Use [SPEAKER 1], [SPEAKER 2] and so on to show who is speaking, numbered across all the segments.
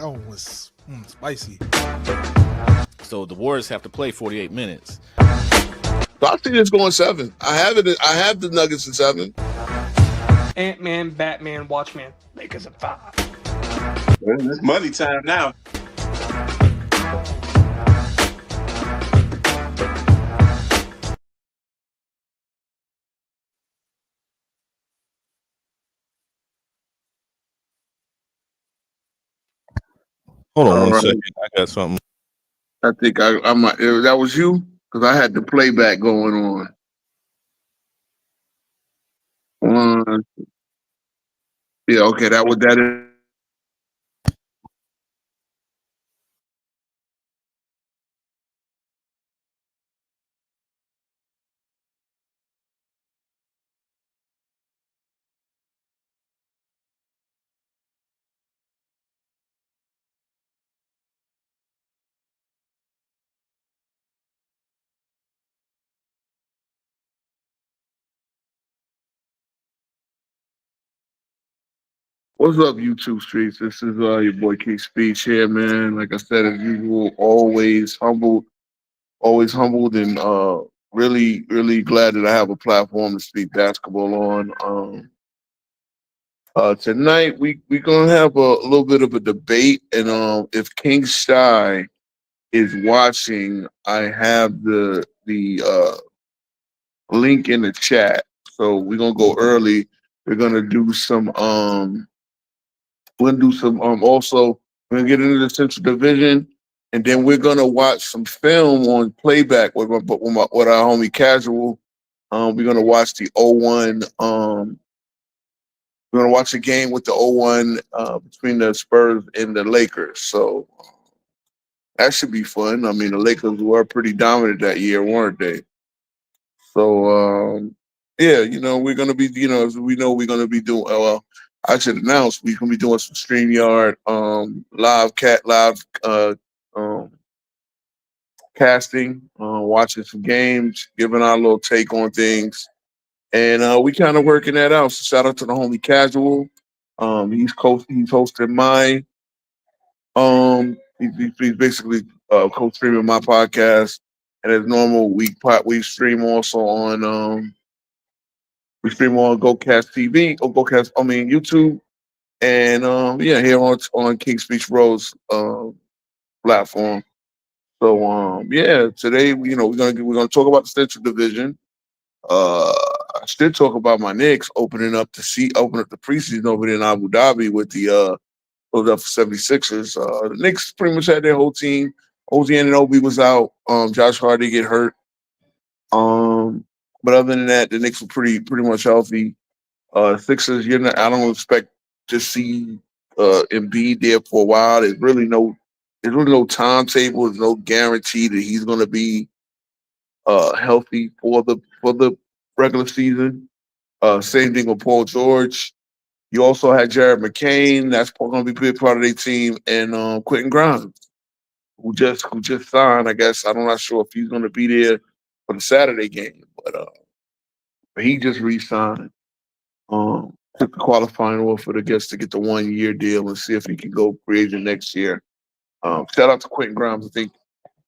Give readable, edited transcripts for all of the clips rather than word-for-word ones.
[SPEAKER 1] That one was spicy.
[SPEAKER 2] So the Warriors have to play 48 minutes.
[SPEAKER 3] So I think it's going 7. I have it. I have the Nuggets in 7.
[SPEAKER 4] Ant-Man, Batman, Watchmen, Lakers at 5.
[SPEAKER 5] Well, it's money time now.
[SPEAKER 2] Hold on
[SPEAKER 3] All
[SPEAKER 2] one
[SPEAKER 3] right.
[SPEAKER 2] second. I got something.
[SPEAKER 3] I think I might. That was you because I had the playback going on. Yeah. Okay. That was that. What's up, YouTube streets? This is your boy King Speech here, man. Like I said, as usual, always humbled, and really, really glad that I have a platform to speak basketball on. Tonight we gonna have a little bit of a debate, and if King Shy is watching, I have the link in the chat. So we're gonna go early. We're gonna do some also we're gonna get into the Central Division, and then we're gonna watch some film on playback with our homie Casual. We're gonna watch the 0-1. We're gonna watch a game with the 0-1 between the Spurs and the Lakers. So that should be fun. I mean, the Lakers were pretty dominant that year, weren't they? So yeah, we're gonna be, as we know, we're gonna be doing. Well, I should announce we're gonna be doing some StreamYard live um, casting, watching some games, giving our little take on things, and we kind of working that out. So shout out to the homie Casual. He's hosting my he's basically co-streaming my podcast, and as normal, we stream also on we stream on GoCast TV or GoCast, I mean YouTube, and yeah, here on King Speech Rose platform. So yeah, today we're gonna talk about the Central Division. I should talk about my Knicks open up the preseason over there in Abu Dhabi with the Philadelphia 76ers. The Knicks pretty much had their whole team. OG Anunoby was out. Josh Hart did get hurt. But other than that, the Knicks were pretty much healthy. Sixers, I don't expect to see Embiid there for a while. There's really no timetable. There's no guarantee that he's going to be healthy for the regular season. Same thing with Paul George. You also had Jared McCain. That's going to be a big part of their team, and Quentin Grimes, who just signed. I guess I'm not sure if he's going to be there for the Saturday game, but he just re-signed. Took the qualifying offer to get the 1 year deal and see if he can go free agent next year. Shout out to Quentin Grimes. I think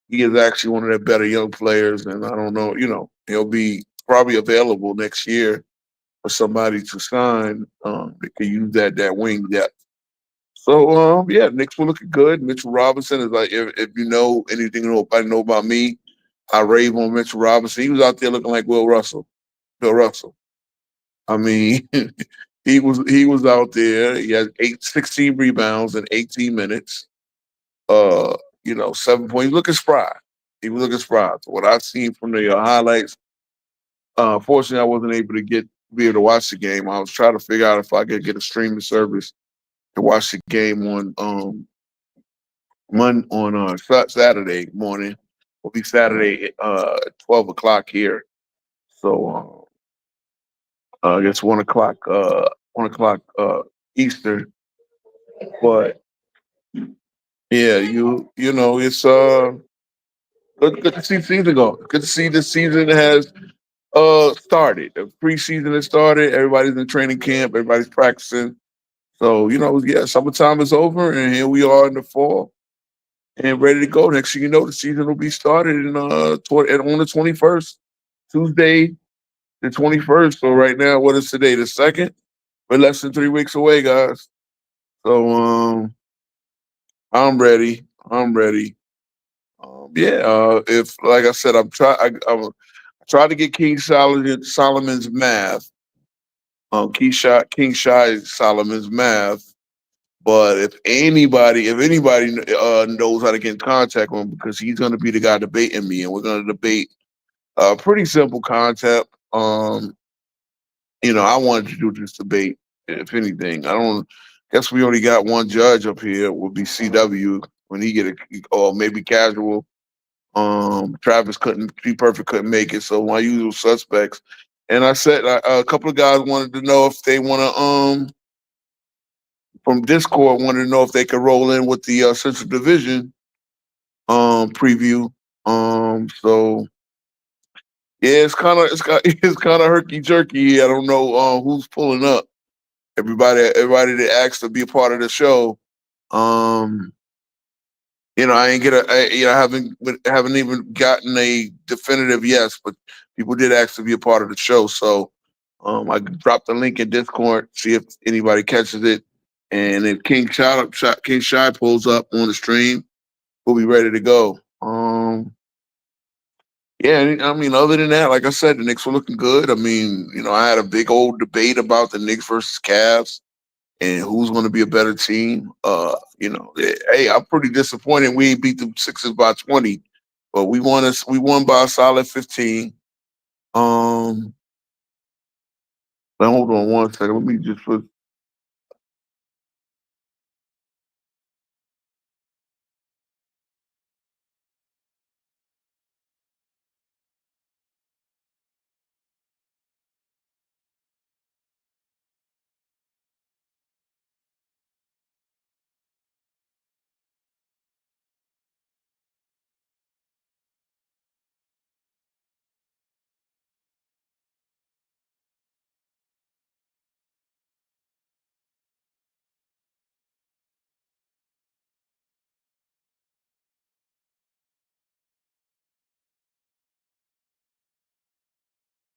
[SPEAKER 3] he is actually one of their better young players, and I don't know, he'll be probably available next year for somebody to sign. They could use that wing depth. So yeah, Knicks were looking good. Mitchell Robinson is like, if you know anything nobody know about me, I rave on Mitchell Robinson. He was out there looking like Bill Russell. I mean, he was out there. He had 16 rebounds in 18 minutes. 7 points. Looking spry. He was looking spry. So what I've seen from the highlights, fortunately, I wasn't able to be able to watch the game. I was trying to figure out if I could get a streaming service to watch the game on Saturday morning. Will be Saturday 12 o'clock here. So I guess 1 o'clock 1 o'clock Eastern. But yeah, it's good to see the season go. Good to see this season has started. The preseason has started. Everybody's in training camp. Everybody's practicing. So yeah, summertime is over, and here we are in the fall and ready to go. Next thing you know, the season will be started on the 21st, Tuesday, the 21st. So right now, what is today? The second. We're less than 3 weeks away, guys. So I'm ready. I'm ready. Yeah. If like I said, I'm trying to get Solomon's math. King Shy Solomon's math. But if anybody knows how to get in contact with him, because he's going to be the guy debating me, and we're going to debate a pretty simple concept. I wanted to do this debate. If anything, I don't guess we only got one judge up here. Would be CW when he get it, or maybe casual. Travis couldn't, T Perfect couldn't make it, so my usual suspects. And I said a couple of guys wanted to know if they want to from Discord wanted to know if they could roll in with the Central Division preview. So yeah, it's kind of herky jerky. I don't know who's pulling up. Everybody that asked to be a part of the show. Um, I ain't get haven't even gotten a definitive yes, but people did ask to be a part of the show. So I dropped the link in Discord, see if anybody catches it. And if King Shy pulls up on the stream, we'll be ready to go. Yeah, I mean, other than that, like I said, the Knicks were looking good. I mean, I had a big old debate about the Knicks versus Cavs and who's going to be a better team. Hey, I'm pretty disappointed we beat the Sixers by 20, but we won by a solid 15. Now hold on one second. Let me just put.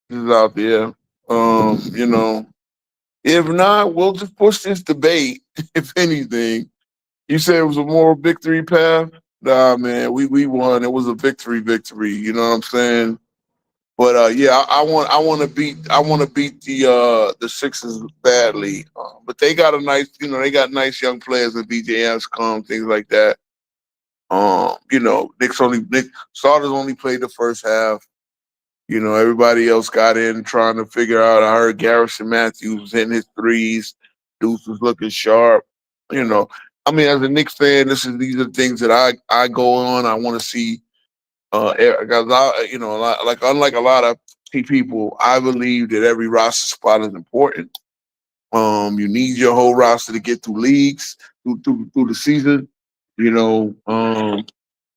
[SPEAKER 3] This out there. You know, if not, we'll just push this debate. If anything, you said it was a moral victory path. Nah, man, we won. It was a victory. You know what I'm saying? But yeah, I want to beat the Sixers badly. But they got they got nice young players with BJ Anscombe, things like that. Nick Starters only played the first half. Everybody else got in trying to figure out. I heard Garrison Matthews was hitting his threes. Deuce was looking sharp. You know, I mean, as a Knicks fan, these are the things that I go on. I want to see. Because unlike a lot of people, I believe that every roster spot is important. You need your whole roster to get through leagues, through the season. You know,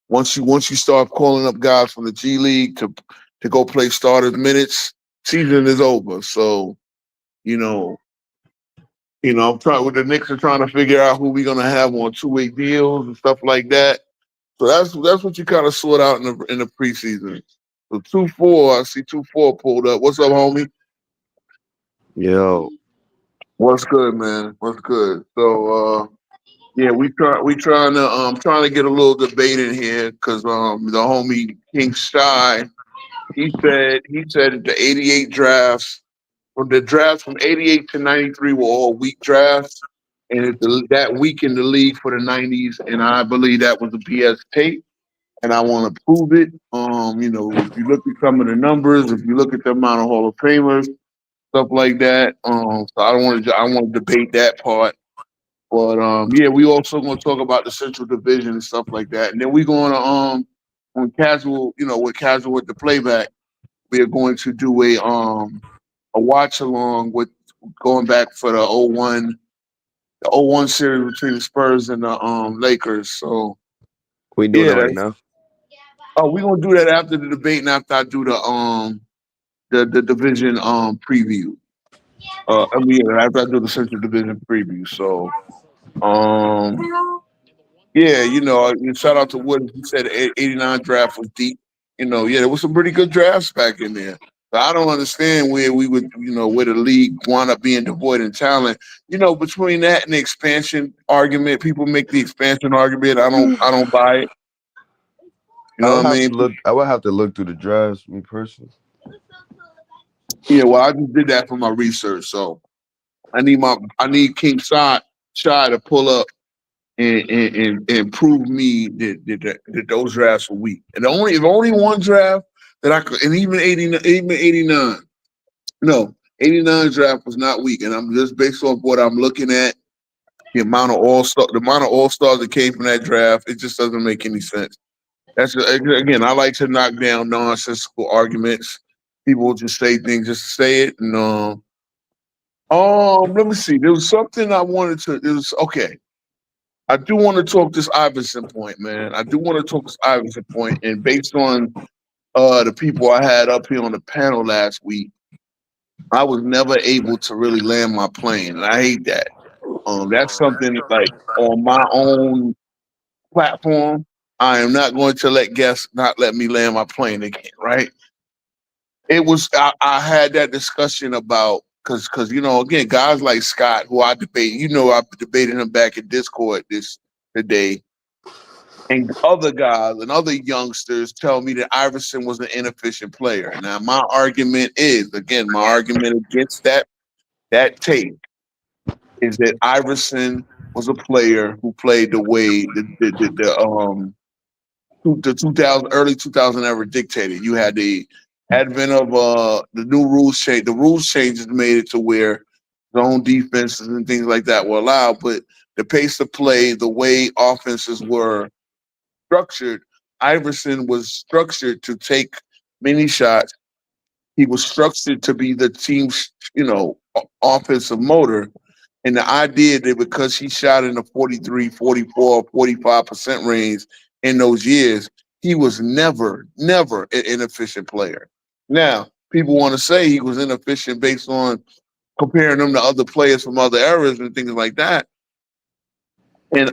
[SPEAKER 3] once you start calling up guys from the G League to go play starters minutes, season is over. So, you know, I'm trying with the Knicks are trying to figure out who we're gonna have on 2-way deals and stuff like that. So that's what you kind of sort out in the preseason. So 2-4, I see 2-4 pulled up. What's up, homie?
[SPEAKER 6] Yo,
[SPEAKER 3] What's good, man? What's good? So yeah, we trying to get a little debate in here because the homie King Shy he said the 88 drafts or the drafts from 88 to 93 were all weak drafts, and that weak in the league for the 90s, and I believe that was a BS tape, and I want to prove it. If you look at some of the numbers, if you look at the amount of Hall of Famers, stuff like that. So I want to debate that part. But yeah, we also going to talk about the Central Division and stuff like that, and then we going to on casual, with the playback, we are going to do a watch along with going back for the 01 series between the Spurs and the Lakers. So
[SPEAKER 6] we doing
[SPEAKER 3] yeah,
[SPEAKER 6] that right now.
[SPEAKER 3] we're gonna do that after the debate and after I do the division preview. After I do the Central Division preview. So, um, yeah, shout out to Wood. He said 89 draft was deep. Yeah, there was some pretty good drafts back in there. But I don't understand where we would, where the league wound up being devoid in talent. Between that and the expansion argument, people make the expansion argument. I don't buy it. You
[SPEAKER 6] I
[SPEAKER 3] know
[SPEAKER 6] would
[SPEAKER 3] what I
[SPEAKER 6] have to
[SPEAKER 3] mean?
[SPEAKER 6] look. I would have to look through the drafts, me personally.
[SPEAKER 3] Yeah, well, I just did that for my research, so I need King Shy to pull up and prove me that those drafts were weak. And only one draft that I could, and even 89, no, 89 draft was not weak. And I'm just based off what I'm looking at, the amount of all stars that came from that draft. It just doesn't make any sense. Again, I like to knock down nonsensical arguments. People will just say things just to say it. And let me see. There was something I wanted to. It was okay. I do want to talk this Iverson point, man. I do want to talk this Iverson point, and based on the people I had up here on the panel last week, I was never able to really land my plane, and I hate that. That's something like on my own platform. I am not going to let guests not let me land my plane again, right? I had that discussion about because again, guys like Scott, who I debate, I debated him back in Discord today, and other guys and other youngsters tell me that Iverson was an inefficient player. Now, my argument against that take is that Iverson was a player who played the way the 2000 early 2000 era dictated. You had the advent of the new rules change. The rules changes made it to where zone defenses and things like that were allowed, but the pace of play, the way offenses were structured, Iverson was structured to take many shots. He was structured to be the team's, offensive motor. And the idea that because he shot in the 43, 44, 45% range in those years, he was never an inefficient player. Now, people want to say he was inefficient based on comparing him to other players from other eras and things like that. And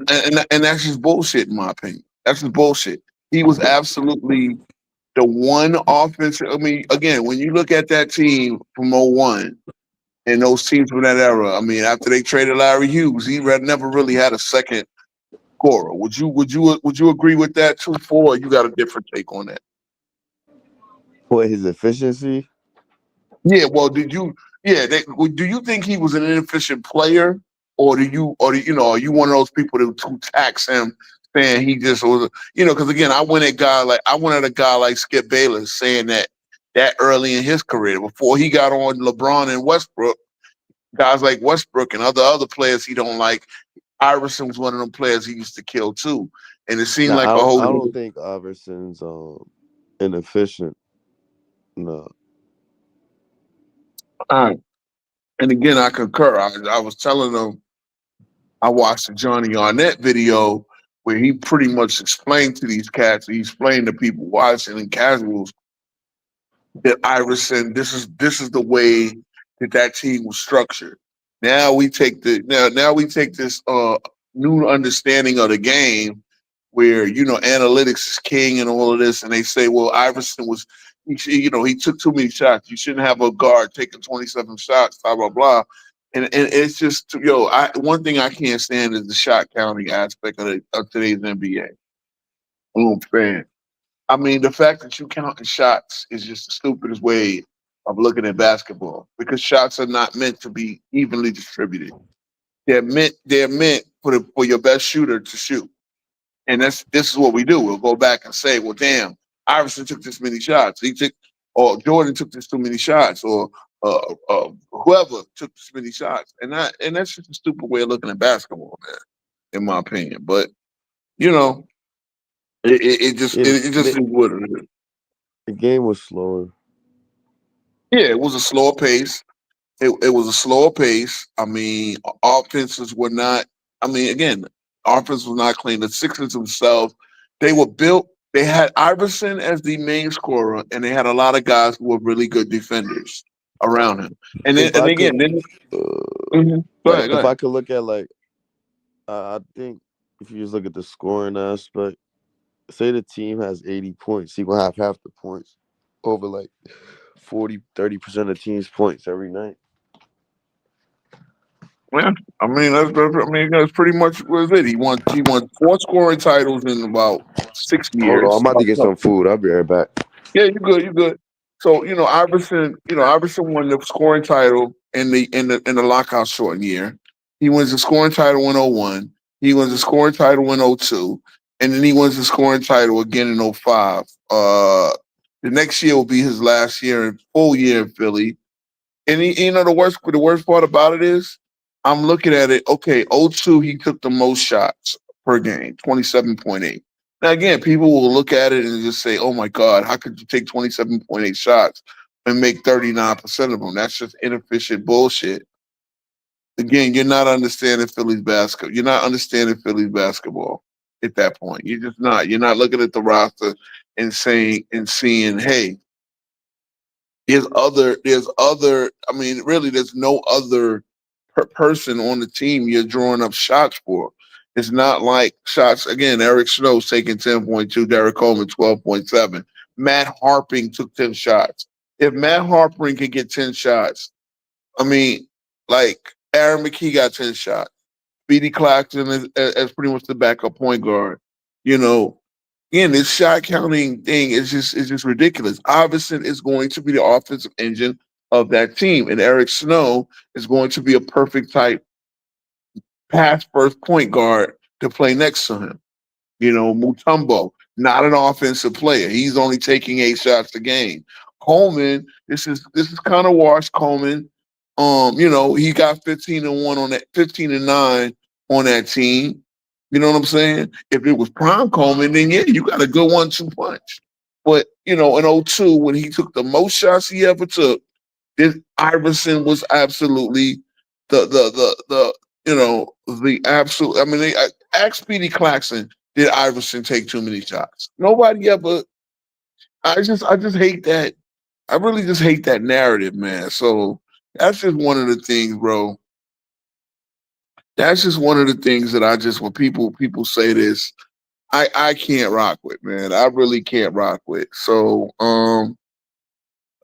[SPEAKER 3] that's just bullshit, in my opinion. That's just bullshit. He was absolutely the one offense. I mean, again, when you look at that team from '01 and those teams from that era, I mean, after they traded Larry Hughes, he never really had a second scorer. Would you agree with that too? Or you got a different take on that?
[SPEAKER 6] What, his efficiency?
[SPEAKER 3] Yeah. Well, did you? Yeah. Do you think he was an inefficient player, are you one of those people who tax him, saying he just was? Because again, I went at a guy like Skip Bayless saying that early in his career, before he got on LeBron and Westbrook, guys like Westbrook and other players he don't like. Iverson was one of them players he used to kill too, and it seemed
[SPEAKER 6] Nah,
[SPEAKER 3] like
[SPEAKER 6] I
[SPEAKER 3] a
[SPEAKER 6] don't.
[SPEAKER 3] whole.
[SPEAKER 6] I don't think Iverson's inefficient. No.
[SPEAKER 3] And again, I concur. I was telling them I watched the Johnny Arnett video where he pretty much explained to these cats, he explained to people watching and casuals that Iverson, this is the way that team was structured. Now we take this new understanding of the game where analytics is king and all of this, and they say, well, Iverson was he took too many shots. You shouldn't have a guard taking 27 shots, blah blah blah. And it's just one thing I can't stand is the shot counting aspect of today's NBA. I'm a fan. I mean, the fact that you counting shots is just the stupidest way of looking at basketball because shots are not meant to be evenly distributed. They're meant for your best shooter to shoot. And this is what we do. We'll go back and say, well, damn, Iverson took this many shots. Or Jordan took this too many shots, or whoever took this many shots. And that's just a stupid way of looking at basketball, man, in my opinion. But you know, it just
[SPEAKER 6] Yeah,
[SPEAKER 3] it just is what it is.
[SPEAKER 6] the game was slower.
[SPEAKER 3] Yeah, it was a slower pace. It was a slower pace. I mean, offenses were not. I mean, again, offense was not clean. The Sixers themselves, they were built. They had Iverson as the main scorer, and they had a lot of guys who were really good defenders. around him. And then
[SPEAKER 6] If
[SPEAKER 3] and
[SPEAKER 6] I could,
[SPEAKER 3] again, then
[SPEAKER 6] uh,
[SPEAKER 3] go ahead, go
[SPEAKER 6] if
[SPEAKER 3] ahead.
[SPEAKER 6] I could look at I think if you just look at the scoring aspect, say the team has 80 points, he will have half the points over 40-30% of team's points every night.
[SPEAKER 3] Yeah, I mean that's pretty much what it is. He won 4 scoring titles in about 6
[SPEAKER 6] Hold on, I'm
[SPEAKER 3] years.
[SPEAKER 6] about to get some food. I'll be right back.
[SPEAKER 3] Yeah, you're good. You're good. So Iverson won the scoring title in the lockout short year. He wins the scoring title in '01. He wins the scoring title in '02, and then he wins the scoring title again in '05. The next year will be his last year, full year in Philly. And the worst part about it is, I'm looking at it. Okay, '02 he took the most shots per game, 27.8. Now again, people will look at it and just say, "Oh my God, how could you take 27.8 shots and make 39% of them? That's just inefficient bullshit." Again, you're not understanding Philly's basketball. You're not understanding Philly's basketball at that point. You're just not. You're not looking at the roster and seeing, hey, there's other. I mean, really, there's no other person on the team you're drawing up shots for. It's not like shots again. Eric Snow's taking 10.2, Derek Coleman 12.7. Matt Harping took 10 shots. If Matt Harping can get 10 shots, I mean, like Aaron McKee got 10 shots. Speedy Claxton as pretty much the backup point guard. You know, again, this shot counting thing is just ridiculous. Iverson is going to be the offensive engine of that team, and Eric Snow is going to be a perfect type pass first point guard to play next to him. Mutombo, not an offensive player. He's only taking 8 shots a game. Coleman, this is kind of washed. Coleman, he got 15-1 on that, 15-9 on that team. You know what I'm saying? If it was prime Coleman, then yeah, you got a good 1-2 punch. But in '02, when he took the most shots he ever took, this Iverson was absolutely the absolute. I mean, ask Speedy Claxton, did Iverson take too many shots? Nobody ever. I just hate that. I really just hate that narrative, man. So that's just one of the things, bro. That's just one of the things that I just when people say this, I can't rock with, man. I really can't rock with. So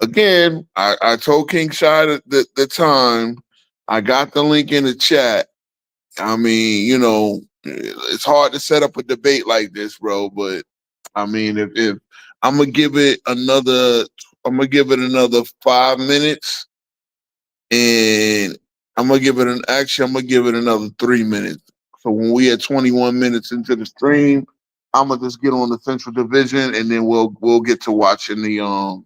[SPEAKER 3] again, I told King Shy the time. I got the link in the chat. I mean, it's hard to set up a debate like this, bro. But I mean, if I'm gonna give it another 5 minutes, and I'm gonna give it another 3 minutes. So when we at 21 minutes into the stream, I'm gonna just get on the Central Division, and then we'll get to watching the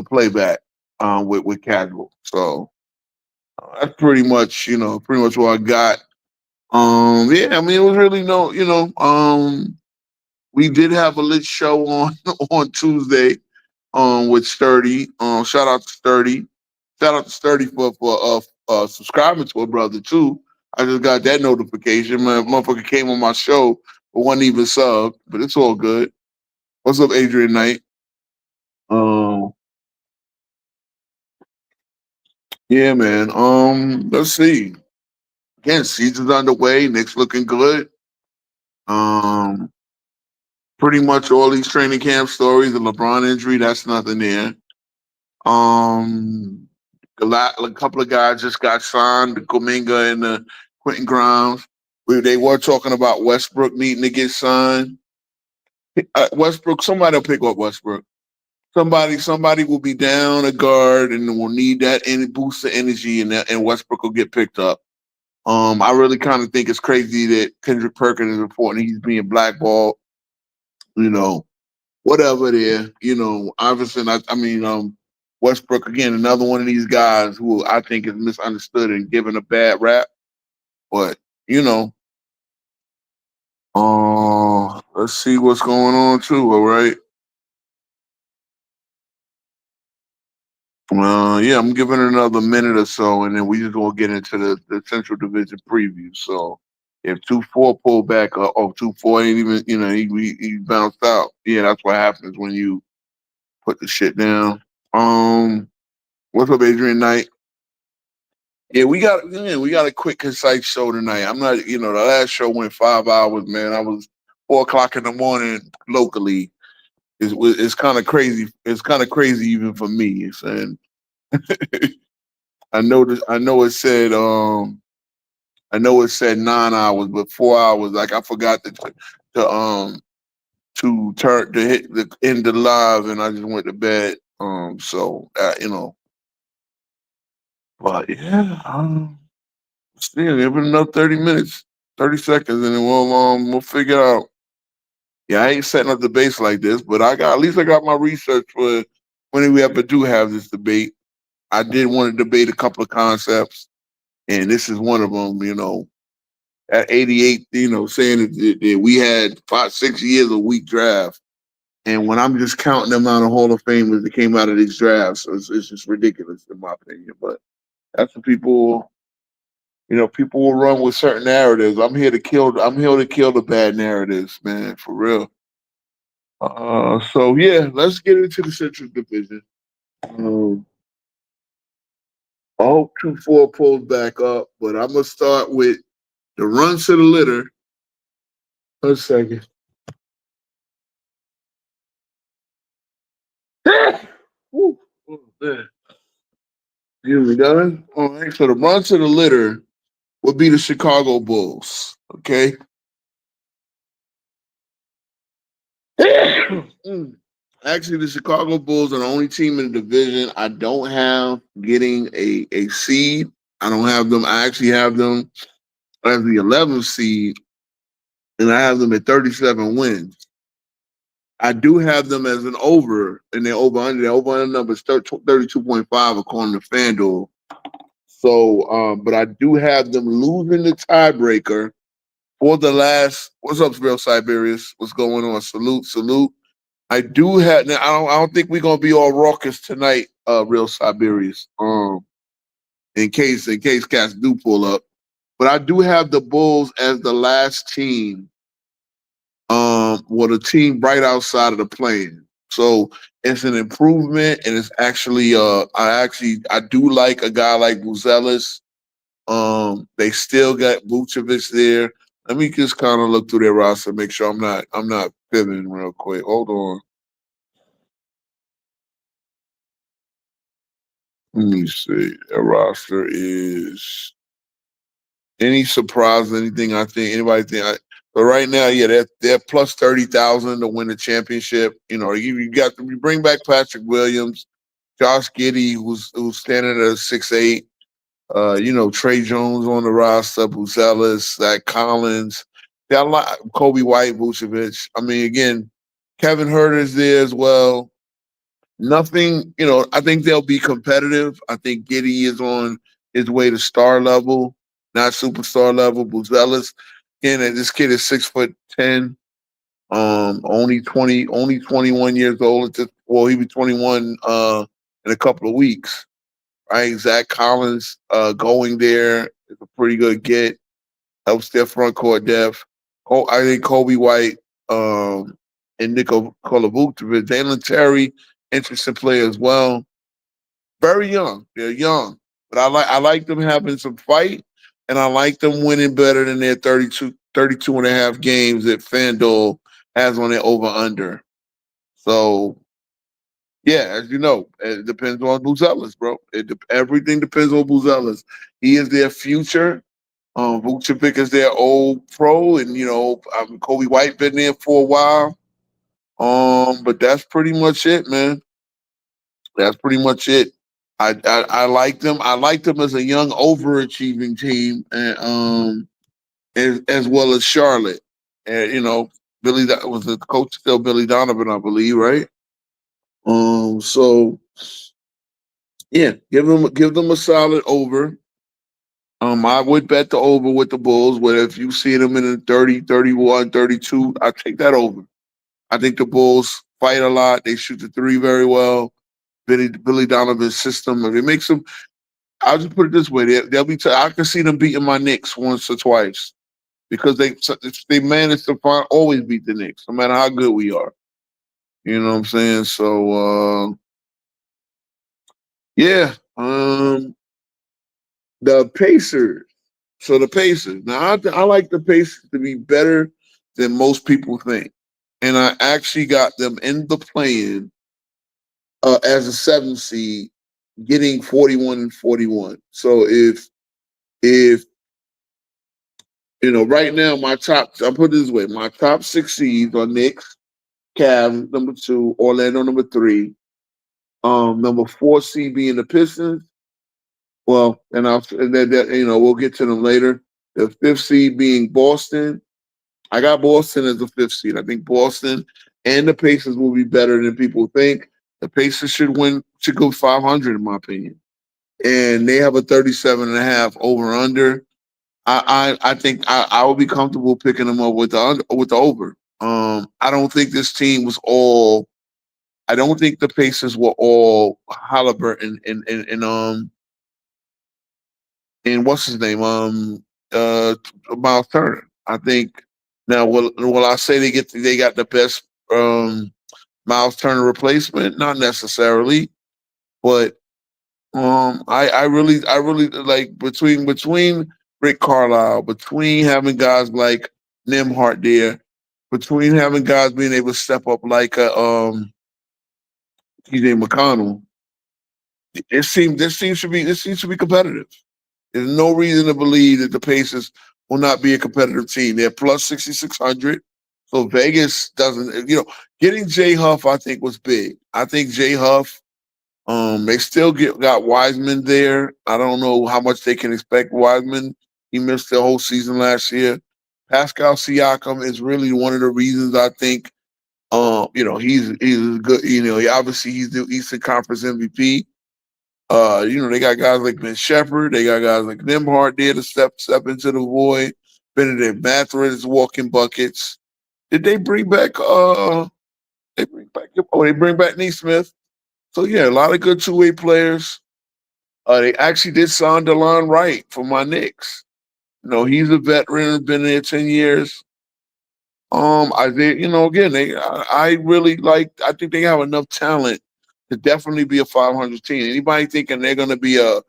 [SPEAKER 3] playback with casual. So that's pretty much what I got. Yeah, I mean, it was really we did have a lit show on on Tuesday with Sturdy. Shout out to Sturdy. Shout out to Sturdy for subscribing to a brother too. I just got that notification. My motherfucker came on my show but wasn't even sub, but it's all good. What's up, Adrian Knight? Um, yeah, man. Let's see. Again, season's underway. Knicks looking good. Um, Pretty much all these training camp stories. The LeBron injury, that's nothing there. Um, a couple of guys just got signed. The Kuminga and the Quentin Grimes. They were talking about Westbrook needing to get signed. Westbrook, somebody will pick up Westbrook. Somebody will be down a guard and will need that and boost the energy, and Westbrook will get picked up. I really kind of think it's crazy that Kendrick Perkins is reporting he's being blackballed. You know, whatever there. Iverson. I mean, Westbrook again, another one of these guys who I think is misunderstood and given a bad rap. But you know, let's see what's going on too. All right. Yeah, I'm giving it another minute or so, and then we just gonna get into the Central Division preview. So If 2-4 pulled back, 2-4 ain't even, he bounced out. Yeah, that's what happens when you put the shit down. What's up, Adrian Knight? Yeah, we got a quick, concise show tonight. I'm not, the last show went 5 hours, man. I was 4 o'clock in the morning locally. It's kind of crazy. It's kind of crazy even for me. And I know this. I know it said 9 hours, but 4 hours. Like I forgot to hit the end the live, and I just went to bed. But yeah, still give it another 30 minutes, 30 seconds, and then we'll figure out. Yeah, I ain't setting up debates like this, but at least I got my research for when we ever do have this debate. I did want to debate a couple of concepts, and this is one of them. At 88, saying that we had 5-6 years of weak draft. And when I'm just counting the amount of Hall of Famers that came out of these drafts, it's just ridiculous in my opinion. But that's what people, people will run with certain narratives. I'm here to kill the bad narratives, man, for real. So yeah, let's get into the Central Division. I hope 2-4 pulls back up, but I'm gonna start with the runs to the litter. A second. Woo. Oh, man. You done? All right. So the run to the litter would be the Chicago Bulls. Okay. Actually, the Chicago Bulls are the only team in the division I don't have getting a seed. I don't have them. I actually have them as the 11th seed, and I have them at 37 wins. I do have them as an over, and their over under. Their over under number is 32.5 according to FanDuel. So, but I do have them losing the tiebreaker for the last. What's up, Real Siberius? What's going on? Salute, salute. I do have. Now, I don't think we're gonna be all raucous tonight, Real Siberius. In case cats do pull up, but I do have the Bulls as the last team. The team right outside of the plane. So it's an improvement, and it's actually. I do like a guy like Buzelis. They still got Vucevic there. Let me just kind of look through their roster, make sure I'm not pivoting real quick. Hold on. Let me see. Their roster is any surprise, anything I think anybody think. But right now, yeah, they're plus 30,000 to win the championship. You bring back Patrick Williams, Josh Giddey, who's standing at 6'8". Trey Jones on the roster, Buzelis, Zach Collins. Got a lot. Kobe White, Vucevic. I mean, again, Kevin Herter's there as well. Nothing, I think they'll be competitive. I think Giddey is on his way to star level, not superstar level. Buzelis, again, this kid is 6'10", only 21 years old at this. Well, he'll be 21 in a couple of weeks. Right, Zach Collins going there is a pretty good get. Helps their front court depth. I think Kobe White and Nikola Vucevic, Jalen Terry, interesting player as well. Very young. They're young, but I like them having some fight, and I like them winning better than their 32 and a half games that FanDuel has on their over under. So yeah, as you know, it depends on Buzelis, bro. Everything depends on Buzelis. He is their future. Vucevic is their old pro, and Kobe White been there for a while. But that's pretty much it, man. That's pretty much it. I like them. I like them as a young, overachieving team, and as well as Charlotte. And Billy was the coach still Billy Donovan, I believe, right? So yeah, give them a solid over. I would bet the over with the Bulls, but if you see them in the 30, 31, 32, I take that over. I think the Bulls fight a lot. They shoot the three very well. Billy Donovan's system, if it makes them, I'll just put it this way: they'll be. I can see them beating my Knicks once or twice because they manage to always beat the Knicks, no matter how good we are. You know what I'm saying? So yeah, the Pacers. So the Pacers. Now I like the Pacers to be better than most people think, and I actually got them in the play-in as a 7 seed, getting 41 and 41. So if right now my top, I'll put it this way, my top 6 seeds are Knicks, Cavs number 2, Orlando number 3, number 4 seed being the Pistons. Well, and then we'll get to them later. The 5th seed being Boston. I got Boston as the 5th seed. I think Boston and the Pacers will be better than people think. The Pacers should go 500 in my opinion, and they have a 37.5 over under. I think I would be comfortable picking them up with the over. I don't think this team was all. I don't think the Pacers were all Halliburton and what's his name uh Miles Turner. I think now will I say they got the best Miles Turner replacement? Not necessarily, but I really like between Rick Carlisle, between having guys like Nimhart there, between having guys being able to step up like TJ McConnell. This seems to be competitive. There's no reason to believe that the Pacers will not be a competitive team. They're plus 6,600. So Vegas doesn't, getting Jay Huff, I think, was big. I think Jay Huff, they still got Wiseman there. I don't know how much they can expect Wiseman. He missed the whole season last year. Pascal Siakam is really one of the reasons I think, he's good. He's the Eastern Conference MVP. They got guys like Ben Shepherd. They got guys like Nimhart there to step into the void. Benedict Mathurin is walking buckets. Did they bring back? They bring back Neesmith. So yeah, a lot of good two-way players. They actually did sign DeLon Wright for my Knicks. He's a veteran, been there 10 years. I think again, I really like. I think they have enough talent to definitely be a 500 team. Anybody thinking they're going to be a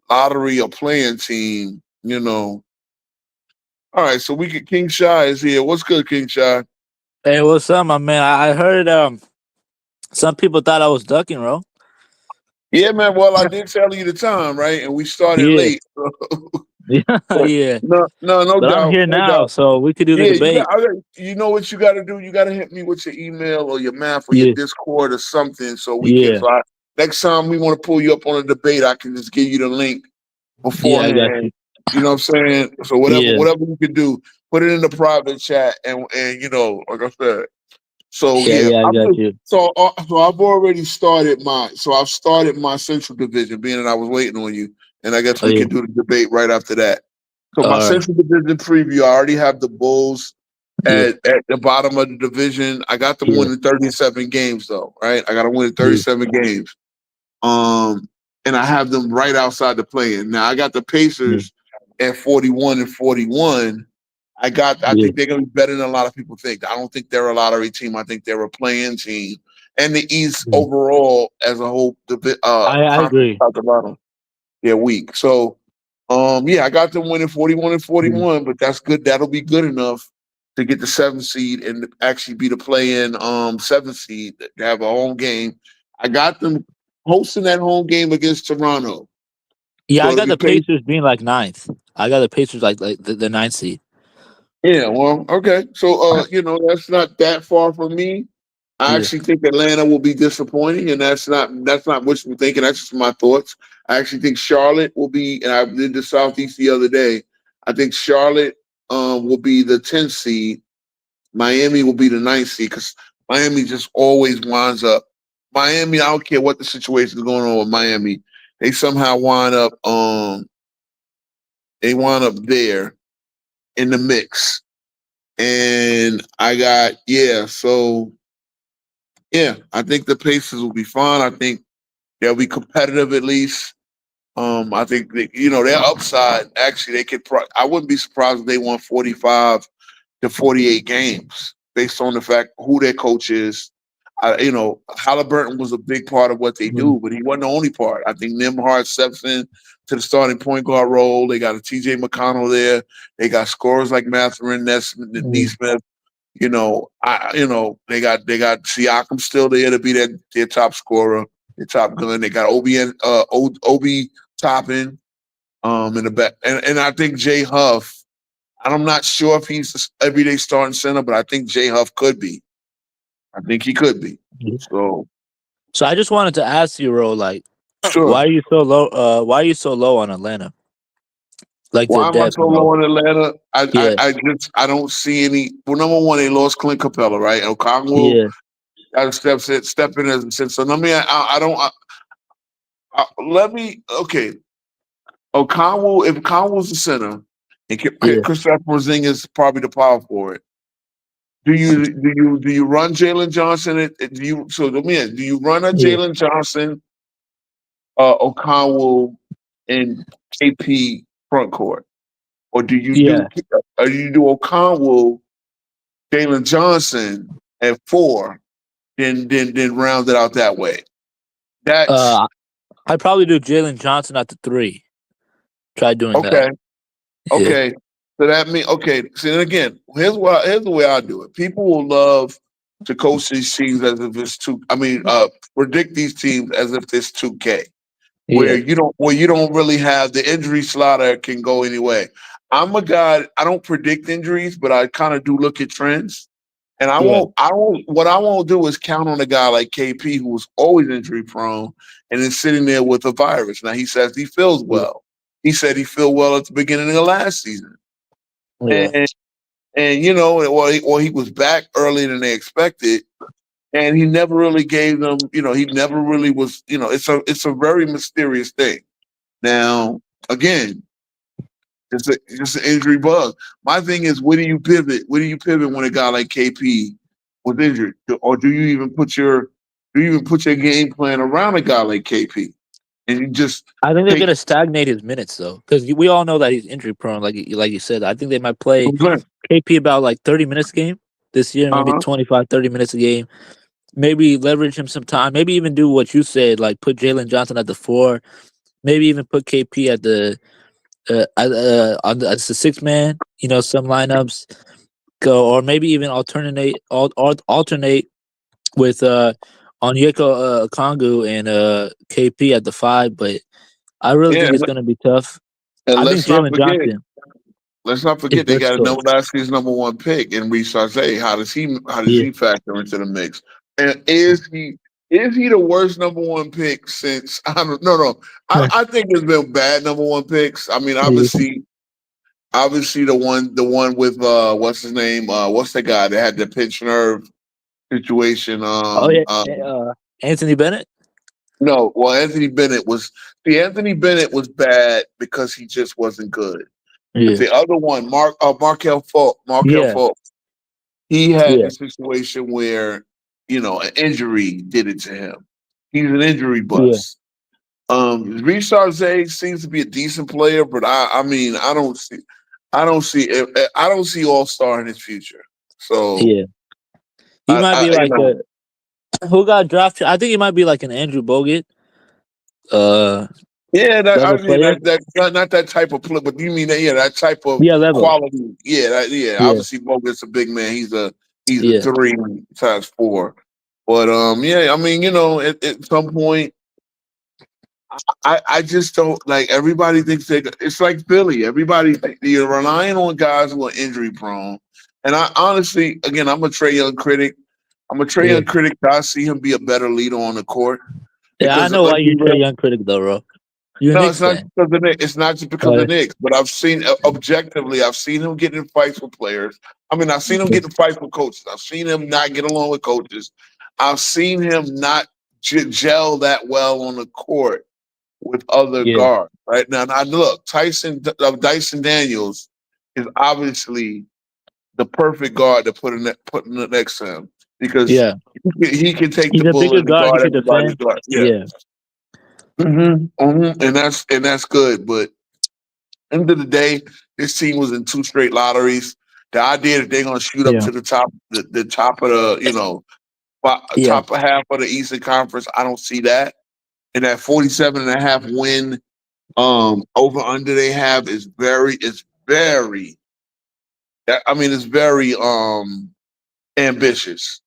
[SPEAKER 3] lottery or playing team? All right, so we get King Shy is here. What's good, King Shy?
[SPEAKER 7] Hey, what's up, my man? I heard some people thought I was ducking, bro.
[SPEAKER 3] Yeah, man. Well, I did tell you the time, right? And we started
[SPEAKER 7] Yeah,
[SPEAKER 3] late.
[SPEAKER 7] yeah,
[SPEAKER 3] But
[SPEAKER 7] yeah.
[SPEAKER 3] no
[SPEAKER 7] But I'm
[SPEAKER 3] doubt,
[SPEAKER 7] here
[SPEAKER 3] no
[SPEAKER 7] now,
[SPEAKER 3] doubt.
[SPEAKER 7] so we could do the
[SPEAKER 3] Yeah,
[SPEAKER 7] debate.
[SPEAKER 3] you know what you got to do? You got to hit me with your email or your math or your
[SPEAKER 7] Yeah,
[SPEAKER 3] Discord or something so we can.
[SPEAKER 7] yeah,
[SPEAKER 3] So next time we want to pull you up on a debate, I can just give you the link
[SPEAKER 7] yeah. I got
[SPEAKER 3] beforehand.
[SPEAKER 7] you.
[SPEAKER 3] You know what I'm saying? So whatever
[SPEAKER 7] Yeah,
[SPEAKER 3] whatever you can do, put it in the private chat and like I said. So
[SPEAKER 7] yeah,
[SPEAKER 3] yeah,
[SPEAKER 7] yeah. I got you.
[SPEAKER 3] so I've started my Central Division, being that I was waiting on you, and I guess
[SPEAKER 7] Oh
[SPEAKER 3] we
[SPEAKER 7] yeah.
[SPEAKER 3] can do the debate right after that. So my
[SPEAKER 7] All right.
[SPEAKER 3] Central Division preview, I already have the Bulls
[SPEAKER 7] Yeah,
[SPEAKER 3] at the bottom of the division. I got them
[SPEAKER 7] yeah,
[SPEAKER 3] winning 37 games though, right? I got to win
[SPEAKER 7] yeah,
[SPEAKER 3] 37 games. Um, and I have them right outside the play-in. Now I got the
[SPEAKER 7] yeah,
[SPEAKER 3] Pacers at 41 and 41. I
[SPEAKER 7] yeah.
[SPEAKER 3] think they're gonna be better than a lot of people think. I don't think they're a lottery team. I think they're a play-in team. And the East
[SPEAKER 7] Yeah.
[SPEAKER 3] overall as a whole,
[SPEAKER 7] I
[SPEAKER 3] conference
[SPEAKER 7] agree.
[SPEAKER 3] top to bottom, they're weak. So yeah, I got them winning 41 and
[SPEAKER 7] Yeah,
[SPEAKER 3] 41, but that's good. That'll be good enough to get the 7th seed and actually be the play-in 7th seed to have a home game. I got them hosting that home game against Toronto.
[SPEAKER 7] yeah.
[SPEAKER 3] So
[SPEAKER 7] I
[SPEAKER 3] it'll
[SPEAKER 7] got
[SPEAKER 3] be
[SPEAKER 7] the
[SPEAKER 3] paid.
[SPEAKER 7] Pacers being like ninth. I got the Pacers like the ninth seed.
[SPEAKER 3] Yeah, well, okay. So that's not that far from me. I
[SPEAKER 7] Yeah,
[SPEAKER 3] actually think Atlanta will be disappointing, and that's not wishful thinking. That's just my thoughts. I actually think Charlotte will be, and I did the Southeast the other day. I think Charlotte will be the 10th seed. Miami will be the ninth seed because Miami just always winds up. Miami, I don't care what the situation is going on with Miami, they somehow wind up there in the mix. And I got so yeah, I think the Pacers will be fine. I think they'll be competitive at least. I think that, their upside. Actually, they could. I wouldn't be surprised if they won 45 to 48 games based on the fact who their coach is. Halliburton was a big part of what they
[SPEAKER 7] Mhm.
[SPEAKER 3] do, but he wasn't the only part. I think Nimhard steps in to the starting point guard role. They got a TJ McConnell there. They got scorers like Mathurin,
[SPEAKER 7] Mhm.
[SPEAKER 3] Neesmith. They got Siakam still there to be their top scorer, their top gun. They got Obi Toppin in the back, and I think Jay Huff. I'm not sure if he's the everyday starting center, but I think Jay Huff could be. I think he could be. So
[SPEAKER 7] So I just wanted to ask you, Ro, like,
[SPEAKER 3] sure.
[SPEAKER 7] why are you so low? Why are you so low on Atlanta? Like the
[SPEAKER 3] Why am I
[SPEAKER 7] depth,
[SPEAKER 3] so low in Atlanta?
[SPEAKER 7] Yeah,
[SPEAKER 3] I don't see any. Well, number one, they lost Clint Capella, right? Okongwu
[SPEAKER 7] yeah,
[SPEAKER 3] got to step in as a center. So let me. I don't. Let me. Okay, Okongwu. If Okongwu's the center, and
[SPEAKER 7] yeah,
[SPEAKER 3] Kristaps Porzingis is probably the power forward. Do you run Jalen Johnson? Do you so let me ask, do you run a
[SPEAKER 7] yeah,
[SPEAKER 3] Jalen Johnson, Okongwu, and KP front court, or do you
[SPEAKER 7] yeah.
[SPEAKER 3] do Okongwu, Jalen Johnson at 4, then round it out that way? That's
[SPEAKER 7] Uh, I'd probably do Jalen Johnson at the 3. Try doing that.
[SPEAKER 3] okay.
[SPEAKER 7] Yeah,
[SPEAKER 3] Okay. So that means okay. So then again, here's the way I do it. People will love to coach these teams as if it's two. I mean, predict these teams as if it's 2K,
[SPEAKER 7] yeah,
[SPEAKER 3] where you don't really have the injury slaughter can go anyway. I'm a guy. I don't predict injuries, but I kind of do look at trends. And I
[SPEAKER 7] yeah,
[SPEAKER 3] won't. I won't. What I won't do is count on a guy like KP who was always injury prone and is sitting there with a virus. Now he says he feels
[SPEAKER 7] yeah,
[SPEAKER 3] well. He said he felt well at the beginning of last season,
[SPEAKER 7] yeah,
[SPEAKER 3] and he was back earlier than they expected, and he never really gave them. He never really was. It's a very mysterious thing. Now, again, just an injury bug. My thing is, where do you pivot? Where do you pivot when a guy like KP was injured, or do you even put your game plan around a guy like KP, and you just
[SPEAKER 7] I think they're
[SPEAKER 3] take?
[SPEAKER 7] gonna stagnate his minutes though, because we all know that he's injury prone. Like you said, I think they might play KP about like 30 minutes a game this year, maybe
[SPEAKER 3] Uh-huh.
[SPEAKER 7] 25, 30 minutes a game. Maybe leverage him some time. Maybe even do what you said, like put Jalen Johnson at the 4. Maybe even put KP at the as the 6 man. Some lineups go, or maybe even alternate with Onyeka Kongu and KP at the 5. But I really
[SPEAKER 3] Yeah,
[SPEAKER 7] think it's gonna be tough.
[SPEAKER 3] and
[SPEAKER 7] I think Jalen Johnson
[SPEAKER 3] let's not
[SPEAKER 7] is
[SPEAKER 3] forget they got
[SPEAKER 7] versatile.
[SPEAKER 3] another last season's number one pick in Reece Isaiah. How does
[SPEAKER 7] Yeah.
[SPEAKER 3] he factor into the mix? And is he the worst number one pick since I don't no. I think there's been bad number one picks. I mean,
[SPEAKER 7] Yeah.
[SPEAKER 3] obviously the one with what's his name? What's the guy that had the pinched nerve situation?
[SPEAKER 7] Oh yeah, Anthony Bennett.
[SPEAKER 3] No, well Anthony Bennett was bad because he just wasn't good. But
[SPEAKER 7] Yeah,
[SPEAKER 3] the other one, Markel
[SPEAKER 7] yeah,
[SPEAKER 3] Fultz, he had
[SPEAKER 7] yeah,
[SPEAKER 3] the situation where, an injury did it to him. He's an injury
[SPEAKER 7] yeah,
[SPEAKER 3] bust. Richard Zay seems to be a decent player, but I mean, I don't see All-Star in his future. So
[SPEAKER 7] yeah. He
[SPEAKER 3] I,
[SPEAKER 7] might
[SPEAKER 3] I
[SPEAKER 7] be
[SPEAKER 3] you
[SPEAKER 7] like
[SPEAKER 3] know,
[SPEAKER 7] who got drafted. I think he might be like an Andrew Bogut uh
[SPEAKER 3] yeah, I
[SPEAKER 7] level
[SPEAKER 3] mean
[SPEAKER 7] player.
[SPEAKER 3] that not that type of play, but you mean that that type of
[SPEAKER 7] Yeah, level.
[SPEAKER 3] quality. Yeah, yeah.
[SPEAKER 7] Yeah,
[SPEAKER 3] Obviously, Bogut's a big man. He's a
[SPEAKER 7] yeah,
[SPEAKER 3] 3 times 4. But yeah. I mean, at some point, I just don't like. Everybody thinks it's like Philly. Everybody you're relying on guys who are injury prone, and I honestly, again, I'm a Trae Young critic. I'm a Trae
[SPEAKER 7] yeah.
[SPEAKER 3] Young critic. I see him be a better leader on the court
[SPEAKER 7] Yeah, I
[SPEAKER 3] because
[SPEAKER 7] know why
[SPEAKER 3] let's be
[SPEAKER 7] you Trey
[SPEAKER 3] real.
[SPEAKER 7] Young critic though, bro. You a
[SPEAKER 3] No,
[SPEAKER 7] Knicks
[SPEAKER 3] it's not
[SPEAKER 7] fan.
[SPEAKER 3] just because of the Knicks. It's not just because of the
[SPEAKER 7] Uh,
[SPEAKER 3] Knicks, but I've seen objectively, I've seen him get in fights with players. I mean, I've seen him get in fights with coaches. I've seen him not get along with coaches. I've seen him not gel that well on the court with other
[SPEAKER 7] yeah,
[SPEAKER 3] guards. Right now look, Dyson Daniels is obviously the perfect guard to put in the next to him because
[SPEAKER 7] yeah.
[SPEAKER 3] he can take
[SPEAKER 7] He's
[SPEAKER 3] the
[SPEAKER 7] a bigger
[SPEAKER 3] bullet and
[SPEAKER 7] guard. He
[SPEAKER 3] guard
[SPEAKER 7] could
[SPEAKER 3] everybody's
[SPEAKER 7] defend.
[SPEAKER 3] guard. Yeah.
[SPEAKER 7] Yeah.
[SPEAKER 3] And that's good. But end of the day, this team was in two straight lotteries. The idea that they're gonna shoot up
[SPEAKER 7] Yeah.
[SPEAKER 3] to the top, the top of the
[SPEAKER 7] Yeah.
[SPEAKER 3] top of half of the Eastern Conference, I don't see that. And that 47.5 win over under they have is very I mean it's very ambitious.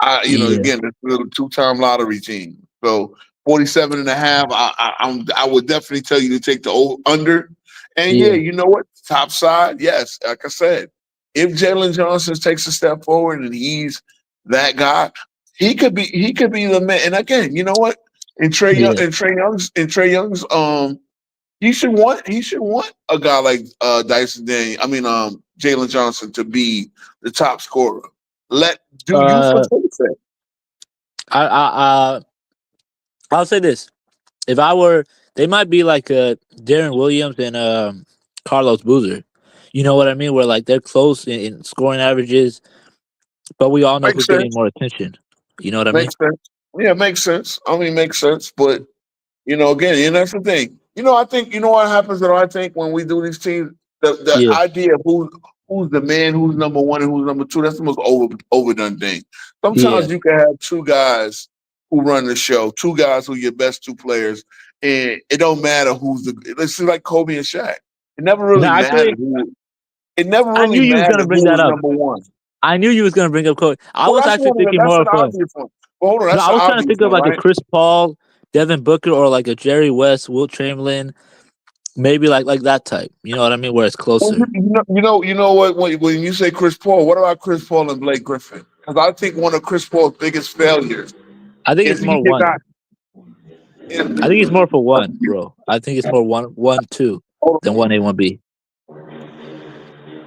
[SPEAKER 7] Yeah.
[SPEAKER 3] Again, this is a two-time lottery team. So 47 and a half, I would definitely tell you to take the under. And yeah,
[SPEAKER 7] Yeah.
[SPEAKER 3] you know what? Top side, yes. Like I said, if Jalen Johnson takes a step forward and he's that guy, he could be the man. And again, you know what? In Trey Young,
[SPEAKER 7] Yeah.
[SPEAKER 3] in Trey Young's he should want a guy like Dyson Daniel. I mean Jalen Johnson to be the top scorer. Let do you
[SPEAKER 7] Uh,
[SPEAKER 3] facilitate that?
[SPEAKER 7] I I'll say this: if I were, they might be like Darren Williams and Carlos Boozer. You know what I mean? Where like they're close in scoring averages, but we all know
[SPEAKER 3] Makes
[SPEAKER 7] who's getting
[SPEAKER 3] sense.
[SPEAKER 7] more attention. You know what I mean?
[SPEAKER 3] Makes sense. Yeah, makes sense. I mean, makes sense. But again, and that's the thing. I think what happens. That I think when we do these teams, the
[SPEAKER 7] Yeah.
[SPEAKER 3] idea of who's the man, who's number one, and who's number two. That's the most overdone thing.
[SPEAKER 7] Yeah.
[SPEAKER 3] Sometimes you can have two guys who run the show, two guys who are your best two players, and it don't matter who's the. It's just like Kobe and Shaq. It never
[SPEAKER 7] No,
[SPEAKER 3] really mattered
[SPEAKER 7] actually,
[SPEAKER 3] who. It never
[SPEAKER 7] I
[SPEAKER 3] really
[SPEAKER 7] knew you was gonna
[SPEAKER 3] mattered
[SPEAKER 7] bring
[SPEAKER 3] who
[SPEAKER 7] that
[SPEAKER 3] was
[SPEAKER 7] up.
[SPEAKER 3] number one.
[SPEAKER 7] I knew you was gonna bring up Kobe. I
[SPEAKER 3] Well,
[SPEAKER 7] was actually thinking
[SPEAKER 3] that's
[SPEAKER 7] more
[SPEAKER 3] an
[SPEAKER 7] of
[SPEAKER 3] obvious one. Well, hold on,
[SPEAKER 7] no,
[SPEAKER 3] that's
[SPEAKER 7] I
[SPEAKER 3] an
[SPEAKER 7] was trying to
[SPEAKER 3] obvious
[SPEAKER 7] think of
[SPEAKER 3] one,
[SPEAKER 7] like a
[SPEAKER 3] right?
[SPEAKER 7] Chris Paul, Devin Booker, or like a Jerry West, Wilt Chamberlain, maybe like that type. You know what I mean? Where it's
[SPEAKER 3] Well,
[SPEAKER 7] closer.
[SPEAKER 3] you know what? When you say Chris Paul, what about Chris Paul and Blake Griffin? Because I think one of Chris Paul's biggest failures
[SPEAKER 7] I think
[SPEAKER 3] is
[SPEAKER 7] it's
[SPEAKER 3] he
[SPEAKER 7] more
[SPEAKER 3] did
[SPEAKER 7] one.
[SPEAKER 3] not.
[SPEAKER 7] I think it's
[SPEAKER 3] Hold
[SPEAKER 7] more for one, bro. I think it's more one, two than
[SPEAKER 3] on.
[SPEAKER 7] 1A, 1B.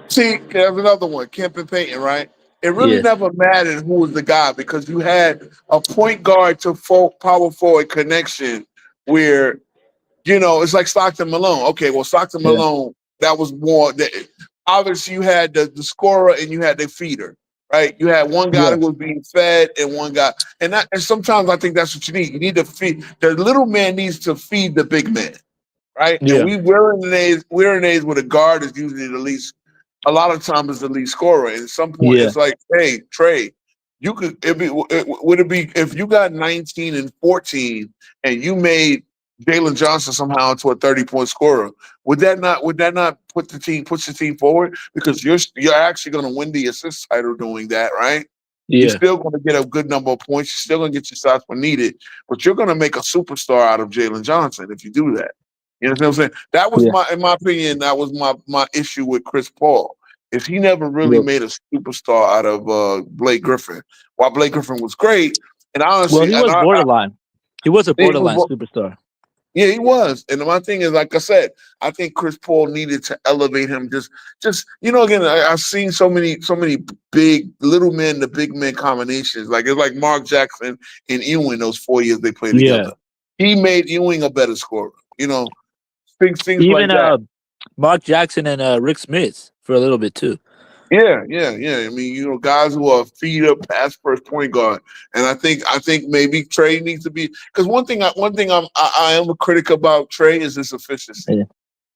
[SPEAKER 3] See, there's another one, Kemp and Payton, right? It really
[SPEAKER 7] Yeah.
[SPEAKER 3] never mattered who was the guy because you had a point guard to power forward connection where it's like Stockton Malone. Okay, well, Stockton
[SPEAKER 7] Yeah.
[SPEAKER 3] Malone, that was more. Obviously, you had the scorer and you had the feeder, right? You had one guy
[SPEAKER 7] Yeah.
[SPEAKER 3] that was being fed and one guy, and sometimes I think that's what you need. You need to feed the little man needs to feed the big man, right? And
[SPEAKER 7] Yeah.
[SPEAKER 3] we're in an age where the guard is usually the least. A lot of times is the lead scorer. And at some point,
[SPEAKER 7] Yeah.
[SPEAKER 3] it's like, hey, Trey, would it be if you got 19 and 14 and you made Jalen Johnson somehow into a 30-point scorer? Would that not push the team forward? Because you're actually going to win the assist title doing that, right? You're
[SPEAKER 7] Yeah.
[SPEAKER 3] still going to get a good number of points. You're still going to get your shots when needed, but you're going to make a superstar out of Jalen Johnson if you do that. You know what I'm saying? That was
[SPEAKER 7] Yeah.
[SPEAKER 3] in my opinion, that was my issue with Chris Paul. Is he never really
[SPEAKER 7] Yeah.
[SPEAKER 3] made a superstar out of Blake Griffin? While Blake Griffin was great, and
[SPEAKER 7] Well,
[SPEAKER 3] honestly,
[SPEAKER 7] he was borderline. He was a
[SPEAKER 3] he was,
[SPEAKER 7] borderline superstar.
[SPEAKER 3] yeah, he was. And my thing is, like I said, I think Chris Paul needed to elevate him. Just again, I've seen so many big little men to big men combinations. Like it's like Mark Jackson and Ewing those 4 years they played
[SPEAKER 7] Yeah.
[SPEAKER 3] together. He made Ewing a better scorer. Things like
[SPEAKER 7] Even
[SPEAKER 3] that.
[SPEAKER 7] Mark Jackson and Rick Smith for a little bit too.
[SPEAKER 3] Yeah, yeah, yeah. I mean, guys who are feeder, pass first point guard, and I think maybe Trey needs to be because one thing I am a critic about Trey is his efficiency.
[SPEAKER 7] Yeah.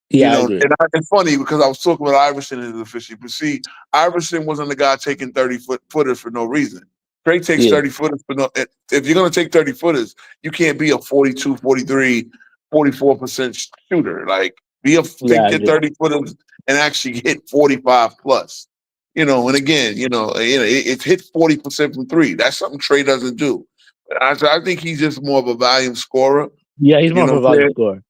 [SPEAKER 7] Yeah, I agree.
[SPEAKER 3] It's funny because I was talking about Iverson and his efficiency, but see, Iverson wasn't the guy taking 30-footers for no reason. Trey takes
[SPEAKER 7] Yeah.
[SPEAKER 3] 30-footers for no. If you're gonna take 30-footers, you can't be a 42, 43, 44% shooter. Like
[SPEAKER 7] Yeah,
[SPEAKER 3] take
[SPEAKER 7] I
[SPEAKER 3] your
[SPEAKER 7] agree.
[SPEAKER 3] 30-footers and actually hit 45 plus. And again, it hit 40% from three. That's something Trey doesn't do. I think he's just more of a volume scorer.
[SPEAKER 7] Yeah, he's
[SPEAKER 3] You
[SPEAKER 7] more of
[SPEAKER 3] know
[SPEAKER 7] a
[SPEAKER 3] what I'm
[SPEAKER 7] volume
[SPEAKER 3] saying?
[SPEAKER 7] scorer.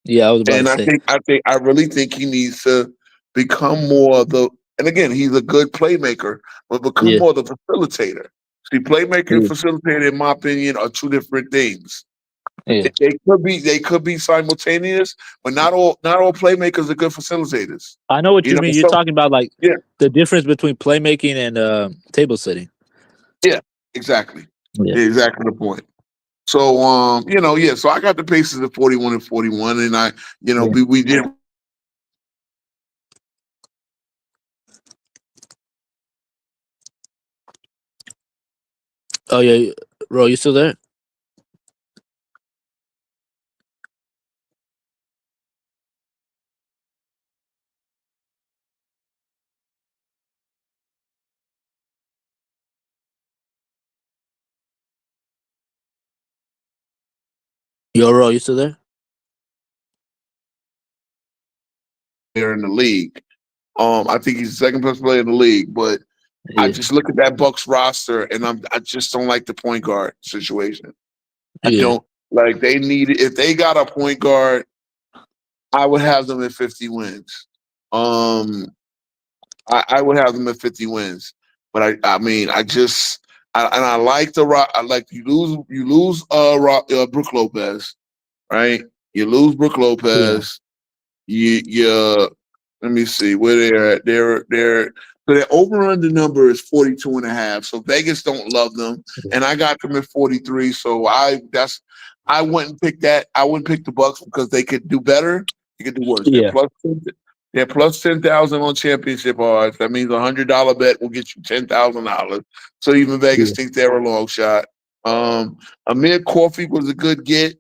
[SPEAKER 7] Yeah, I was about to
[SPEAKER 3] And
[SPEAKER 7] say.
[SPEAKER 3] I really think he needs to become more of the. And again, he's a good playmaker, but become
[SPEAKER 7] Yeah.
[SPEAKER 3] more the facilitator. See, playmaker and
[SPEAKER 7] Yeah.
[SPEAKER 3] facilitator, in my opinion, are two different things.
[SPEAKER 7] Yeah.
[SPEAKER 3] They could be simultaneous, but not all playmakers are good facilitators.
[SPEAKER 7] I know what you mean. You're
[SPEAKER 3] So
[SPEAKER 7] talking about like
[SPEAKER 3] yeah,
[SPEAKER 7] the difference between playmaking and table setting.
[SPEAKER 3] yeah, exactly,
[SPEAKER 7] Yeah.
[SPEAKER 3] yeah, exactly the point. So yeah. So I got the Pacers at 41 and 41, and
[SPEAKER 7] Yeah.
[SPEAKER 3] we did.
[SPEAKER 7] Oh yeah, bro, you still there? Yo, Ro, you still there?
[SPEAKER 3] player in the league. I think he's the second best player in the league, but I
[SPEAKER 7] Yeah,
[SPEAKER 3] just look at that Bucks roster and I just don't like the point guard situation. I
[SPEAKER 7] yeah,
[SPEAKER 3] don't like they need if they got a point guard, I would have them at 50 wins. I would have them at 50 wins. But I mean I like I like you lose Brook Lopez, right? You lose Brook
[SPEAKER 7] yeah,
[SPEAKER 3] Lopez. You let me see where they're at. They're so their over under number is 42 and a half. So Vegas don't love them.
[SPEAKER 7] yeah,
[SPEAKER 3] And I got them at 43. So I wouldn't pick that. I wouldn't pick the Bucks because they could do better. They could do worse.
[SPEAKER 7] yeah,
[SPEAKER 3] They're plus 10,000 on championship odds. That means $100 bet will get you $10,000. So even Vegas
[SPEAKER 7] yeah,
[SPEAKER 3] thinks they're a long shot. Amir Coffey was a good get.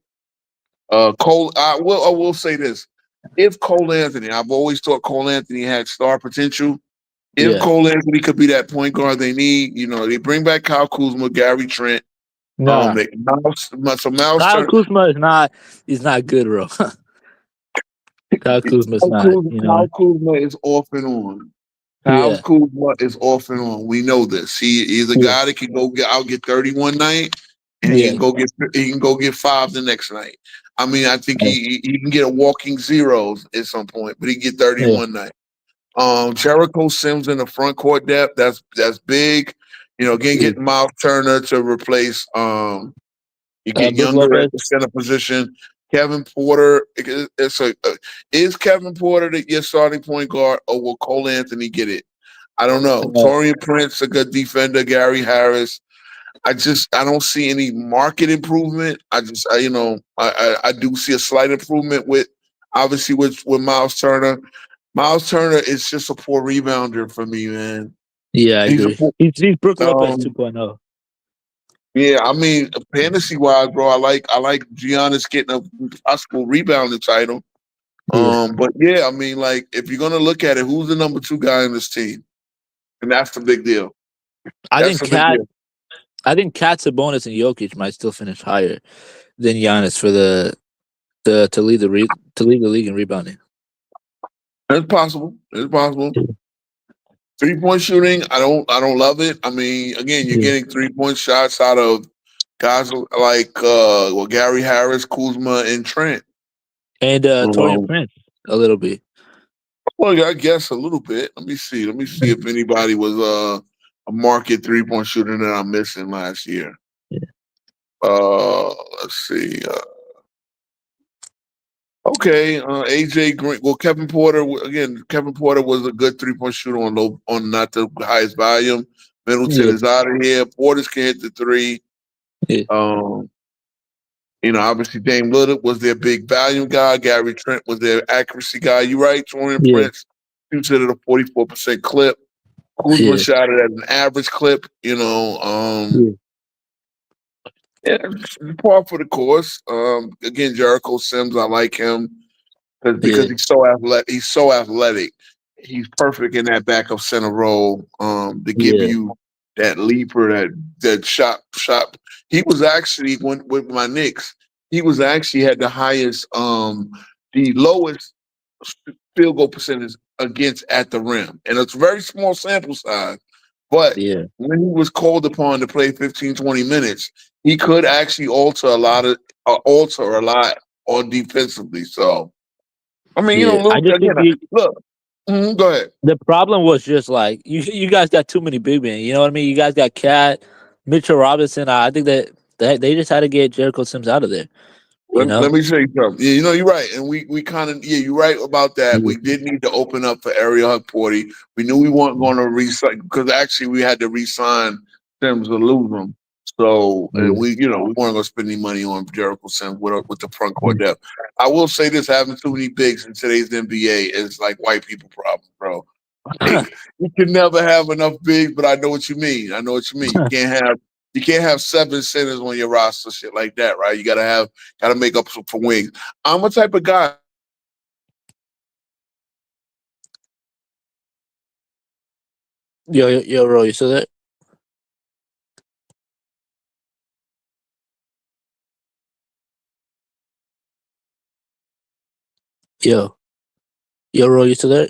[SPEAKER 3] Cole, I will say this: if Cole Anthony, I've always thought Cole Anthony had star potential. If
[SPEAKER 7] yeah.
[SPEAKER 3] Cole Anthony could be that point guard they need, they bring back Kyle Kuzma, Gary Trent.
[SPEAKER 7] Nah,
[SPEAKER 3] Miles
[SPEAKER 7] Kyle
[SPEAKER 3] Turner.
[SPEAKER 7] Kuzma is not good, bro. Kyle Kuzma's not,
[SPEAKER 3] Kyle Kuzma is off and on. Kyle
[SPEAKER 7] Yeah,
[SPEAKER 3] Kuzma is off and on. We know this. He's a
[SPEAKER 7] yeah,
[SPEAKER 3] guy that can go get. I'll get 30 one night, and
[SPEAKER 7] yeah,
[SPEAKER 3] he can go get 5 the next night. I mean, I think
[SPEAKER 7] yeah,
[SPEAKER 3] he can get a walking zeros at some point, but he can get 30
[SPEAKER 7] yeah,
[SPEAKER 3] one night. Jericho Sims in the front court depth. That's big. Again,
[SPEAKER 7] yeah.
[SPEAKER 3] getting Miles Turner to replace. You get
[SPEAKER 7] Brooke
[SPEAKER 3] younger at
[SPEAKER 7] Lopez.
[SPEAKER 3] the center position. Kevin Porter. Is Kevin Porter your starting point guard, or will Cole Anthony get it? I don't know.
[SPEAKER 7] Uh,
[SPEAKER 3] Torian Prince, a good defender. Gary Harris. I don't see any market improvement. I do see a slight improvement with obviously with Miles Turner. Miles Turner is just a poor rebounder for me, man.
[SPEAKER 7] yeah, I
[SPEAKER 3] He's a
[SPEAKER 7] agree.
[SPEAKER 3] poor,
[SPEAKER 7] He's Brooke Lopez
[SPEAKER 3] um
[SPEAKER 7] 2.0.
[SPEAKER 3] yeah, I mean fantasy wise, bro, I like Giannis getting a possible rebounding title.
[SPEAKER 7] Yeah,
[SPEAKER 3] But yeah, I mean, like if you're gonna look at it, who's the number 2 guy in this team? And that's the big deal.
[SPEAKER 7] I
[SPEAKER 3] That's
[SPEAKER 7] think
[SPEAKER 3] the big
[SPEAKER 7] Cat.
[SPEAKER 3] deal.
[SPEAKER 7] I think Cat, Sabonis, and Jokic might still finish higher than Giannis for the to lead the league in rebounding.
[SPEAKER 3] It's possible. It's possible. 3-point shooting, I don't love it. I mean, again, you're
[SPEAKER 7] Yeah,
[SPEAKER 3] getting 3-point shots out of guys like Gary Harris, Kuzma, and Trent.
[SPEAKER 7] and Torian
[SPEAKER 3] Um,
[SPEAKER 7] Prince a little bit.
[SPEAKER 3] well, yeah, I guess a little bit. Let me see. Let me see if anybody was a market 3-point shooter that I'm missing last year.
[SPEAKER 7] Yeah,
[SPEAKER 3] Let's see. Okay, AJ Green. Well, Kevin Porter again. Kevin Porter was a good 3-point shooter on not the highest volume. Middleton
[SPEAKER 7] yeah,
[SPEAKER 3] is out of here. Portis can hit the three.
[SPEAKER 7] yeah,
[SPEAKER 3] Um, obviously Dame Lillard was their big volume guy. Gary Trent was their accuracy guy. You right, Torian
[SPEAKER 7] yeah,
[SPEAKER 3] Prince shoots it at a 44% clip. Kuzma
[SPEAKER 7] yeah,
[SPEAKER 3] shot it at an average clip.
[SPEAKER 7] yeah,
[SPEAKER 3] Yeah, it's par for the course. Again, Jericho Sims, I like him because
[SPEAKER 7] yeah,
[SPEAKER 3] he's so athletic. He's so athletic. He's perfect in that backup center role to give
[SPEAKER 7] yeah,
[SPEAKER 3] you that leaper, that shot. He was actually when with my Knicks. He was actually had the highest, the lowest field goal percentage against at the rim, and it's a very small sample size. But
[SPEAKER 7] yeah,
[SPEAKER 3] when he was called upon to play 15, 20 minutes, he could actually alter a lot on defensively. So I mean,
[SPEAKER 7] yeah. I just
[SPEAKER 3] again,
[SPEAKER 7] think
[SPEAKER 3] look. Go ahead.
[SPEAKER 7] the problem was just like you guys got too many big men. You know what I mean? You guys got Cat, Mitchell Robinson. I think that they just had to get Jericho Sims out of there. You
[SPEAKER 3] Let
[SPEAKER 7] know?
[SPEAKER 3] me say something. Yeah, you're right, and we kind of you're right about that.
[SPEAKER 7] Yeah,
[SPEAKER 3] We did need to open up for Ariel Hukporty. We knew we weren't going to resign because actually we had to resign Sims to lose him. So and
[SPEAKER 7] yeah,
[SPEAKER 3] we weren't going to spend any money on Jericho Sims with the front court depth. I will say this: having too many bigs in today's NBA is like white people problem, bro. Like, you can never have enough bigs, but I know what you mean. I know what you mean. You can't have 7 centers on your roster, shit like that, right? You gotta make up for wings. I'm a type of guy.
[SPEAKER 7] yo, Roy, you still there? Yo, Ro, you still there?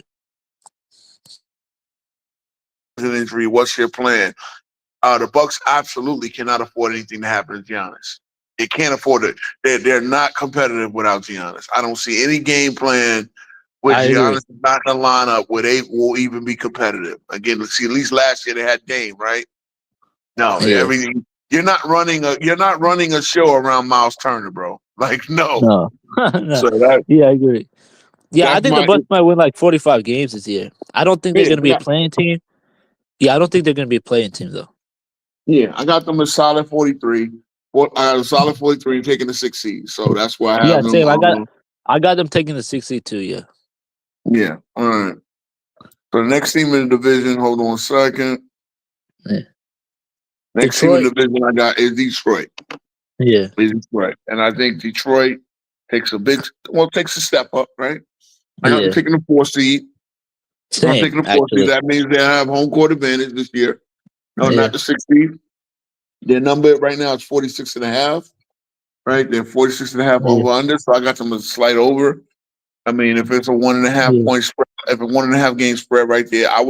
[SPEAKER 3] An injury. What's your plan? The Bucks absolutely cannot afford anything to happen to Giannis. They can't afford it. They're not competitive without Giannis. I don't see any game plan with
[SPEAKER 7] I agree.
[SPEAKER 3] Giannis not in the lineup where they will even be competitive. Again, let's see. At least last year they had Dame, right? No,
[SPEAKER 7] Yeah.
[SPEAKER 3] everything. You're not running a show around Miles Turner, bro. Like no.
[SPEAKER 7] No. No.
[SPEAKER 3] So
[SPEAKER 7] Yeah, I agree. Yeah, I
[SPEAKER 3] that's
[SPEAKER 7] think the
[SPEAKER 3] my
[SPEAKER 7] Bucks might win like 45 games this year. I don't think they're
[SPEAKER 3] yeah.
[SPEAKER 7] going to be a playing team. Yeah, I don't think they're going to be a playing team though.
[SPEAKER 3] Yeah, I got them a solid 43. I got a solid 43 taking the 6 seed. So that's why I
[SPEAKER 7] Yeah,
[SPEAKER 3] have them.
[SPEAKER 7] same. I got them taking the 62. Yeah.
[SPEAKER 3] Yeah. All right. So the next team in the division, hold on a second.
[SPEAKER 7] Yeah.
[SPEAKER 3] Next team in
[SPEAKER 7] Detroit.
[SPEAKER 3] the division I got is Detroit.
[SPEAKER 7] Yeah.
[SPEAKER 3] Is Detroit. And I think Detroit takes a step up, right? I got them
[SPEAKER 7] Yeah.
[SPEAKER 3] taking the 4 seed. I'm
[SPEAKER 7] Same
[SPEAKER 3] taking the 4 seed.
[SPEAKER 7] actually.
[SPEAKER 3] That means they have home court advantage this year. No,
[SPEAKER 7] Yeah.
[SPEAKER 3] not the 6 seed. Their number right now is 46 and a half, right? They're 46 and a half
[SPEAKER 7] Yeah.
[SPEAKER 3] over under. So I got them a slight over. I mean, if it's a 1.5
[SPEAKER 7] Yeah.
[SPEAKER 3] point spread, if a 1.5 game spread right there, I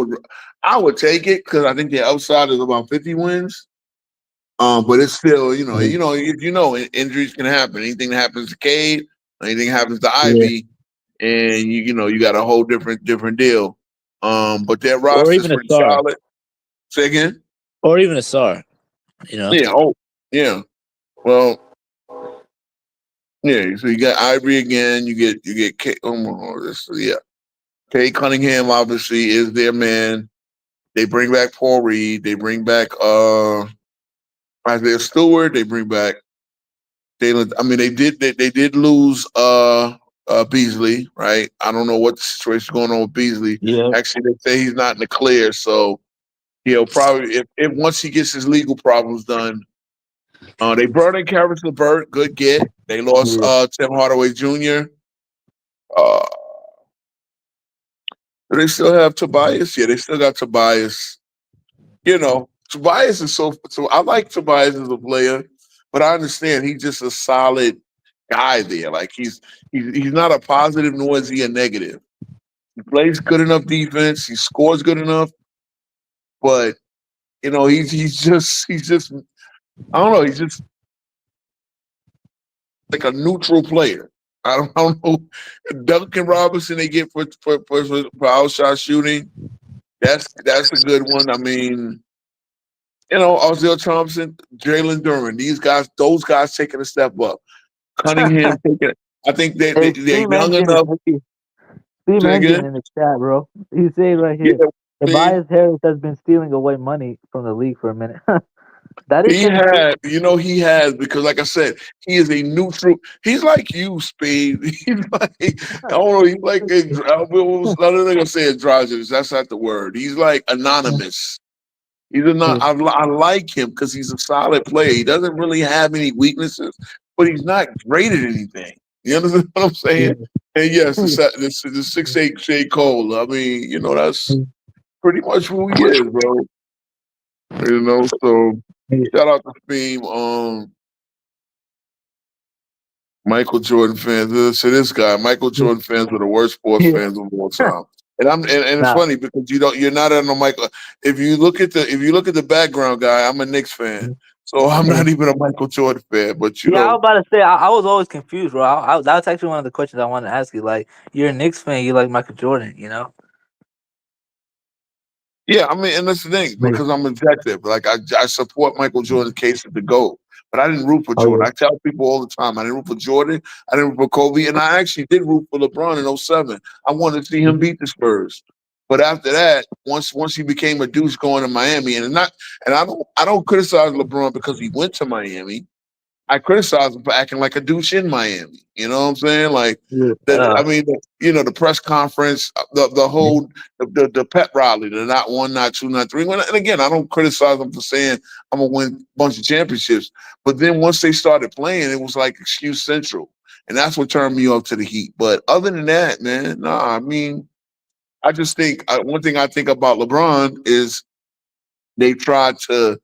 [SPEAKER 3] would take it because I think the upside is about 50 wins. But it's still, injuries can happen. Anything that happens to Cade, anything happens to
[SPEAKER 7] Yeah.
[SPEAKER 3] Ivy, and you got a whole different deal. But their
[SPEAKER 7] Or
[SPEAKER 3] roster's
[SPEAKER 7] even a
[SPEAKER 3] pretty
[SPEAKER 7] star.
[SPEAKER 3] solid. Say again?
[SPEAKER 7] Or even a star. You know.
[SPEAKER 3] Yeah. Oh, yeah. Well, yeah. So you got Ivory again. You get K. Yeah. Kay Cunningham obviously is their man. They bring back Paul Reed. They bring back Isaiah Stewart. They bring back Jalen. I mean, they did lose Beasley, right? I don't know what the situation's going on with Beasley.
[SPEAKER 7] Yeah.
[SPEAKER 3] Actually, they say he's not in the clear, so he'll probably if once he gets his legal problems done. They brought in Karis LeVert, good get. They lost
[SPEAKER 7] Yeah.
[SPEAKER 3] Tim Hardaway Jr. Uh, do they still have Tobias? Yeah, they still got Tobias. Tobias is so. I like Tobias as a player, but I understand he's just a solid guy there. Like he's not a positive nor is he a negative. He plays good enough defense. He scores good enough, but he's just I don't know. He's just like a neutral player. I don't know. Duncan Robinson they get for outshot shooting. That's a good one. I mean, Ozil Thompson, Jalen Duran, those guys taking a step up. Cunningham taking it. I think
[SPEAKER 8] Hey,
[SPEAKER 3] they're
[SPEAKER 8] Steam
[SPEAKER 3] young
[SPEAKER 8] Engine is
[SPEAKER 3] enough.
[SPEAKER 8] Steam
[SPEAKER 3] Say
[SPEAKER 8] Engine
[SPEAKER 3] again?
[SPEAKER 8] in the chat, bro. He's saying right
[SPEAKER 3] Yeah,
[SPEAKER 8] here,
[SPEAKER 3] I mean,
[SPEAKER 8] Tobias Harris has been stealing away money from the league for a minit. That is
[SPEAKER 3] he
[SPEAKER 8] kind of true.
[SPEAKER 3] had, he has, because like I said, he is a neutral. He's like you, Speed. He's like, I don't know, he's like, I was going to say androgynous. That's not the word. He's like anonymous. He's not. I like him because he's a solid player. He doesn't really have any weaknesses, but he's not great at anything. You understand what I'm saying? And yes, the 6'8" Shea Cole. I mean, that's pretty much who he is, bro. So shout out to Fame, Michael Jordan fans. So this guy, Michael Jordan fans are the worst sports
[SPEAKER 8] Yeah.
[SPEAKER 3] fans of all time. And it's
[SPEAKER 8] Nah.
[SPEAKER 3] funny because you're not on the Michael. If you look at the background guy, I'm a Knicks fan, so I'm
[SPEAKER 8] Yeah.
[SPEAKER 3] not even a Michael Jordan fan. But
[SPEAKER 8] Yeah, I was about to say I was always confused, bro. That was actually one of the questions I wanted to ask you. Like, you're a Knicks fan, you like Michael Jordan, you know?
[SPEAKER 3] yeah, I mean, and that's the thing
[SPEAKER 8] Yeah.
[SPEAKER 3] because I'm objective. Like I support Michael Jordan's case to the GOAT, but I didn't root for
[SPEAKER 8] Oh
[SPEAKER 3] Jordan. I tell people all the time, I didn't root for Jordan. I didn't root for Kobe, and I actually did root for LeBron in '07. I wanted to see him beat the Spurs. But after that, once he became a deuce going to Miami, and I don't criticize LeBron because he went to Miami. I criticize him for acting like a douche in Miami. You know what I'm saying? Like,
[SPEAKER 8] yeah.
[SPEAKER 3] I mean, the press conference, the whole, the pep rally, the not one, not two, not three. And again, I don't criticize them for saying I'm gonna win a bunch of championships. But then once they started playing, it was like excuse central, and that's what turned me off to the Heat. But other than that, man, nah. I mean, I just think one thing I think about LeBron is they tried to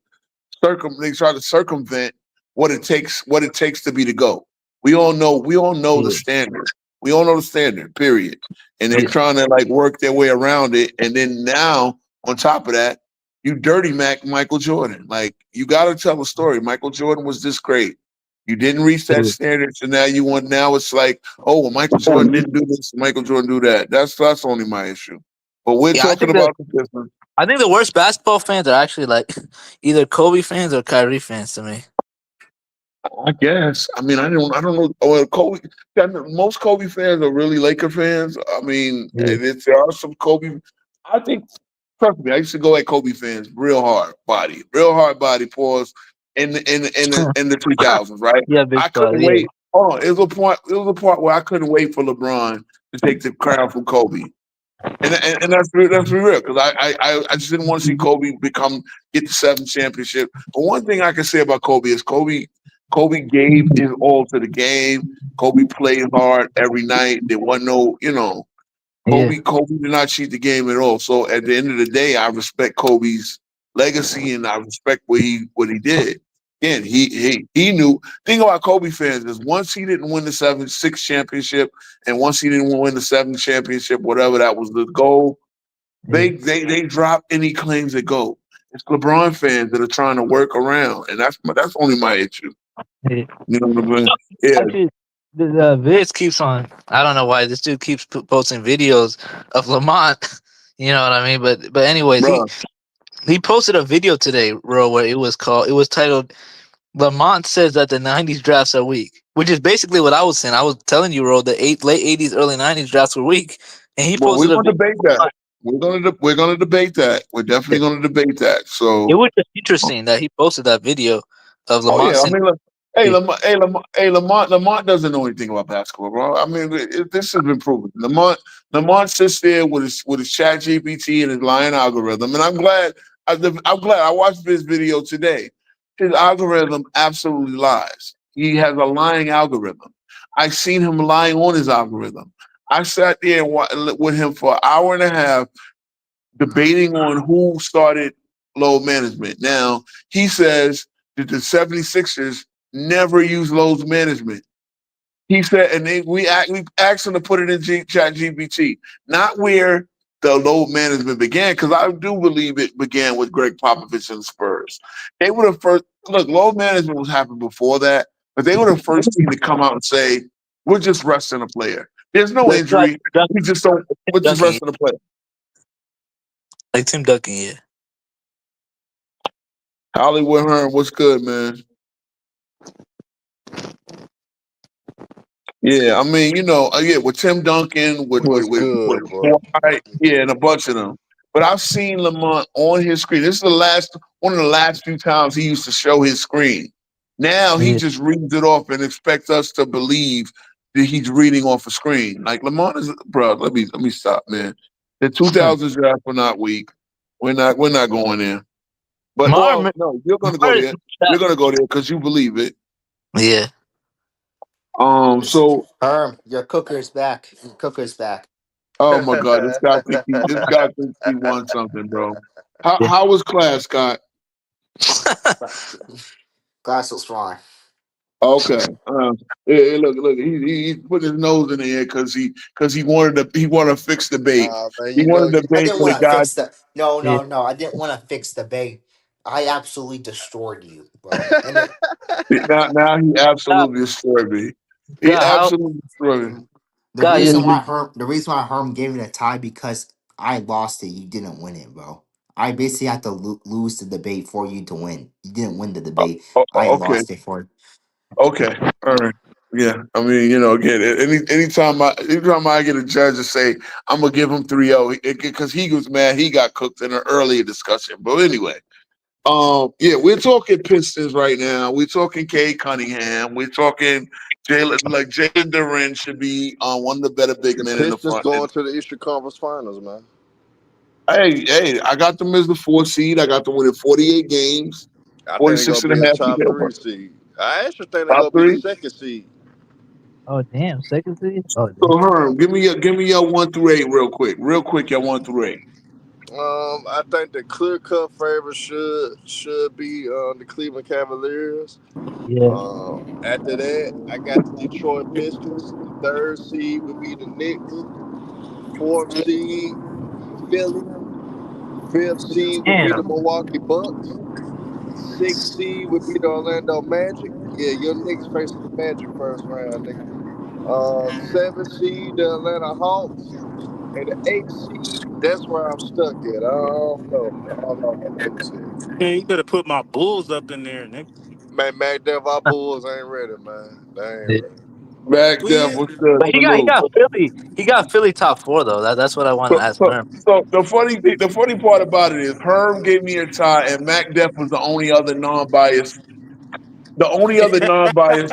[SPEAKER 3] circumvent what it takes to be the GOAT. We all know the standard. We all know the standard, period. And they're
[SPEAKER 8] Yeah.
[SPEAKER 3] trying to like work their way around it. And then now, on top of that, you dirty Mac Michael Jordan. Like you got to tell a story. Michael Jordan was this great. You didn't reach that standard, so now you want. Now it's like, oh, well, Michael Jordan didn't do this. Michael Jordan do that. That's only my issue. But we're
[SPEAKER 8] Yeah,
[SPEAKER 3] talking about the Pistons.
[SPEAKER 8] I think the worst basketball fans are actually like either Kobe fans or Kyrie fans to me.
[SPEAKER 3] I guess. I mean, I don't know. Well, Kobe. Most Kobe fans are really Laker fans. I mean,
[SPEAKER 8] Yeah.
[SPEAKER 3] and there are some Kobe. I think. Trust me, I used to go at Kobe fans real hard body. Pause. In the 2000s, right?
[SPEAKER 8] Yeah, big
[SPEAKER 3] I
[SPEAKER 8] pause.
[SPEAKER 3] couldn't
[SPEAKER 8] Yeah.
[SPEAKER 3] wait. Hold on, it was a point. It was a part where I couldn't wait for LeBron to take the crown from Kobe. And that's real because I just didn't want to see Kobe get the seventh championship. But one thing I can say about Kobe is Kobe gave his all to the game. Kobe played hard every night. There wasn't no,
[SPEAKER 8] Yeah.
[SPEAKER 3] Kobe did not cheat the game at all. So at the end of the day, I respect Kobe's legacy and I respect what he did. Again, he knew. Thing about Kobe fans is once he didn't win the 7-6 championship, and once he didn't win the 7th championship, whatever that was the goal, they drop any claims that go. It's LeBron fans that are trying to work around, and that's only my issue.
[SPEAKER 8] Yeah.
[SPEAKER 3] You know what I'm saying? Yeah,
[SPEAKER 8] Actually, the Viz keeps on. I don't know why this dude keeps posting videos of Lamont. You know what I mean? But anyways, he
[SPEAKER 3] bro.
[SPEAKER 8] he posted a video today, bro, where it was titled Lamont says that the '90s drafts are weak, which is basically what I was saying. I was telling you, bro, the late '80s, early '90s drafts were weak, and he
[SPEAKER 3] Well, we're
[SPEAKER 8] posted a
[SPEAKER 3] gonna
[SPEAKER 8] video.
[SPEAKER 3] debate that. We're gonna debate that. We're definitely gonna debate that.
[SPEAKER 8] It
[SPEAKER 3] So,
[SPEAKER 8] was just interesting that he posted that video of
[SPEAKER 3] oh
[SPEAKER 8] Lamont
[SPEAKER 3] yeah, I
[SPEAKER 8] saying,
[SPEAKER 3] mean, look, Lamont doesn't know anything about basketball, bro. I mean, this has been proven. Lamont sits there with his Chat GPT and his lying algorithm, and I'm glad. I'm glad I watched this video today. His algorithm absolutely lies. He has a lying algorithm. I've seen him lying on his algorithm. I sat there with him for an hour and a half debating on who started load management. Now, he says that the 76ers never use load management. He said, and we asked him to put it in Chat GPT, not where the load management began, because I do believe it began with Greg Popovich and the Spurs. They would have first look. Load management was happening before that, but they were the first team to come out and say, "We're just resting a player. There's no
[SPEAKER 8] like,
[SPEAKER 3] injury. We just don't. We're just
[SPEAKER 8] Duncan,
[SPEAKER 3] resting a player."
[SPEAKER 8] like Tim Duncan, yeah.
[SPEAKER 3] Hollywood Hearn, what's good, man? Yeah, I mean, yeah, with Tim Duncan,
[SPEAKER 6] What's good, bro?
[SPEAKER 3] Kawhi, yeah, and a bunch of them. But I've seen Lamont on his screen. This is one of the last few times he used to show his screen. Now he
[SPEAKER 8] Yeah.
[SPEAKER 3] just reads it off and expects us to believe that he's reading off a screen. Like Lamont is, bro. Let me stop, man. The 2000s draft were not weak. We're not going there. But
[SPEAKER 8] Mar,
[SPEAKER 3] well, no, you're gonna go
[SPEAKER 8] Mar,
[SPEAKER 3] there. You're gonna go there because you believe it.
[SPEAKER 8] yeah.
[SPEAKER 3] So
[SPEAKER 9] Your cooker's back. Your cooker's back.
[SPEAKER 3] oh my God, this guy thinks he won something, bro. How
[SPEAKER 8] Yeah.
[SPEAKER 3] how was class, Scott?
[SPEAKER 9] Glass was fine.
[SPEAKER 3] Okay. Yeah, look, he's putting his nose in the air because he wanted to fix the bait.
[SPEAKER 6] Man,
[SPEAKER 3] He wanted to
[SPEAKER 9] I
[SPEAKER 3] bait
[SPEAKER 9] didn't
[SPEAKER 3] for the
[SPEAKER 9] want to
[SPEAKER 3] guy.
[SPEAKER 9] fix the. No,
[SPEAKER 8] Yeah.
[SPEAKER 9] no, no. I didn't want to fix the bait. I absolutely destroyed you, bro. And it,
[SPEAKER 3] Now he
[SPEAKER 8] God,
[SPEAKER 3] absolutely destroyed me. He
[SPEAKER 8] God, how
[SPEAKER 3] absolutely destroyed me.
[SPEAKER 9] the
[SPEAKER 8] God,
[SPEAKER 9] reason
[SPEAKER 8] you,
[SPEAKER 9] why Herm gave it a tie because I lost it. You didn't win it, bro. I basically had to lose the debate for you to win. You didn't win the debate. I
[SPEAKER 3] Okay,
[SPEAKER 9] lost it for.
[SPEAKER 3] okay, all right. Yeah, I mean, again, anytime I get a judge to say I'm gonna give him 3-0 because he was mad he got cooked in an earlier discussion. But anyway, yeah, we're talking Pistons right now. We're talking Cade Cunningham. We're talking Jalen Duren should be one of the better big
[SPEAKER 6] The
[SPEAKER 3] men in the
[SPEAKER 6] Pistons
[SPEAKER 3] front.
[SPEAKER 6] going to the Eastern Conference Finals, man.
[SPEAKER 3] Hey, I got them as the 4 seed. I got them winning 48 games,
[SPEAKER 6] I think they're
[SPEAKER 3] 46
[SPEAKER 6] gonna
[SPEAKER 3] and
[SPEAKER 6] be
[SPEAKER 3] a
[SPEAKER 6] a
[SPEAKER 3] half.
[SPEAKER 6] top three seed. I actually think they're
[SPEAKER 3] Top
[SPEAKER 6] gonna be the
[SPEAKER 3] three.
[SPEAKER 6] second seed.
[SPEAKER 8] oh damn, second seed? Oh
[SPEAKER 3] So
[SPEAKER 8] damn.
[SPEAKER 3] Herm, give me your 1 through 8 real quick. Real quick, your 1 through 8.
[SPEAKER 6] I think the clear cut favorite should be the Cleveland Cavaliers.
[SPEAKER 8] Yeah.
[SPEAKER 6] After that, I got the Detroit Pistons. The third seed would be the Knicks. Fourth seed, Philly. Fifth seed would be the
[SPEAKER 8] Damn.
[SPEAKER 6] Milwaukee Bucks. Sixth seed would be the Orlando Magic. Yeah, your Knicks facing the Magic first round, nigga. Seventh seed, the Atlanta Hawks. And the eighth seed, that's where I'm stuck at. I don't know. I don't know about the eighth seed.
[SPEAKER 1] Man, you better put my Bulls up in there, nigga.
[SPEAKER 6] Man, Mac Dev, our Bulls ain't ready, man. They ain't
[SPEAKER 8] Yeah.
[SPEAKER 6] ready.
[SPEAKER 3] Back
[SPEAKER 1] We
[SPEAKER 3] there,
[SPEAKER 1] is.
[SPEAKER 3] what's good?
[SPEAKER 8] But
[SPEAKER 3] Salute.
[SPEAKER 8] He got Philly top four though. That's what I want to
[SPEAKER 3] So,
[SPEAKER 8] ask
[SPEAKER 3] so,
[SPEAKER 8] Herm.
[SPEAKER 3] so the funny part about it is Herm gave me a tie, and Mac Def was the only other non-biased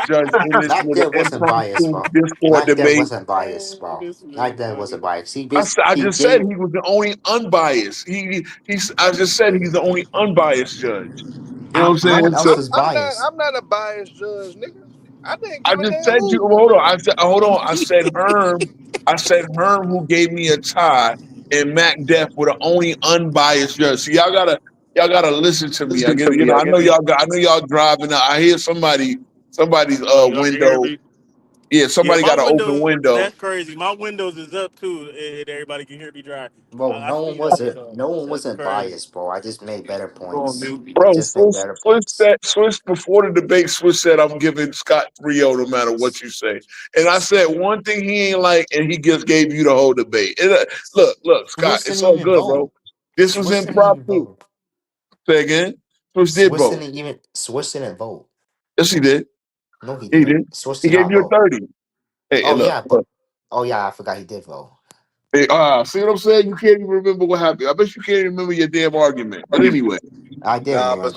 [SPEAKER 3] judge in this
[SPEAKER 9] Mac
[SPEAKER 3] little
[SPEAKER 9] Dad wasn't biased,
[SPEAKER 3] impromptu
[SPEAKER 9] bro.
[SPEAKER 3] Discord
[SPEAKER 9] Mac Dad
[SPEAKER 3] debate.
[SPEAKER 9] wasn't biased, bro.
[SPEAKER 1] This
[SPEAKER 9] Mac
[SPEAKER 1] nigga
[SPEAKER 9] Dad wasn't
[SPEAKER 1] bugging.
[SPEAKER 9] biased. He
[SPEAKER 3] I
[SPEAKER 9] he
[SPEAKER 3] just said
[SPEAKER 9] gave.
[SPEAKER 3] he was the only unbiased. I just said he's the only unbiased judge. You know what I'm
[SPEAKER 9] No
[SPEAKER 3] saying?
[SPEAKER 9] one else
[SPEAKER 3] So
[SPEAKER 9] was biased.
[SPEAKER 6] I'm not a biased judge, nigga. I didn't
[SPEAKER 3] I
[SPEAKER 6] give a
[SPEAKER 3] just
[SPEAKER 6] damn
[SPEAKER 3] said you.
[SPEAKER 6] who.
[SPEAKER 3] Hold on. I said hold on. I said Herm. I said Herm who gave me a tie, and Mac Def were the only unbiased judge. So y'all gotta listen to me. I
[SPEAKER 6] Listen
[SPEAKER 3] get
[SPEAKER 6] to
[SPEAKER 3] you
[SPEAKER 6] me.
[SPEAKER 3] know.
[SPEAKER 6] I
[SPEAKER 3] I know
[SPEAKER 6] get
[SPEAKER 3] y'all. I know y'all driving. I hear somebody's
[SPEAKER 1] Oh, y'all can hear
[SPEAKER 3] window.
[SPEAKER 1] me?
[SPEAKER 3] Yeah,
[SPEAKER 1] Yeah,
[SPEAKER 3] somebody
[SPEAKER 1] my
[SPEAKER 3] got an open
[SPEAKER 1] windows,
[SPEAKER 3] window.
[SPEAKER 1] that's crazy. My windows is up too, and everybody can hear me drive.
[SPEAKER 9] Bro,
[SPEAKER 1] I see that. So
[SPEAKER 9] no one
[SPEAKER 1] that's
[SPEAKER 9] wasn't
[SPEAKER 1] crazy.
[SPEAKER 9] biased, bro. I just made better
[SPEAKER 1] Go on
[SPEAKER 9] points.
[SPEAKER 1] mute.
[SPEAKER 9] I
[SPEAKER 3] Bro,
[SPEAKER 9] just made better points.
[SPEAKER 3] Swiss before the debate, Swiss said I'm giving Scott 3-0 no matter what you say. And I said one thing he ain't like, and he just gave you the whole debate. Look, Scott,
[SPEAKER 9] Swiss
[SPEAKER 3] it's
[SPEAKER 9] didn't
[SPEAKER 3] all
[SPEAKER 9] even
[SPEAKER 3] good, bro.
[SPEAKER 9] vote.
[SPEAKER 3] This was
[SPEAKER 9] Swiss didn't even
[SPEAKER 3] impromptu.
[SPEAKER 9] vote.
[SPEAKER 3] Say again. Swiss did vote.
[SPEAKER 9] Swiss didn't vote.
[SPEAKER 3] Yes, he did.
[SPEAKER 9] No, he
[SPEAKER 3] He
[SPEAKER 9] didn't.
[SPEAKER 3] did.
[SPEAKER 9] Swiss
[SPEAKER 3] He
[SPEAKER 9] did
[SPEAKER 3] gave
[SPEAKER 9] not
[SPEAKER 3] you a
[SPEAKER 9] vote.
[SPEAKER 3] 30. Hey,
[SPEAKER 9] Oh
[SPEAKER 3] look,
[SPEAKER 9] yeah,
[SPEAKER 3] look.
[SPEAKER 9] oh yeah, I forgot he did vote.
[SPEAKER 3] Hey, see what I'm saying? You can't even remember what happened. I bet you can't even remember your damn argument. But anyway.
[SPEAKER 9] I did
[SPEAKER 6] Nah,
[SPEAKER 9] remember.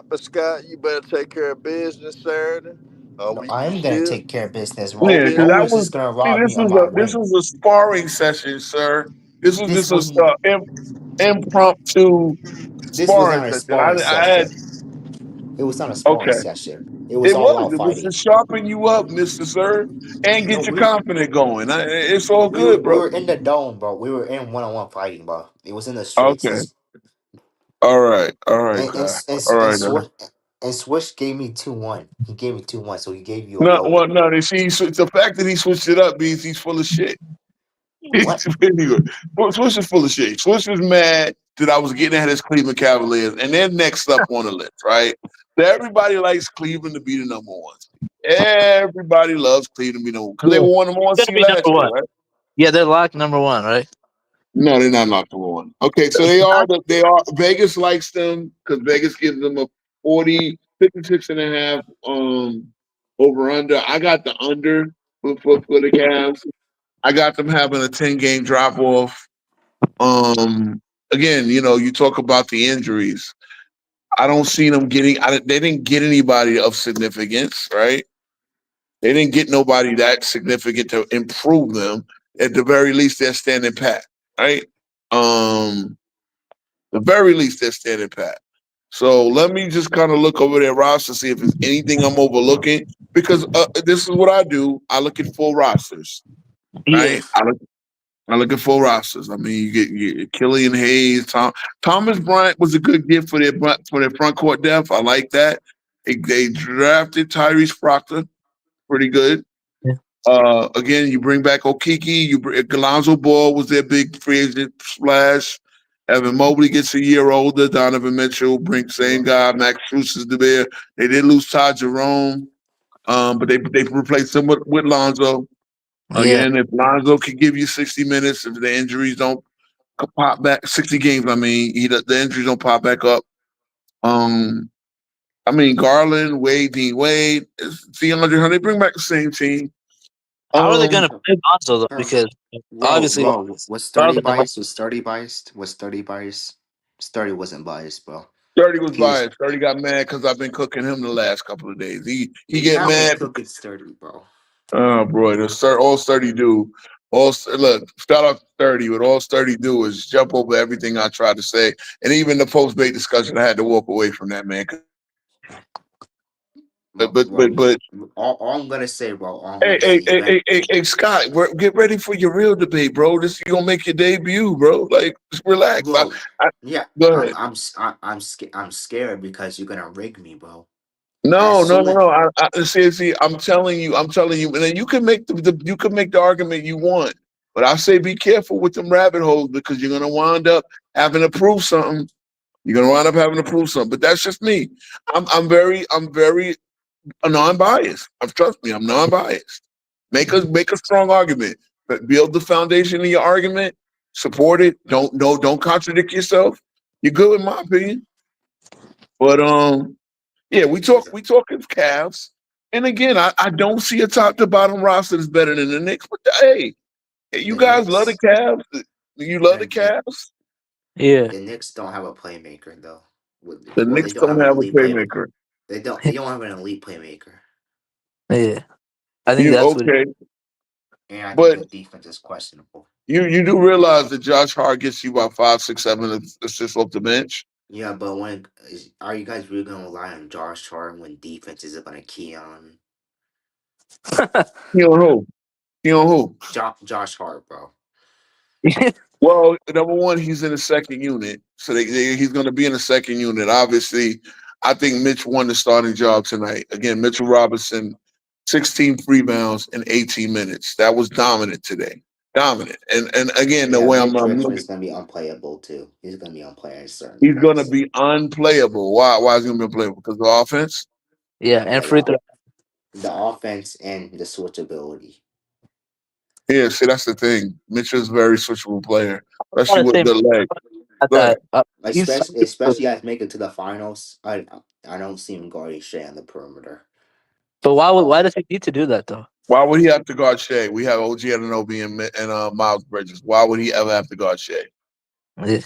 [SPEAKER 6] But Scott, you better take care of business Saturday.
[SPEAKER 9] No, I
[SPEAKER 6] You
[SPEAKER 9] am gonna
[SPEAKER 6] still,
[SPEAKER 9] take care of business.
[SPEAKER 6] you
[SPEAKER 3] Yeah, because
[SPEAKER 6] still.
[SPEAKER 3] that
[SPEAKER 9] Romans
[SPEAKER 3] was
[SPEAKER 9] is gonna
[SPEAKER 3] see,
[SPEAKER 9] rob me of my
[SPEAKER 3] this
[SPEAKER 9] win.
[SPEAKER 3] was a sparring session, sir. This was
[SPEAKER 9] This
[SPEAKER 3] just a
[SPEAKER 9] wasn't.
[SPEAKER 3] impromptu
[SPEAKER 9] This was
[SPEAKER 3] sparring
[SPEAKER 9] not a
[SPEAKER 3] session.
[SPEAKER 9] sparring
[SPEAKER 3] I had
[SPEAKER 9] session. It was not a sparring
[SPEAKER 3] okay.
[SPEAKER 9] session. It was all out
[SPEAKER 3] It was to
[SPEAKER 9] fighting.
[SPEAKER 3] sharpen you up, Mister Sir, and
[SPEAKER 9] No,
[SPEAKER 3] get your confidence going. It's all
[SPEAKER 9] we were
[SPEAKER 3] good,
[SPEAKER 9] we
[SPEAKER 3] bro.
[SPEAKER 9] were in the dome, bro. We were in one on one fighting, bro. It was in the
[SPEAKER 3] Okay,
[SPEAKER 9] streets.
[SPEAKER 3] all right,
[SPEAKER 9] And and
[SPEAKER 3] guy.
[SPEAKER 9] and,
[SPEAKER 3] All
[SPEAKER 9] and
[SPEAKER 3] right.
[SPEAKER 9] Swish and Swish gave me 2-1. He gave me 2-1, so he gave you a
[SPEAKER 3] No,
[SPEAKER 9] vote.
[SPEAKER 3] well, no. They see the fact that he switched it up means he's full of shit.
[SPEAKER 9] What?
[SPEAKER 3] Anyway, Swish is full of shit. Swish was mad that I was getting at his Cleveland Cavaliers, and they're next up on the list, right? So everybody likes Cleveland to be the number one seed. Everybody loves Cleveland to be number one because they
[SPEAKER 8] Yeah.
[SPEAKER 3] won number one
[SPEAKER 8] It's gonna
[SPEAKER 3] seed
[SPEAKER 8] be
[SPEAKER 3] last
[SPEAKER 8] number
[SPEAKER 3] year,
[SPEAKER 8] one.
[SPEAKER 3] right?
[SPEAKER 8] Yeah, they're locked number one, right?
[SPEAKER 3] No, they're not locked number one. Okay, so they are Vegas likes them because Vegas gives them a 56 and a half over under. I got the under for the Cavs. I got them having a 10-game drop off. Again, you talk about the injuries. I don't see them getting. They didn't get anybody of significance, right? They didn't get nobody that significant to improve them. At the very least, they're standing pat, right? The very least, they're standing pat. So let me just kind of look over their roster, see if there's anything I'm overlooking. Because this is what I do. I look at full rosters,
[SPEAKER 8] Yeah.
[SPEAKER 3] right? I look at full rosters. I mean, you get Killian Hayes, Thomas Bryant was a good gift for their front court depth. I like that. They drafted Tyrese Proctor, pretty good.
[SPEAKER 8] Yeah.
[SPEAKER 3] Again, you bring back Okiki. Galonzo Ball was their big free agent splash. Evan Mobley gets a year older. Donovan Mitchell brings same guy. Max Strus is there. They did lose Todd Jerome, but they replaced him with Lonzo.
[SPEAKER 8] Yeah.
[SPEAKER 3] Again, if Lonzo can give you 60 minutes, if the injuries don't pop back, 60 games, I mean, the injuries don't pop back up. I mean, Garland, Wade, Dean Wade, DeAndre Hunter, they bring back the same team.
[SPEAKER 8] How are they gonna
[SPEAKER 9] Her,
[SPEAKER 8] play Lonzo though?
[SPEAKER 9] her,
[SPEAKER 8] Because obviously
[SPEAKER 9] was 30
[SPEAKER 8] Garland and
[SPEAKER 9] biased? Was 30 biased? Was 30 biased? 30 wasn't biased, bro.
[SPEAKER 3] 30 was
[SPEAKER 9] He was.
[SPEAKER 3] biased. 30 got mad because I've been cooking him the last couple of days. He
[SPEAKER 9] You
[SPEAKER 3] get
[SPEAKER 9] have been
[SPEAKER 3] mad.
[SPEAKER 9] cooking 30, bro.
[SPEAKER 3] Oh, boy, all 30 do. Look, shout out to 30. What all 30 do is jump over everything I tried to say. And even the post-bait discussion, I had to walk away from that, man. but
[SPEAKER 9] all I'm gonna say, bro. All I'm
[SPEAKER 3] hey,
[SPEAKER 9] gonna say, you got
[SPEAKER 3] Scott, get ready for your real debate, bro. This you gonna make your debut, bro. Like, just relax.
[SPEAKER 9] bro.
[SPEAKER 3] I,
[SPEAKER 9] Yeah,
[SPEAKER 3] go ahead.
[SPEAKER 9] I'm scared because you're gonna rig me, bro. As
[SPEAKER 3] No, no,
[SPEAKER 9] soon
[SPEAKER 3] no,
[SPEAKER 9] as
[SPEAKER 3] no. See, I'm telling you, and then you can make you can make the argument you want, but I say be careful with them rabbit holes because you're gonna wind up having to prove something. You're gonna wind up having to prove something. But that's just me. I'm very non-biased. Trust me, I'm non-biased. Make a strong argument, but build the foundation of your argument. Support it. Don't contradict yourself. You're good in my opinion. But yeah, we talking Cavs. And again, I don't see a top to bottom roster that's better than the Knicks. But hey, you
[SPEAKER 9] the
[SPEAKER 3] guys love the
[SPEAKER 9] Knicks,
[SPEAKER 3] Cavs. You love the
[SPEAKER 9] the
[SPEAKER 3] Cavs.
[SPEAKER 7] Yeah.
[SPEAKER 9] the Knicks don't have a playmaker though.
[SPEAKER 3] The
[SPEAKER 9] Well, they
[SPEAKER 3] Knicks
[SPEAKER 9] don't have
[SPEAKER 3] don't
[SPEAKER 9] an
[SPEAKER 3] have a
[SPEAKER 9] elite play.
[SPEAKER 3] playmaker.
[SPEAKER 9] They don't have an elite playmaker,
[SPEAKER 7] Yeah. I think
[SPEAKER 3] You
[SPEAKER 7] that's what.
[SPEAKER 3] okay?
[SPEAKER 9] and I think
[SPEAKER 3] But
[SPEAKER 9] the defense is questionable.
[SPEAKER 3] you do realize that Josh Hart gets you about 5, 6, 7 assists off the bench.
[SPEAKER 9] Yeah, but are you guys really gonna rely on Josh Hart when defense is gonna key on
[SPEAKER 3] You know who? You know who?
[SPEAKER 9] Josh Hart, bro?
[SPEAKER 3] Well, number one, he's in the second unit, so he's going to be in the second unit. Obviously, I think Mitch won the starting job tonight. Again, Mitchell Robinson, 16 rebounds in 18 minutes. That was dominant today. Dominant. And again, the
[SPEAKER 9] Yeah,
[SPEAKER 3] way
[SPEAKER 9] Mitch
[SPEAKER 3] I'm
[SPEAKER 9] Richmond
[SPEAKER 3] looking,
[SPEAKER 9] is gonna be unplayable too. He's gonna be unplayable in certain
[SPEAKER 3] he's going to
[SPEAKER 9] minutes.
[SPEAKER 3] be unplayable. Why? Why is he going to be unplayable? Because of the offense.
[SPEAKER 7] Yeah, and
[SPEAKER 9] Yeah,
[SPEAKER 7] free throw.
[SPEAKER 9] the offense and the switchability.
[SPEAKER 3] Yeah, see, that's the thing. Mitchell's a very switchable player,
[SPEAKER 7] I'm
[SPEAKER 3] especially
[SPEAKER 7] trying to
[SPEAKER 3] with
[SPEAKER 7] say
[SPEAKER 3] the leg.
[SPEAKER 7] about
[SPEAKER 3] Go ahead.
[SPEAKER 7] that. He's
[SPEAKER 9] Especially guys make it to the finals. I don't see him guarding Shea on the perimeter.
[SPEAKER 7] but why
[SPEAKER 9] Oh,
[SPEAKER 7] does he need to do that though?
[SPEAKER 3] Why would he have to guard Shea? We have OG Anunoby and Miles Bridges. Why would he ever have to guard Shea?
[SPEAKER 7] Yeah.